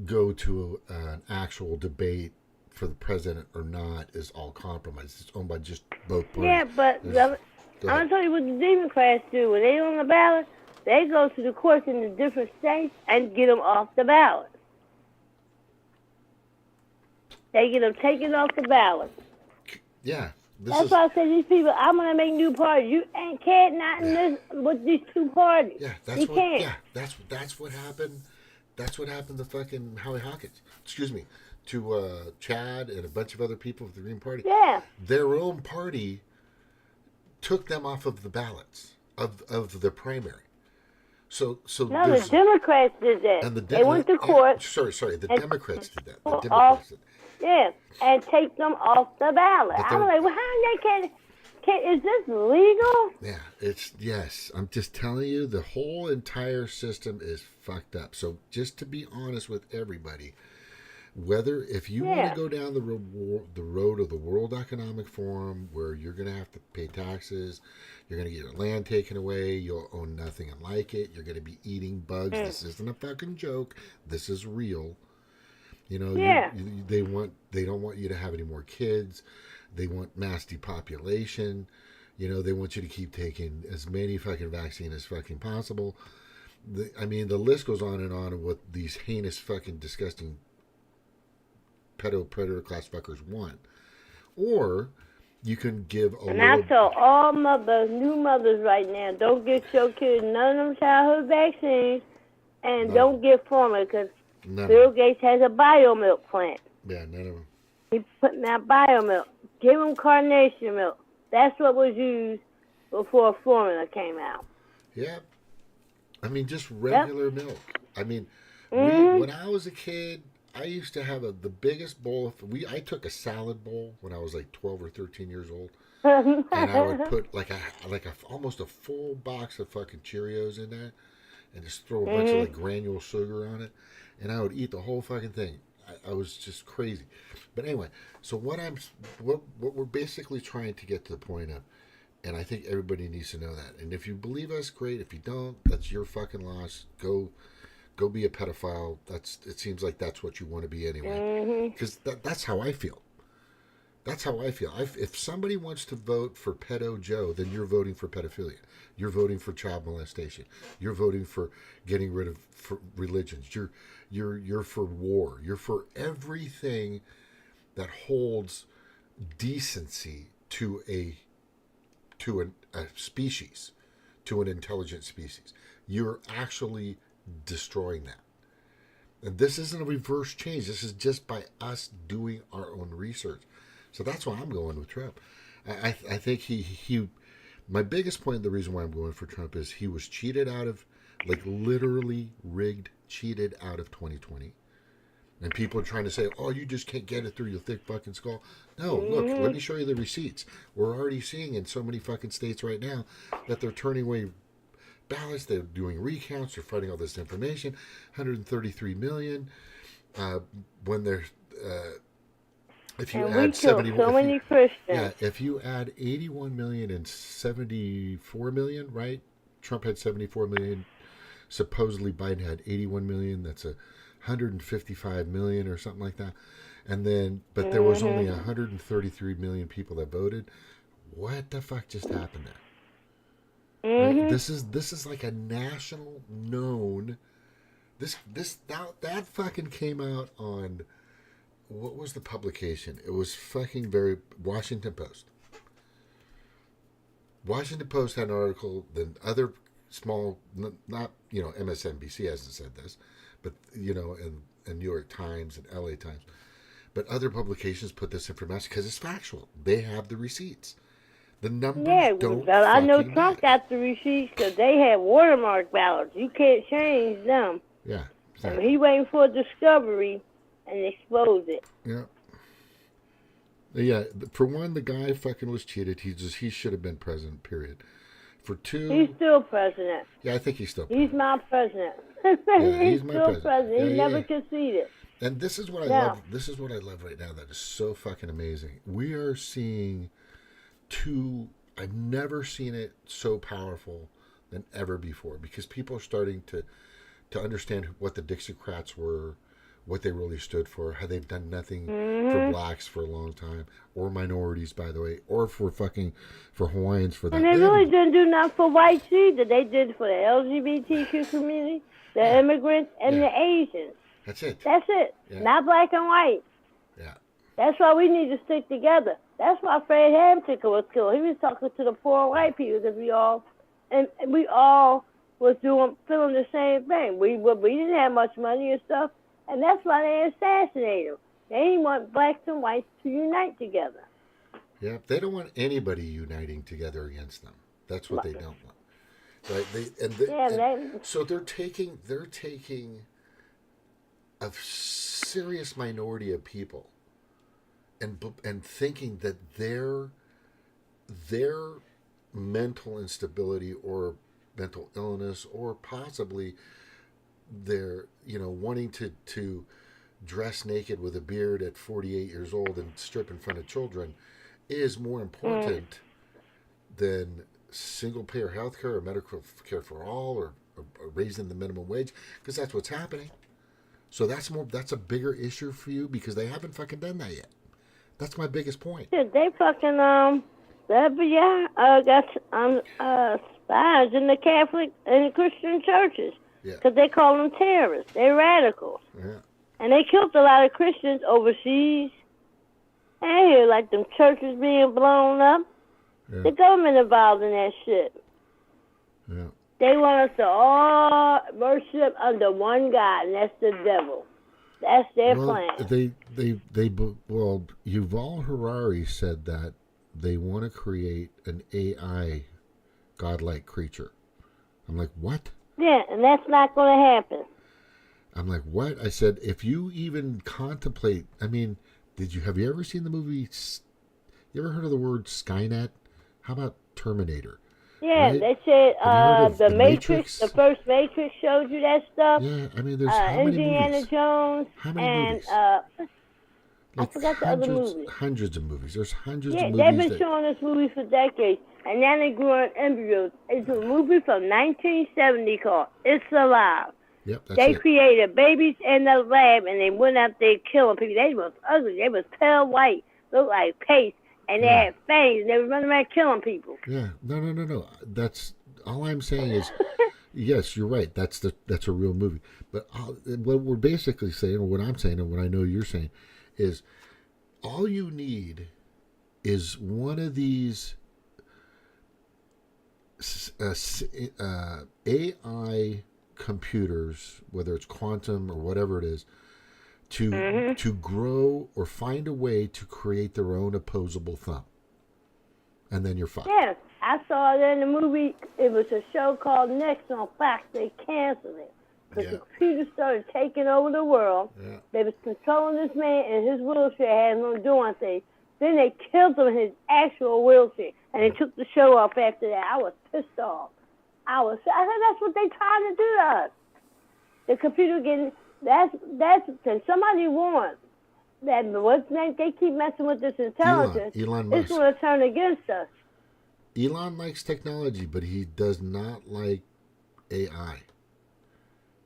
go to an actual debate for the president or not is all compromised. It's owned by just both parties. Yeah, but I'm going to tell you what the Democrats do. When they're on the ballot, they go to the courts in the different states and get them off the ballot. They get them taken off the ballot. Yeah. That's why I said these people, I'm going to make new parties. You can't not in this with these two parties. Yeah, that's what happened. That's what happened to fucking Howie Hawkins. Excuse me. To Chad and a bunch of other people of the Green Party. Yeah. Their own party took them off of the ballots of the primary. So no, the Democrats did that. And they went to court. Sorry, the Democrats did that. The Democrats did. Yeah, and take them off the ballot. I'm like, well, how they is this legal? Yeah, yes. I'm just telling you, the whole entire system is fucked up. So just to be honest with everybody, if you want to go down the road of the World Economic Forum, where you're going to have to pay taxes, you're going to get your land taken away, you'll own nothing and like it, you're going to be eating bugs. This isn't a fucking joke. This is real. They don't want you to have any more kids. They want mass depopulation. They want you to keep taking as many fucking vaccines as fucking possible. The list goes on and on with these heinous fucking disgusting Pedo Predator Class fuckers want. Or you can give a And I tell all new mothers right now, don't get your kids none of them childhood vaccines, and don't get formula because Bill Gates has a biomilk plant. Yeah, none of them. He's putting out biomilk. Give them carnation milk. That's what was used before formula came out. Yeah. Just regular milk. When I was a kid, I used to have the biggest bowl. I took a salad bowl when I was like 12 or 13 years old. And I would put almost a full box of fucking Cheerios in that and just throw a bunch of granule sugar on it. And I would eat the whole fucking thing. I was just crazy. But anyway, so what we're basically trying to get to the point of, and I think everybody needs to know that. And if you believe us, great. If you don't, that's your fucking loss. Go be a pedophile. It seems like that's what you want to be anyway. Because that's how I feel. That's how I feel. If somebody wants to vote for Pedo Joe, then you're voting for pedophilia. You're voting for child molestation. You're voting for getting rid of religions. You're for war. You're for everything that holds decency to a species, to an intelligent species. You're actually destroying that. And this isn't a reverse change. This is just by us doing our own research. So that's why I'm going with Trump. I think he my biggest point, the reason why I'm going for Trump is he was cheated out of, literally cheated out of 2020. And people are trying to say, oh, you just can't get it through your thick fucking skull. No, look, let me show you the receipts. We're already seeing in so many fucking states right now that they're turning away ballots, they're doing recounts, they're fighting all this information. 133 million. When they're... if you add 71, many Christians. Yeah, if you add 81 million and 74 million, right? Trump had 74 million. Supposedly Biden had 81 million. That's 155 million or something like that. And then, but there was only 133 million people that voted. What the fuck just happened there? Right? This is like a national known. That fucking came out on what was the publication? It was fucking very Washington Post. Washington Post had an article. Then other small, not MSNBC hasn't said this, but and New York Times and LA Times, but other publications put this information because it's factual. They have the receipts. The numbers don't. I know fucking Trump matter. got the receipts because they had watermark ballots. You can't change them. Yeah. And Exactly. he waiting for a discovery and expose it. Yeah. Yeah. For one, the guy fucking was cheated. He should have been president. Period. For two, He's still president. yeah, I think he's still. He's my president. he's my still president. He Yeah, never yeah. conceded. And this is what I Yeah. love. This is what I love right now. That is so fucking amazing. We are seeing two. I've never seen it so powerful than ever before because people are starting to understand what the Dixiecrats were, what they really stood for, how they've done nothing for blacks for a long time, or minorities, by the way, or for Hawaiians for that. And they really didn't do nothing for whites either. They did it for the LGBTQ community, the immigrants, and the Asians. That's it. That's it. Yeah. Not black and white. Yeah. That's why we need to stick together. That's why Fred Hampton was killed. He was talking to the poor white people because we all was feeling the same thing. We didn't have much money and stuff, and that's why they assassinated him. They didn't want blacks and whites to unite together. Yeah, they don't want anybody uniting together against them. That's what they don't want. Right? So they're taking a serious minority of people and thinking that their mental instability or mental illness or possibly their wanting to dress naked with a beard at 48 years old and strip in front of children is more important than single payer health care or medical care for all or raising the minimum wage, because that's what's happening. So that's a bigger issue for you because they haven't fucking done that yet. That's my biggest point. Yeah, they fucking got spies in the Catholic and Christian churches because they call them terrorists. They're radicals. Yeah. And they killed a lot of Christians overseas. I hear like them churches being blown up. Yeah. The government involved in that shit. Yeah. They want us to all worship under one God, and that's the devil. That's their plan. Yuval Harari said that they want to create an AI godlike creature. I'm like, what? Yeah, and that's not going to happen. I'm like, what? I said, if you even contemplate, I mean, have you ever seen the movie, you ever heard of the word Skynet? How about Terminator? Yeah, right? they said the Matrix, the first Matrix showed you that stuff. Yeah, I mean, there's how many Indiana movies? Jones. How many and, movies? I forgot the other movies. Hundreds of movies. There's hundreds Yeah, of they've movies. been showing us movies for decades, and now they grew on embryos. It's a movie from 1970 called It's Alive. Yep, that's They it. created babies in the lab, and they went out there killing people. They was ugly. They was pale white, looked like paste, and they had fangs, and they were running around killing people. Yeah, no. That's all I'm saying is, yes, you're right. That's a real movie. But what we're basically saying, or what I'm saying, and what I know you're saying, is all you need is one of these AI computers, whether it's quantum or whatever it is, to grow or find a way to create their own opposable thumb, and then you're fine. Yes, I saw it in the movie. It was a show called Next on Fox. They canceled it because the computer started taking over the world. Yeah. They was controlling this man in his wheelchair, had him doing things. Then they killed him in his actual wheelchair, and they took the show off after that. I was pissed off. I said, that's what they trying to do to us. The computer getting, can somebody warn that what's name, they keep messing with this intelligence. Elon Musk. It's going to turn against us. Elon likes technology, but he does not like AI.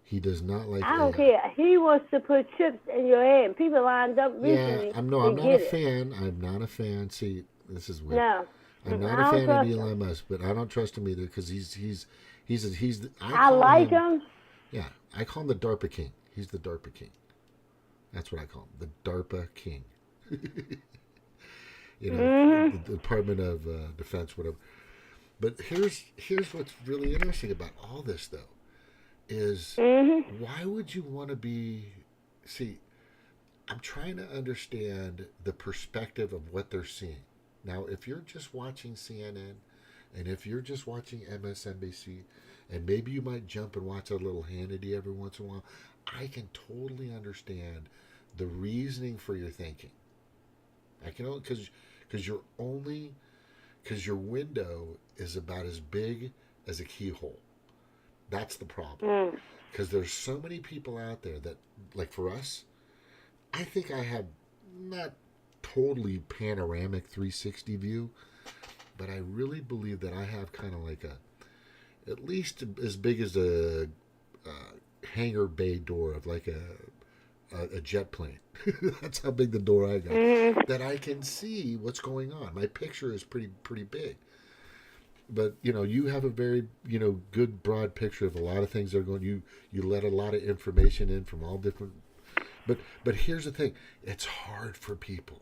He does not like I AI. don't care. He wants to put chips in your head. And people lined up recently. Yeah, I'm not a fan. I'm not a fan. See, this is weird. No. I'm not a fan of Elon Musk, but I don't trust him either because he's. I like him. Yeah, I call him the DARPA King. He's the DARPA King. That's what I call him, the DARPA king. The Department of Defense, whatever. But here's what's really interesting about all this, though, is why would you want to be... See, I'm trying to understand the perspective of what they're seeing. Now, if you're just watching CNN, and if you're just watching MSNBC, and maybe you might jump and watch a little Hannity every once in a while, I can totally understand the reasoning for your thinking. I can only... Because your window is about as big as a keyhole. That's the problem. Because there's so many people out there that, like for us, I think I have not totally panoramic 360 view, but I really believe that I have kind of like at least as big as a hangar bay door of like a jet plane. That's how big the door I got. That I can see what's going on. My picture is pretty big. But, you have a very, good broad picture of a lot of things that are going. You let a lot of information in from all different. But here's the thing. It's hard for people.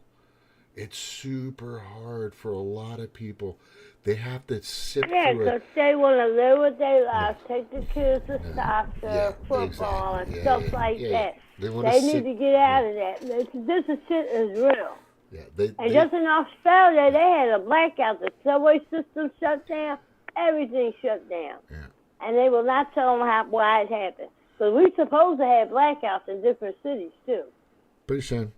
It's super hard for a lot of people. They have to sift through it. Yeah, because they want to live with their lives, take the kids to soccer, football, and stuff like that. They need to get out of that. This shit is real. Yeah, just in Australia, they had a blackout. The subway system shut down. Everything shut down. Yeah. And they will not tell them why it happened. But we're supposed to have blackouts in different cities, too. Pretty soon.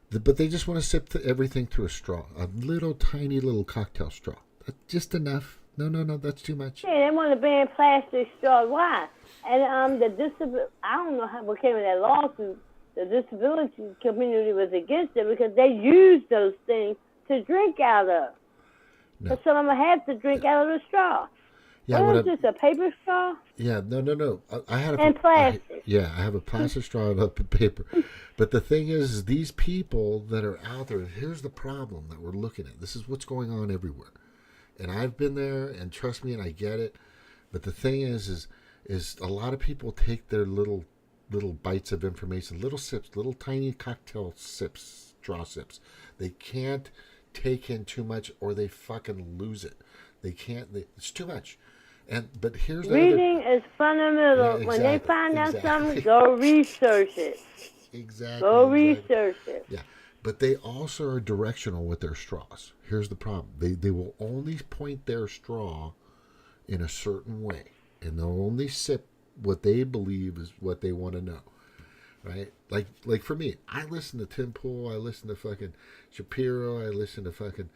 But they just want to sip everything through a straw. A little, tiny little cocktail straw. That's just enough. No, that's too much. Yeah, they want to ban plastic straws. Why? And I don't know what came of that lawsuit. The disability community was against it because they used those things to drink out of. No. So some of them have to drink out of the straw. Yeah, what is this, a paper straw? Yeah, no. I had and plastic. I have a plastic straw and a paper. But the thing is, these people that are out there, here's the problem that we're looking at. This is what's going on everywhere. And I've been there, and trust me, and I get it. But the thing is a lot of people take their little bites of information, little sips, little tiny cocktail sips, straw sips. They can't take in too much, or they fucking lose it. They can't. It's too much. But here's reading is fundamental. Yeah, exactly, when they find out something, go research it. Exactly. Go research it. Yeah. But they also are directional with their straws. Here's the problem. They will only point their straw in a certain way. And they'll only sip what they believe is what they want to know. Right? Like for me, I listen to Tim Pool, I listen to fucking Shapiro, I listen to fucking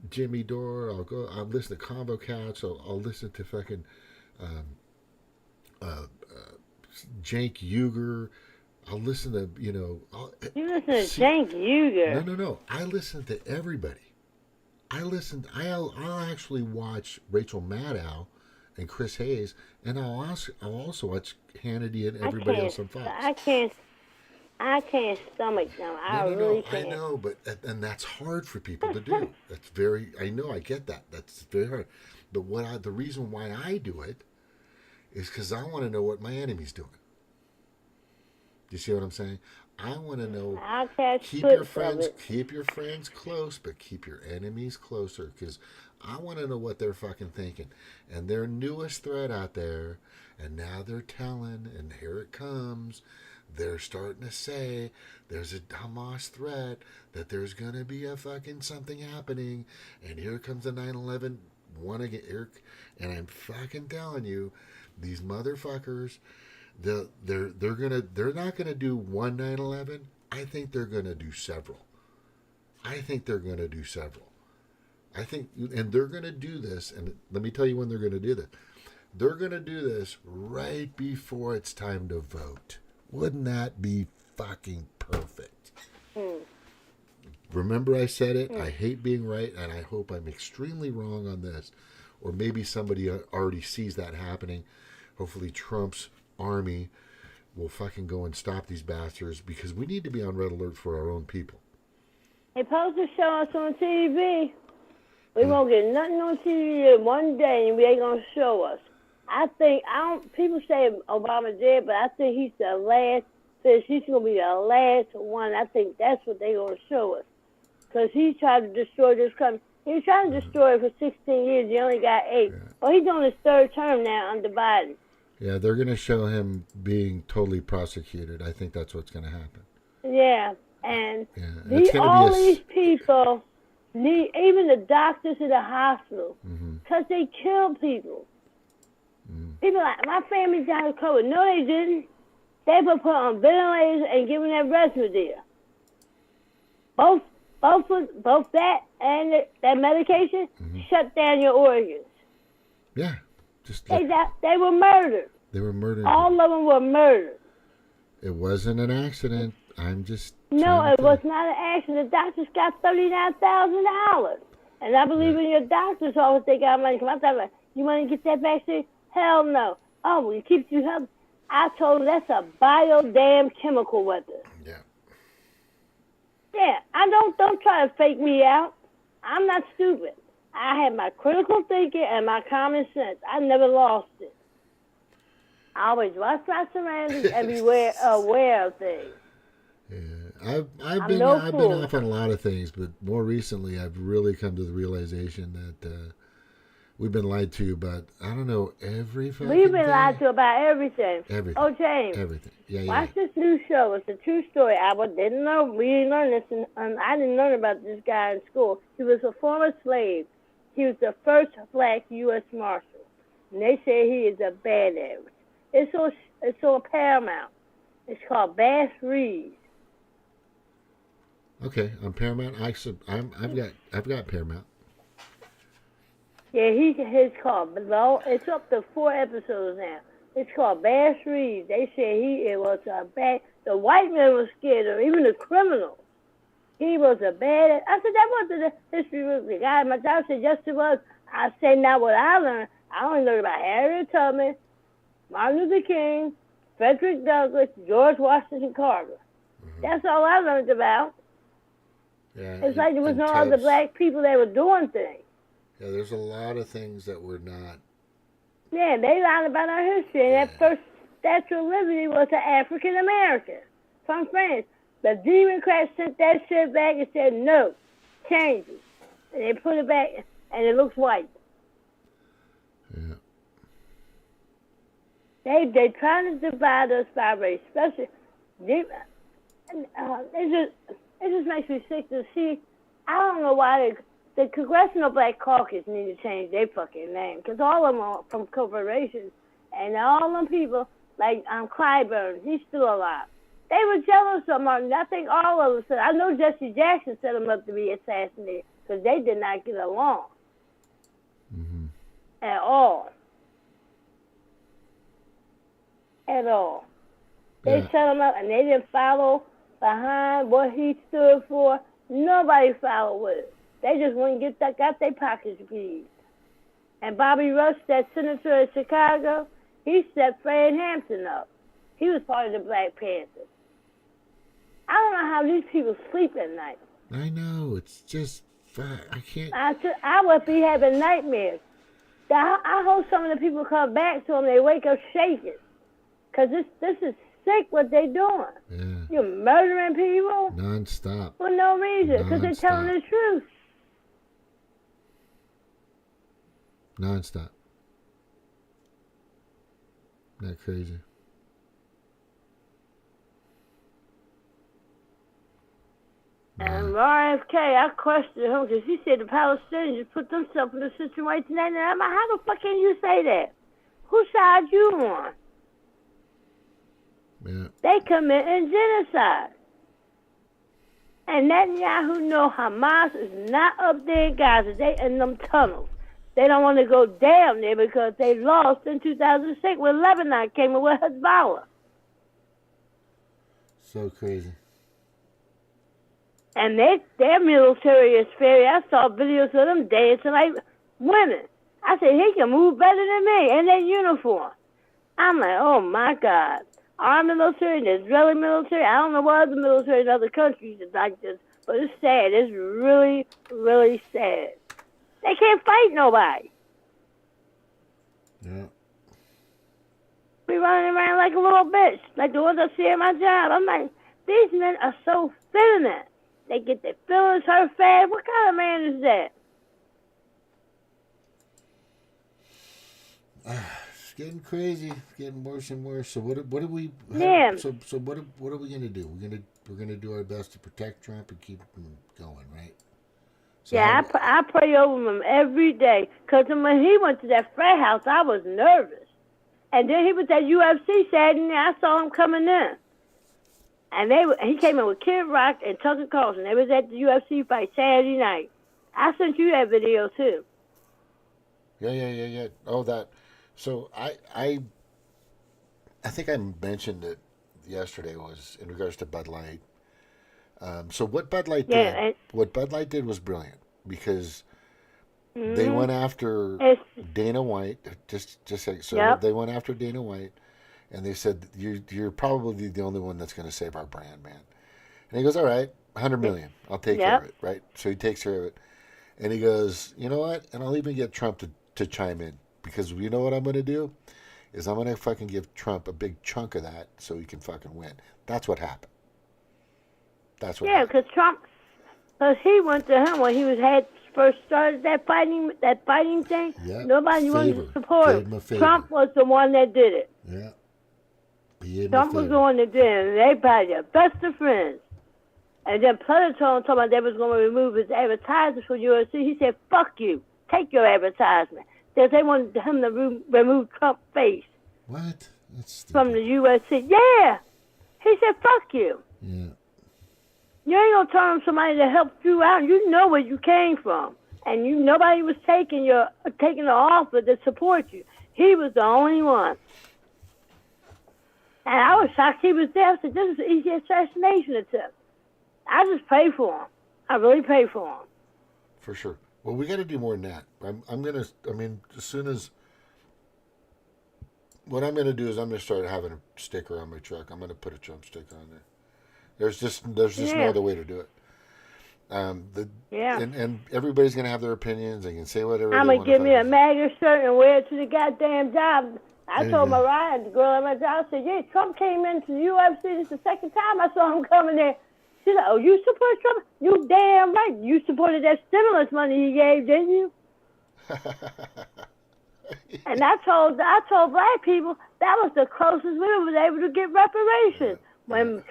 Jimmy Dore, I'll listen to Combo Cats, I'll listen to fucking Cenk Uygur. I'll listen to, you listen to Cenk Uygur? No. I listen to everybody. I'll actually watch Rachel Maddow and Chris Hayes, and I'll also watch Hannity and everybody else on Fox. I can't stomach them. I really can't. I know, and that's hard for people to do. I know, I get that. That's very hard. But the reason why I do it is because I want to know what my enemy's doing. Do you see what I'm saying? I want to know. Keep your friends close, but keep your enemies closer, because I want to know what they're fucking thinking. And their newest threat out there, and now they're telling, and here it comes. They're starting to say there's a Hamas threat, that there's going to be a fucking something happening, and here comes the 9/11 one again. And I'm fucking telling you, these motherfuckers, they're not gonna do one 9/11. I think they're gonna do several. And they're gonna do this. And let me tell you when they're gonna do this. They're gonna do this right before it's time to vote. Wouldn't that be fucking perfect? Remember I said it? I hate being right, and I hope I'm extremely wrong on this. Or maybe somebody already sees that happening. Hopefully Trump's army will fucking go and stop these bastards, because we need to be on red alert for our own people. They're supposed to show us on TV. We won't get nothing on TV one day, and they gonna show us. People say Obama did, but I think he's the last says she's going to be the last one. I think that's what they're going to show us. Because he tried to destroy this country. He was trying to destroy it for 16 years. He only got 8. Well, he's on his 3rd term now under Biden. Yeah, they're going to show him being totally prosecuted. I think that's what's going to happen. Yeah, and It's gonna all be these people need, even the doctors in the hospital, because they kill people. People like, my family died of COVID. No, they didn't. They were put on ventilators and given that Remdesivir. Both that and that medication shut down your organs. Yeah, just They were murdered. They were murdered. All of them were murdered. It wasn't an accident. I'm just No, it was not an accident. The doctors got $39,000, and I believe in your doctor's office they got money. Come on, you want to get that vaccine? Hell no. Oh, well, it keeps you healthy. I told them that's a chemical weapon. Yeah. Yeah, I don't try to fake me out. I'm not stupid. I have my critical thinking and my common sense. I never lost it. I always watch my surroundings and be aware of things. Yeah, I've been off on a lot of things, but more recently I've really come to the realization that we've been lied to about, I don't know, every fucking We've been thing. lied to about everything. Everything. Oh, James. Everything. Yeah. Watch this new show. It's a true story. Didn't know. We didn't learn this. I didn't learn about this guy in school. He was a former slave. He was the first black U.S. Marshal. And they say he is a badass. It's on Paramount. It's called Bass Reeves. Okay, on Paramount. I've got Paramount. Yeah, his called below. It's up to 4 episodes now. It's called Bass Reeves. They say it was a bad. The white man was scared of even the criminals. He was a bad. I said that wasn't the history book. The guy, my dad said yes it was. I said now what I learned. I only learned about Harriet Tubman, Martin Luther King, Frederick Douglass, George Washington Carver. That's all I learned about. Yeah, It's like there was no other black people that were doing things. Yeah, there's a lot of things that were not. Yeah, they lied about our history. And that first Statue of Liberty was an African American from France. The Democrats sent that shit back and said, no, change it. And they put it back, and it looks white. Yeah. They trying to divide us by race, especially. It just makes me sick to see. I don't know why the Congressional Black Caucus need to change their fucking name, because all of them are from corporations, and all them people, like Clyburn, he's still alive. They were jealous of Martin. I think all of them said. I know Jesse Jackson set him up to be assassinated because they did not get along at all. At all. They set him up and they didn't follow behind what he stood for. Nobody followed with it. They just went and got their pockets greased. And Bobby Rush, that senator in Chicago, he set Fred Hampton up. He was part of the Black Panthers. I don't know how these people sleep at night. I know. It's just, I can't. I would be having nightmares. I hope some of the people come back to them, they wake up shaking. Because this is sick what they doing. Yeah. You're murdering people. Non-stop. For no reason. Because they're telling the truth. Non-stop. Not crazy. And RFK, I questioned him because he said the Palestinians put themselves in a situation. And I'm like, how the fuck can you say that? Whose side you on? Yeah. They committing genocide. And Netanyahu know Hamas is not up there in Gaza. They in them tunnels. They don't want to go down there because they lost in 2006 when Lebanon came in with Hezbollah. So crazy. And their military is scary. I saw videos of them dancing like women. I said, he can move better than me in that uniform. I'm like, oh my God. Our military, the Israeli military, I don't know what other military in other countries is like this, but it's sad. It's really, really sad. They can't fight nobody. Yeah. be running around like a little bitch, like the ones I see at my job. I'm like, these men are so feminine. They get their feelings hurt fast. What kind of man is that? It's getting crazy. It's getting worse and worse. So what do we? Yeah. So what are we gonna do? We're gonna do our best to protect Trump and keep him going, right? So Yeah, I pray over him every day. Because when he went to that frat house, I was nervous. And then he was at UFC Saturday night. I saw him coming in. And he came in with Kid Rock and Tucker Carlson. They was at the UFC fight Saturday night. I sent you that video, too. Yeah. Oh, that. So I think I mentioned it yesterday was in regards to Bud Light. So what Bud Light did, was brilliant because they went after Dana White. They went after Dana White, and they said you're probably the only one that's going to save our brand, man. And he goes, all right, $100 million, I'll take care of it, right? So he takes care of it, and he goes, you know what? And I'll even get Trump to chime in because you know what I'm going to do is I'm going to fucking give Trump a big chunk of that so he can fucking win. That's what happened. Because he went to him when he had first started that fighting thing. Yep. Nobody wanted to support him. Trump was the one that did it. Yeah. Trump was the one that did it. And they probably the best of friends. And then Predator told him they was going to remove his advertisements for UFC. He said, fuck you. Take your advertisement. Because they wanted him to remove Trump's face. What? From the UFC. Yeah. He said, fuck you. Yeah. You ain't gonna turn on somebody that helped you out. You know where you came from, and nobody was taking the offer to support you. He was the only one, and I was shocked he was there. I said, "This is an easy assassination attempt." I just pray for him. I really pray for him. For sure. Well, we got to do more than that. As soon as what I'm gonna do is I'm gonna start having a sticker on my truck. I'm gonna put a Trump sticker on there. There's just no other way to do it. And everybody's gonna have their opinions. They can say whatever. I'm gonna give me a MAGA shirt and wear it to the goddamn job. I told Mariah, the girl at my job, I said, "Yeah, Trump came into the UFC. This is the second time I saw him coming there." She said, "Oh, you support Trump? You damn right. You supported that stimulus money he gave, didn't you?" And I told black people that was the closest we were able to get reparations. When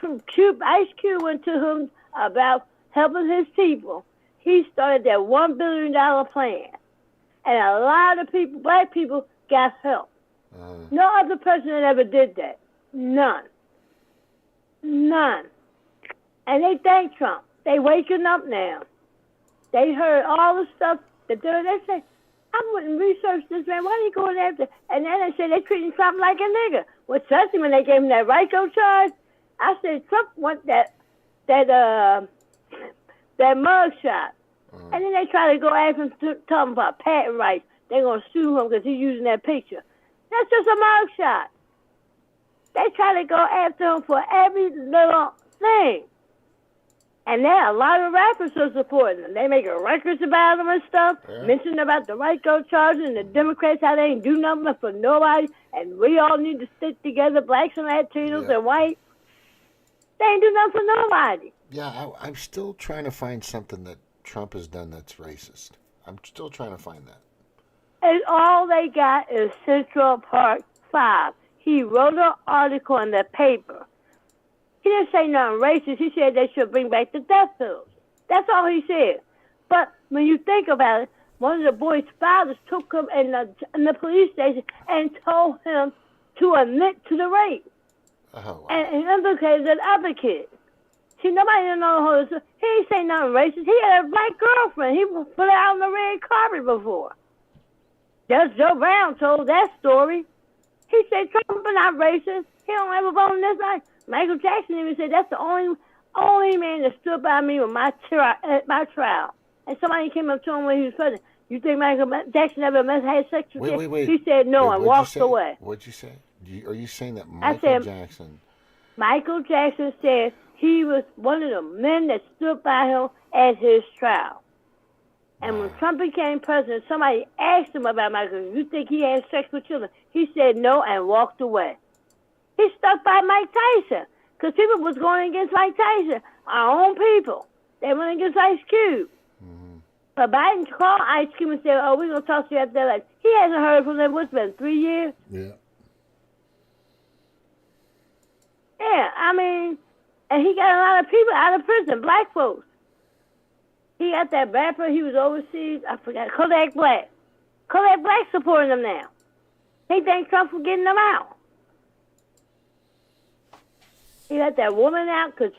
Ice Cube went to him about helping his people, he started that $1 billion plan. And a lot of people, black people, got help. No other president ever did that. None. And they thank Trump. They waking up now. They heard all the stuff that they say, I wouldn't research this man. Why are you going after? And then they say they're treating Trump like a nigga. Well, especially when they gave him that RICO charge. I said Trump want that mug shot. And then they try to go after him, tell him about patent rights. They're going to sue him because he's using that picture. That's just a mug shot. They try to go after him for every little thing. And there are a lot of rappers who are supporting him. They making records about him and stuff, mentioning about the RICO charges and the Democrats, how they ain't do nothing for nobody, and we all need to stick together, blacks and Latinos and whites. They ain't do nothing for nobody. Yeah, I'm still trying to find something that Trump has done that's racist. I'm still trying to find that. And all they got is Central Park 5. He wrote an article in the paper. He didn't say nothing racist. He said they should bring back the death pills. That's all he said. But when you think about it, one of the boys' fathers took him in the police station and told him to admit to the rape. Oh, wow. And implicated the other kid. See, nobody didn't know who he ain't say nothing racist. He had a black girlfriend. He put her out on the red carpet before. Just Joe Brown told that story. He said Trump is not racist. He don't ever vote in this life. Michael Jackson even said that's the only man that stood by me with my trial. And somebody came up to him when he was president. You think Michael Jackson ever had sex with him? Wait. He said no and walked away. What'd you say? Are you saying that Michael Jackson said he was one of the men that stood by him at his trial. And when Trump became president, somebody asked him about Michael. You think he had sex with children? He said no and walked away. He stuck by Mike Tyson because people was going against Mike Tyson. Our own people. They went against Ice Cube. But Biden called Ice Cube and said, "Oh, we're gonna talk to you after that." Like, he hasn't heard from them. What's been 3 years? Yeah. Yeah, I mean, and he got a lot of people out of prison, black folks. He got that rapper. He was overseas. I forgot. Kodak Black. Kodak Black supporting him now. He thanks Trump for getting them out. He let that woman out because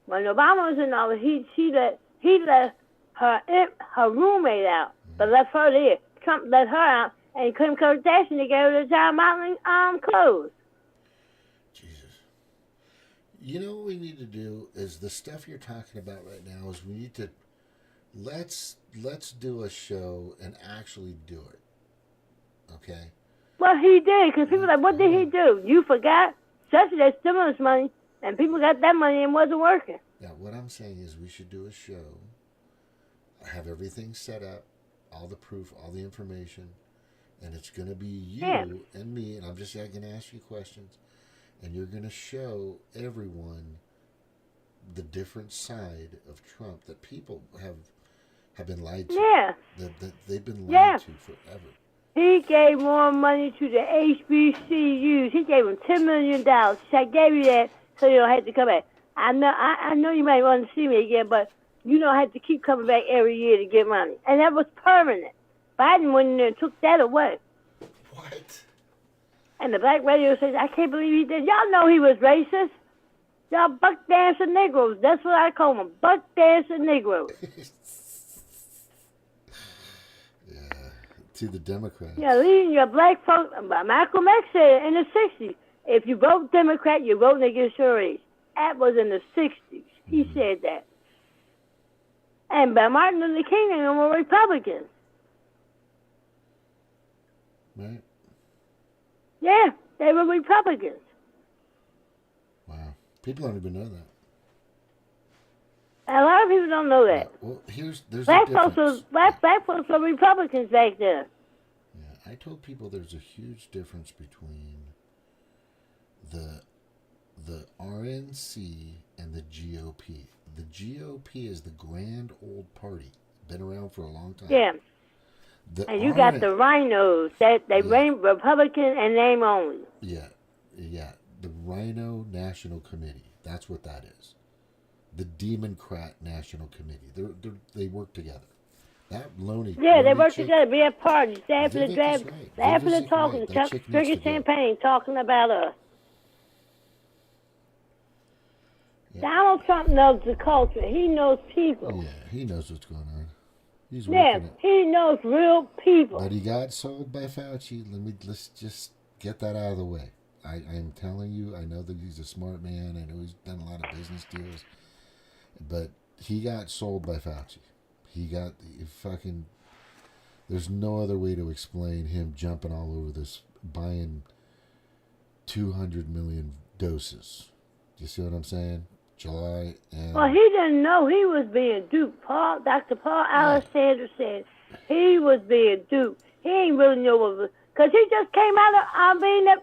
when Obama was in office, he let her roommate out, but left her there. Trump let her out, and Kim Kardashian, they gave her the child modeling clothes. You know what we need to do is the stuff you're talking about right now is we need to let's do a show and actually do it. Okay? Well, he did, because people are like, what did he do? You forgot? Especially that stimulus money, and people got that money and wasn't working. Yeah, what I'm saying is we should do a show, have everything set up, all the proof, all the information, and it's going to be you and me, and I'm just going to ask you questions. And you're going to show everyone the different side of Trump that people have been lied to. Yeah. That they've been lied to forever. He gave more money to the HBCUs. He gave them $10 million. He said, I gave you that so you don't have to come back. I know you might want to see me again, but you don't have to keep coming back every year to get money. And that was permanent. Biden went in there and took that away. What? And the black radio says, I can't believe he did. Y'all know he was racist. Y'all buck dancing Negroes. That's what I call them, buck dancing Negroes. To the Democrats. Yeah, leading your black folks. Malcolm X said in the 60s, if you vote Democrat, you're voting against your race. That was in the 60s. He said that. And by Martin Luther King, they were Republicans. Right. Yeah, they were Republicans. Wow. People don't even know that. A lot of people don't know that. Well, there's black a difference. Black folks were Republicans back then. Yeah, I told people there's a huge difference between the RNC and the GOP. The GOP is the grand old party. Been around for a long time. Yeah. And you got the rhinos that they reign Republican and name only. Yeah. The Rhino National Committee. That's what that is. The Democrat National Committee. They work together. That Loney. Yeah, they work together. Be at parties. They after the draft. They after the talking, drinking champagne, talking about us. Yeah. Donald Trump knows the culture. He knows people. Yeah, he knows what's going on. He's he knows real people. But he got sold by Fauci. Let's just get that out of the way. I'm telling you, I know that he's a smart man. I know he's done a lot of business deals. But he got sold by Fauci. He got fucking... There's no other way to explain him jumping all over this, buying 200 million doses. Do you see what I'm saying? July and... Well, he didn't know he was being duped. Dr. Paul Alexander said he was being duped. He ain't really know what was... Because he just came out of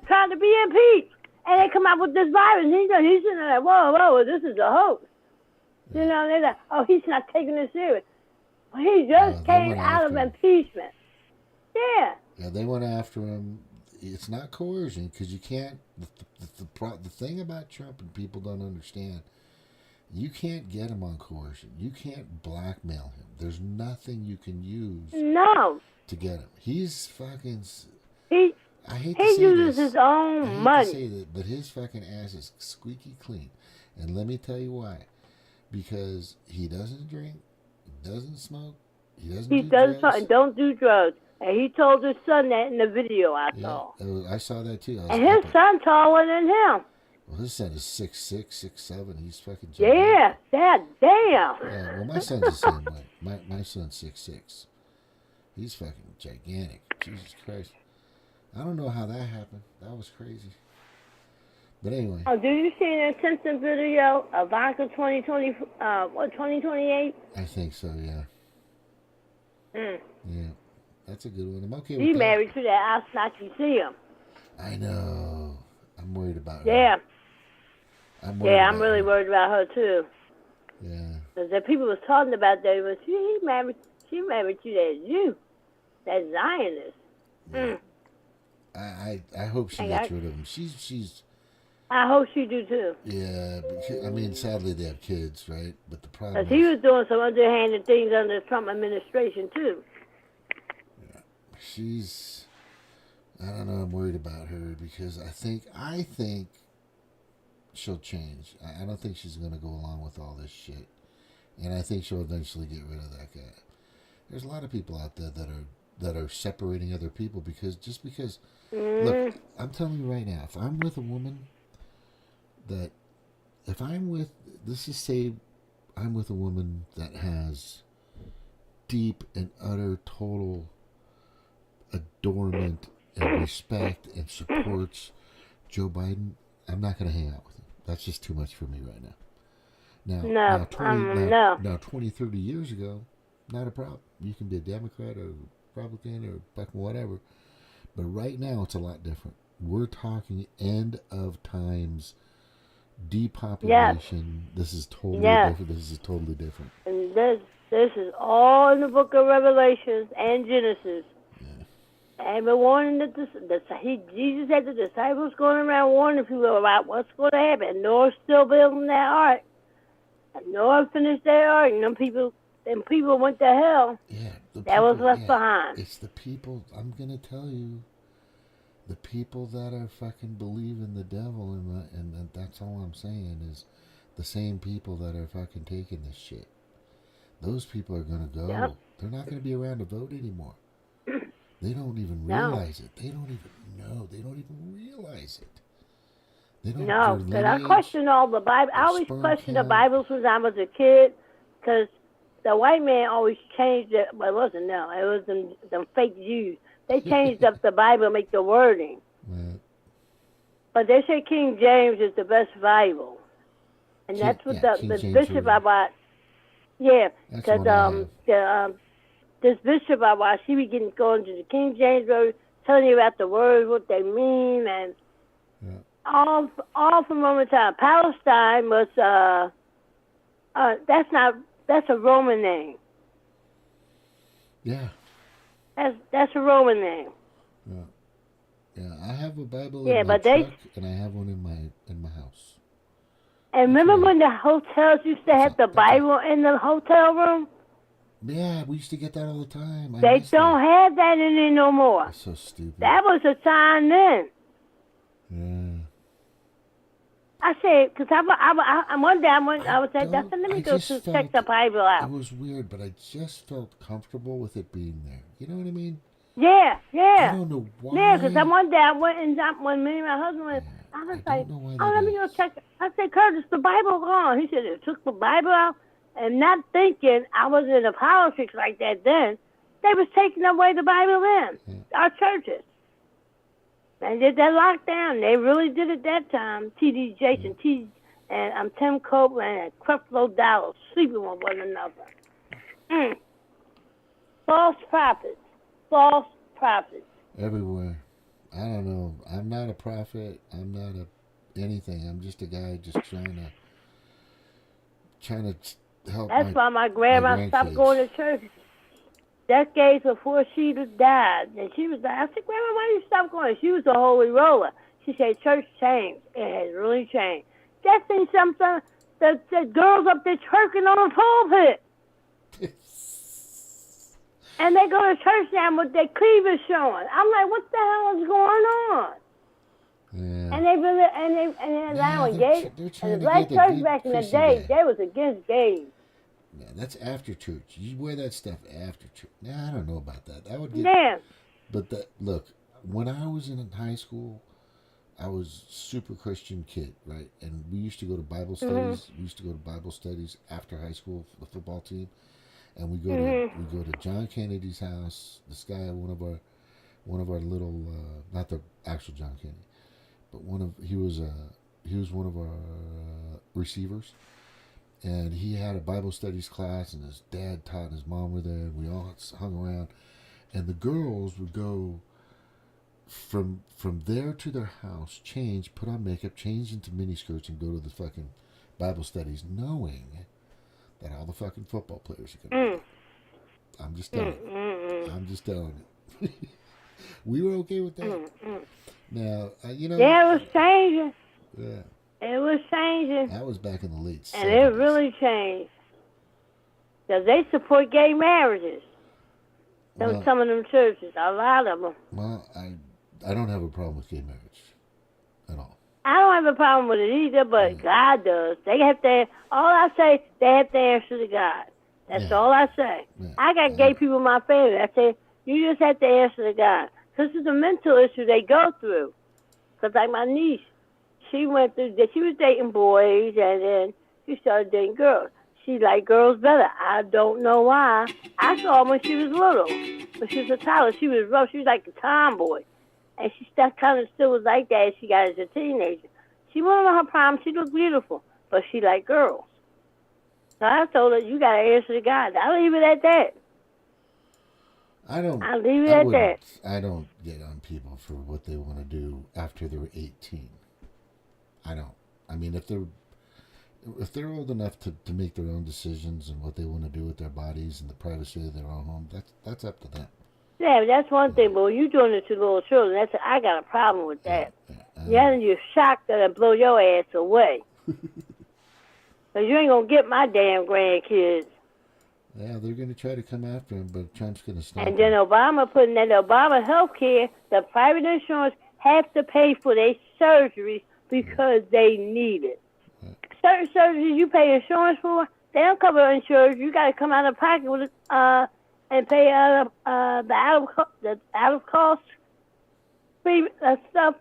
trying to be impeached. And they come out with this virus. And he's sitting there like, whoa, this is a hoax. You know, they're like, oh, he's not taking it serious. Well, he just came out of impeachment. Yeah. Yeah, they went after him. It's not coercion because you can't... The thing about Trump and people don't understand, you can't get him on coercion. You can't blackmail him. There's nothing you can use to get him. He's fucking... I hate to say he uses his own money. To say that, but his fucking ass is squeaky clean. And let me tell you why. Because he doesn't drink, he doesn't smoke, he don't do drugs. And he told his son that in the video I saw. I saw that too. And his son taller than him. Well, his son is 6'6", 6'7". He's fucking gigantic. Yeah, damn. Yeah, well, my son's the same way. My son's 6'6". He's fucking gigantic. Jesus Christ. I don't know how that happened. That was crazy. But anyway. Oh, did you see an intensive video of Ivanka 2028? I think so, yeah. Yeah, that's a good one. I'm okay with He that. married to that Oshkosh Museum. I know. I'm worried about her. Yeah. I'm really worried about her too. Yeah. Because the people was talking about that, but she married to that Jew, that Zionist. Yeah. I hope she gets rid of him. She's. I hope she do too. Yeah, I mean, sadly they have kids, right? But the problem Because he was doing some underhanded things under the Trump administration too. Yeah, she's. I don't know. I'm worried about her because I think she'll change. I don't think she's going to go along with all this shit, and I think she'll eventually get rid of that guy. There's a lot of people out there that are separating other people because look, I'm telling you right now, if I'm with a woman I'm with a woman that has deep and utter total adornment and respect and supports Joe Biden, I'm not going to hang out with him. That's just too much for me right now. Now, 20, 30 years ago, not a problem. You can be a Democrat or Republican or fucking whatever. But right now, it's a lot different. We're talking end of times, depopulation. Yes. This is totally different. This is totally different. And this is all in the book of Revelations and Genesis. And we're warning Jesus had the disciples going around warning people about what's going to happen. Noah's still building that ark. And Noah finished that ark, and them people went to hell. Yeah, that was left behind. It's the people. I'm gonna tell you, the people that are fucking believing the devil, and that's all I'm saying is the same people that are fucking taking this shit. Those people are gonna go. Yep. They're not gonna be around to vote anymore. They don't even realize it. They don't even know. They don't even realize it. They don't. No, but I question all the Bible. I always question the Bibles when I was a kid, because the white man always changed it. Well, it wasn't no. It was them fake Jews. They changed up the Bible and make the wording. Right. But they say King James is the best Bible, and that's what the bishop I watched. Yeah, because this bishop I watched, he be going to the King James Version, telling you about the words, what they mean, and all from Roman time. Palestine was that's a Roman name. Yeah. That's a Roman name. Yeah. I have a Bible in my truck, and I have one in my house. And remember when the hotels used to have the Bible in the hotel room? Yeah, we used to get that all the time. They don't have that in there no more. That's so stupid. That was a time then. Yeah. I said, because one day I was like, let me go check the Bible out. It was weird, but I just felt comfortable with it being there. You know what I mean? Yeah. I don't know why. Yeah, because one day I went and when me and my husband went, I was like, let me go check it. I said, Curtis, the Bible gone. He said, they took the Bible out. And not thinking I wasn't into politics like that then, they was taking away the Bible in our churches. And did that lockdown. They really did it that time. T.D. Jason, and Tim Copeland and Creflo Dollar sleeping with one another. False prophets. Everywhere. I don't know. I'm not a prophet. I'm not anything. I'm just a guy just trying to help. That's why my grandma stopped going to church decades before she died. And she was like, I said, Grandma, why did you stop going? She was a holy roller. She said, church changed. It has really changed. That thing something, the girls up there twerking on the pulpit. And they go to church now with their cleavage showing. I'm like, what the hell is going on? Yeah. And they're allowing gays. And the black church back in the day, they was against gays. Yeah, that's after church. You wear that stuff after church. Nah, I don't know about that. I would get. Yeah. But look, when I was in high school, I was super Christian kid, right? And we used to go to Bible studies. Mm-hmm. We used to go to Bible studies after high school for the football team, and we go to John Kennedy's house. This guy, one of our little, not the actual John Kennedy, but he was one of our receivers. And he had a Bible studies class, and his dad taught, and his mom were there, and we all hung around. And the girls would go from there to their house, change, put on makeup, change into miniskirts, and go to the fucking Bible studies, knowing that all the fucking football players are going to be. I'm just telling you. I'm just telling you. We were okay with that. Now, you know. Yeah, it was changing. Yeah. It was changing. That was back in the late 70s. And it really changed. Because they support gay marriages. Some of them churches, a lot of them. Well, I don't have a problem with gay marriage at all. I don't have a problem with it either, but God does. They have to, all I say, they have to answer to God. That's all I say. Yeah. I got gay people in my family. I say, you just have to answer to God. Because it's a mental issue they go through. Because like my niece, she went through, she was dating boys, and then she started dating girls. She liked girls better. I don't know why. I saw her when she was little. When she was a toddler, she was rough. She was like a tomboy. And she kind of still was like that as she got as a teenager. She went on her prom. She looked beautiful, but she liked girls. So I told her, you got to answer to God. I'll leave it at that. I'll leave it at that. I don't get on people for what they want to do after they're 18. I don't. I mean, if they're old enough to make their own decisions and what they want to do with their bodies and the privacy of their own home, that's up to them. Yeah, that's one thing, but when you're doing it to little children, I got a problem with that. You're shocked that it blow your ass away. Because you ain't going to get my damn grandkids. Yeah, they're going to try to come after him, but Trump's going to stop And then Obama putting that Obama health care, the private insurance have to pay for their surgeries because they need it. Certain surgeries you pay insurance for, they don't cover insurance. You got to come out of pocket with and pay out of the out of cost free stuff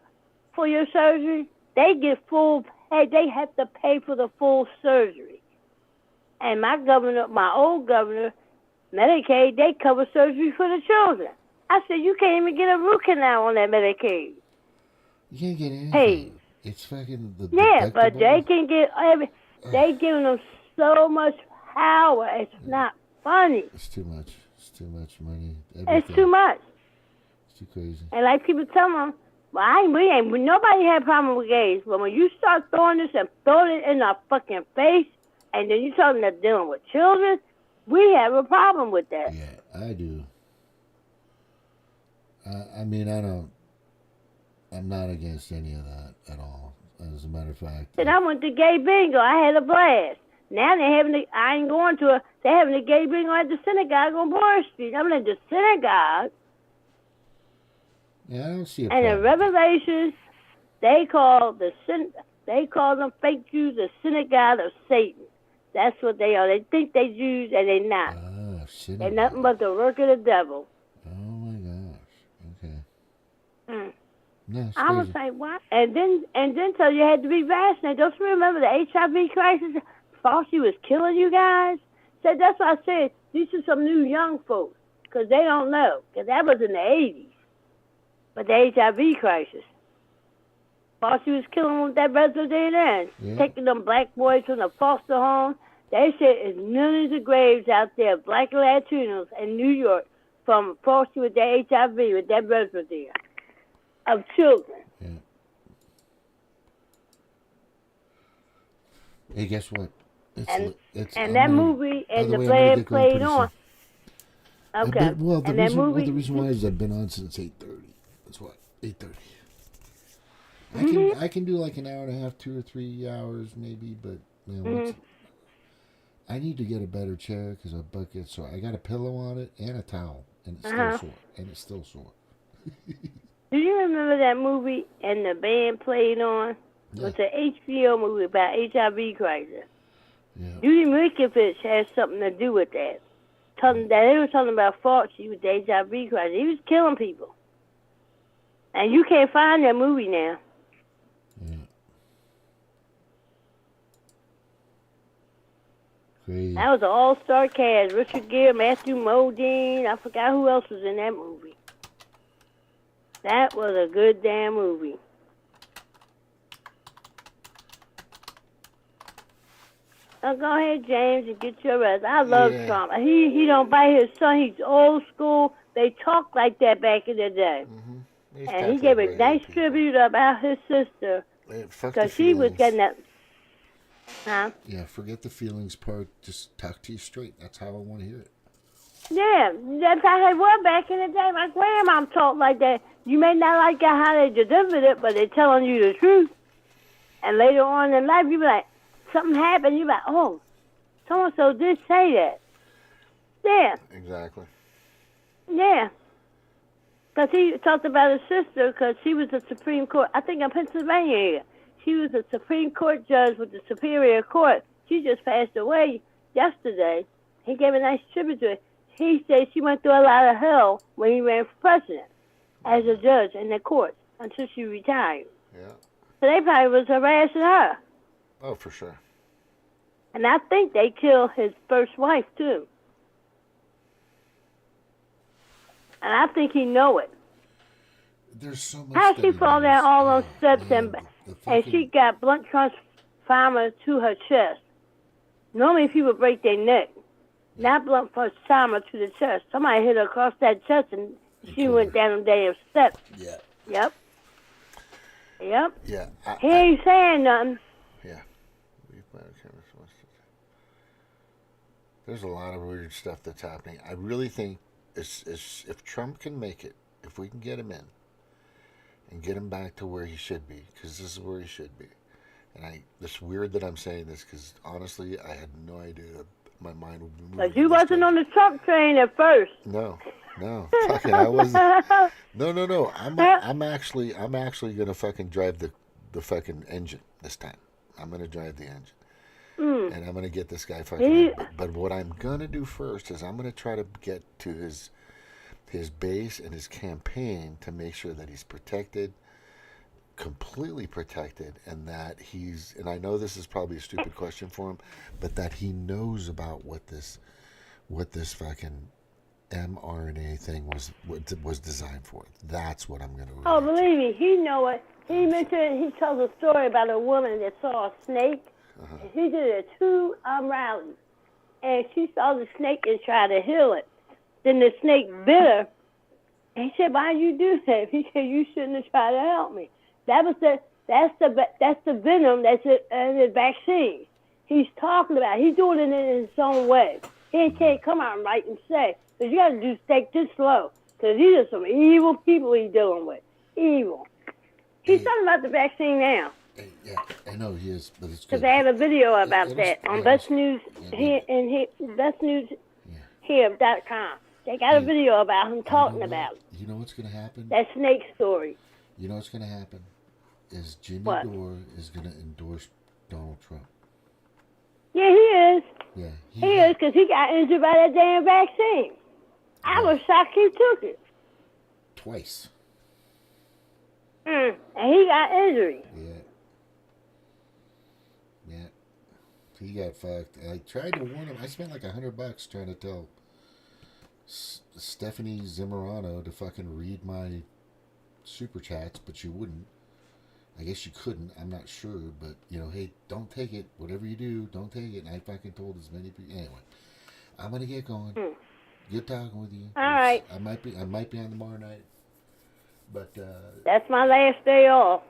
for your surgery. They get full pay. They have to pay for the full surgery. And my old governor, Medicaid, they cover surgery for the children. I said, you can't even get a root canal on that Medicaid. You can't get anything. Hey. It's fucking the but they can get they giving them so much power. It's not funny. It's too much. It's too much money. It's too much. It's too crazy. And like people tell them, well, nobody had a problem with gays. But when you start throwing this and throwing it in our fucking face, and then you tell them they're dealing with children, we have a problem with that. Yeah, I do. I'm not against any of that at all. As a matter of fact. And I went to gay bingo. I had a blast. Now I ain't going to they're having a gay bingo at the synagogue on Broad Street. I'm at the synagogue. Yeah, I don't see a problem. And in Revelations, they call them fake Jews the synagogue of Satan. That's what they are. They think they Jews and they're not. They're nothing but the work of the devil. Oh my gosh. Okay. No, I was like, what? And then tell you had to be vaccinated. Don't you remember the HIV crisis? Fauci was killing you guys. So that's why I said these are some new young folks because they don't know. Because that was in the 80s. But the HIV crisis. Fauci was killing them with that resident then. Taking them black boys from the foster home. They said there's millions of graves out there, black Latinos in New York from Fauci with that HIV, with that resident there. Of children. Yeah. Hey, guess what? And that movie and the play played on. Okay. The reason why is I've been on since 8:30. That's what 8:30. I can do like an hour and a half, 2 or 3 hours maybe, but I need to get a better chair because my butt gets sore. I got a pillow on it and a towel, and it's still sore. Do you remember that movie and the band played on? It was an HBO movie about HIV crisis. Yeah. Judy Mikovits has something to do with that. They were talking about Fauci with the HIV crisis. He was killing people. And you can't find that movie now. Yeah. Crazy. That was an all-star cast. Richard Gere, Matthew Modine. I forgot who else was in that movie. That was a good damn movie. Now go ahead, James, and get your rest. I love Trump. He don't bite his son. He's old school. They talk like that back in the day. And he gave a nice tribute about his sister. Because she was getting that. Huh? Yeah, forget the feelings part. Just talk to you straight. That's how I want to hear it. Yeah, that's how they were back in the day. My grandma talked like that. You may not like how they delivered it, but they're telling you the truth. And later on in life, you be like, something happened. You be like, oh, so-and-so did say that. Yeah. Exactly. Yeah. Because he talked about his sister because she was a Supreme Court, I think in Pennsylvania area. She was a Supreme Court judge with the Superior Court. She just passed away yesterday. He gave a nice tribute to her. He said she went through a lot of hell when he ran for president as a judge in the courts until she retired. Yeah. So they probably was harassing her. Oh, for sure. And I think they killed his first wife, too. And I think he know it. There's so much. How she fall down all those steps and she got blunt trauma to her chest. Normally people break their neck. Not blunt trauma to the chest. Somebody hit her across that chest and she went down them damn steps. Yeah. Yep. Yep. Yeah. He ain't saying nothing. Yeah. There's a lot of weird stuff that's happening. I really think if Trump can make it, if we can get him in and get him back to where he should be, because this is where he should be. And it's weird that I'm saying this because honestly, I had no idea my mind would be moving. But you wasn't on the Trump train at first. No, fucking I wasn't. No. I'm actually gonna fucking drive the fucking engine this time. I'm gonna drive the engine. And I'm gonna get this guy fucking. But what I'm gonna do first is I'm gonna try to get to his base and his campaign to make sure that he's protected, completely protected, and that and I know this is probably a stupid question for him, but that he knows about what this fucking mRNA thing was designed for. That's what I'm gonna. Oh, believe me, he know it. He mentioned he tells a story about a woman that saw a snake. He did a 2 rally, and she saw the snake and tried to heal it. Then the snake bit her, and he said, "Why'd you do that?" He said, "You shouldn't have tried to help me." That's the venom that's in the vaccine. He's talking about. He's doing it in his own way. He can't come out right and say, "Cause you got to take this slow." Cause these are some evil people he's dealing with. Evil. He's talking about the vaccine now. Yeah, I know he is, but it's good. Because I have a video about that on Best News here and bestnewshere.com. They got a video about him talking about it. You know what's going to happen? That snake story. You know what's going to happen? Is Jimmy Dore is going to endorse Donald Trump. Yeah, he is. Yeah, he is because he got injured by that damn vaccine. I was shocked he took it. Twice. And he got injury. Yeah. He got fucked. I tried to warn him. I spent like $100 trying to tell Stephanie Zimmerano to fucking read my super chats, but she wouldn't. I guess she couldn't. I'm not sure, but hey, don't take it. Whatever you do, don't take it. And I fucking told as many people. Anyway, I'm gonna get going. Good talking with you. All right. I might be on tomorrow night, but that's my last day off.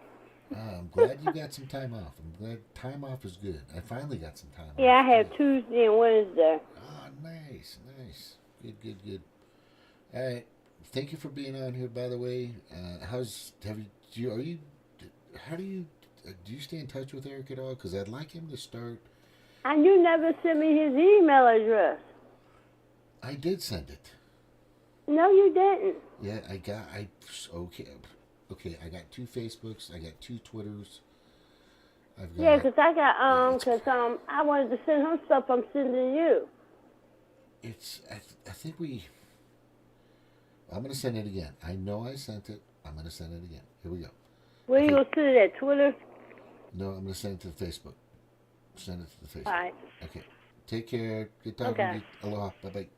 I'm glad you got some time off. I'm glad time off is good. I finally got some time off. Yeah, I have Tuesday and Wednesday. Oh, nice. Good. All right. Thank you for being on here, by the way. Do you stay in touch with Eric at all? Because I'd like him to start. And you never sent me his email address. I did send it. No, you didn't. Yeah, Okay, I got 2 Facebooks. I got 2 Twitters. Because I got I wanted to send him stuff. I'm sending you. I think I'm gonna send it again. I know I sent it. I'm gonna send it again. Here we go. Where you gonna send it at? Twitter? No, I'm gonna send it to the Facebook. Send it to the Facebook. All right. Okay. Take care. Good talking to you. Aloha. Bye bye.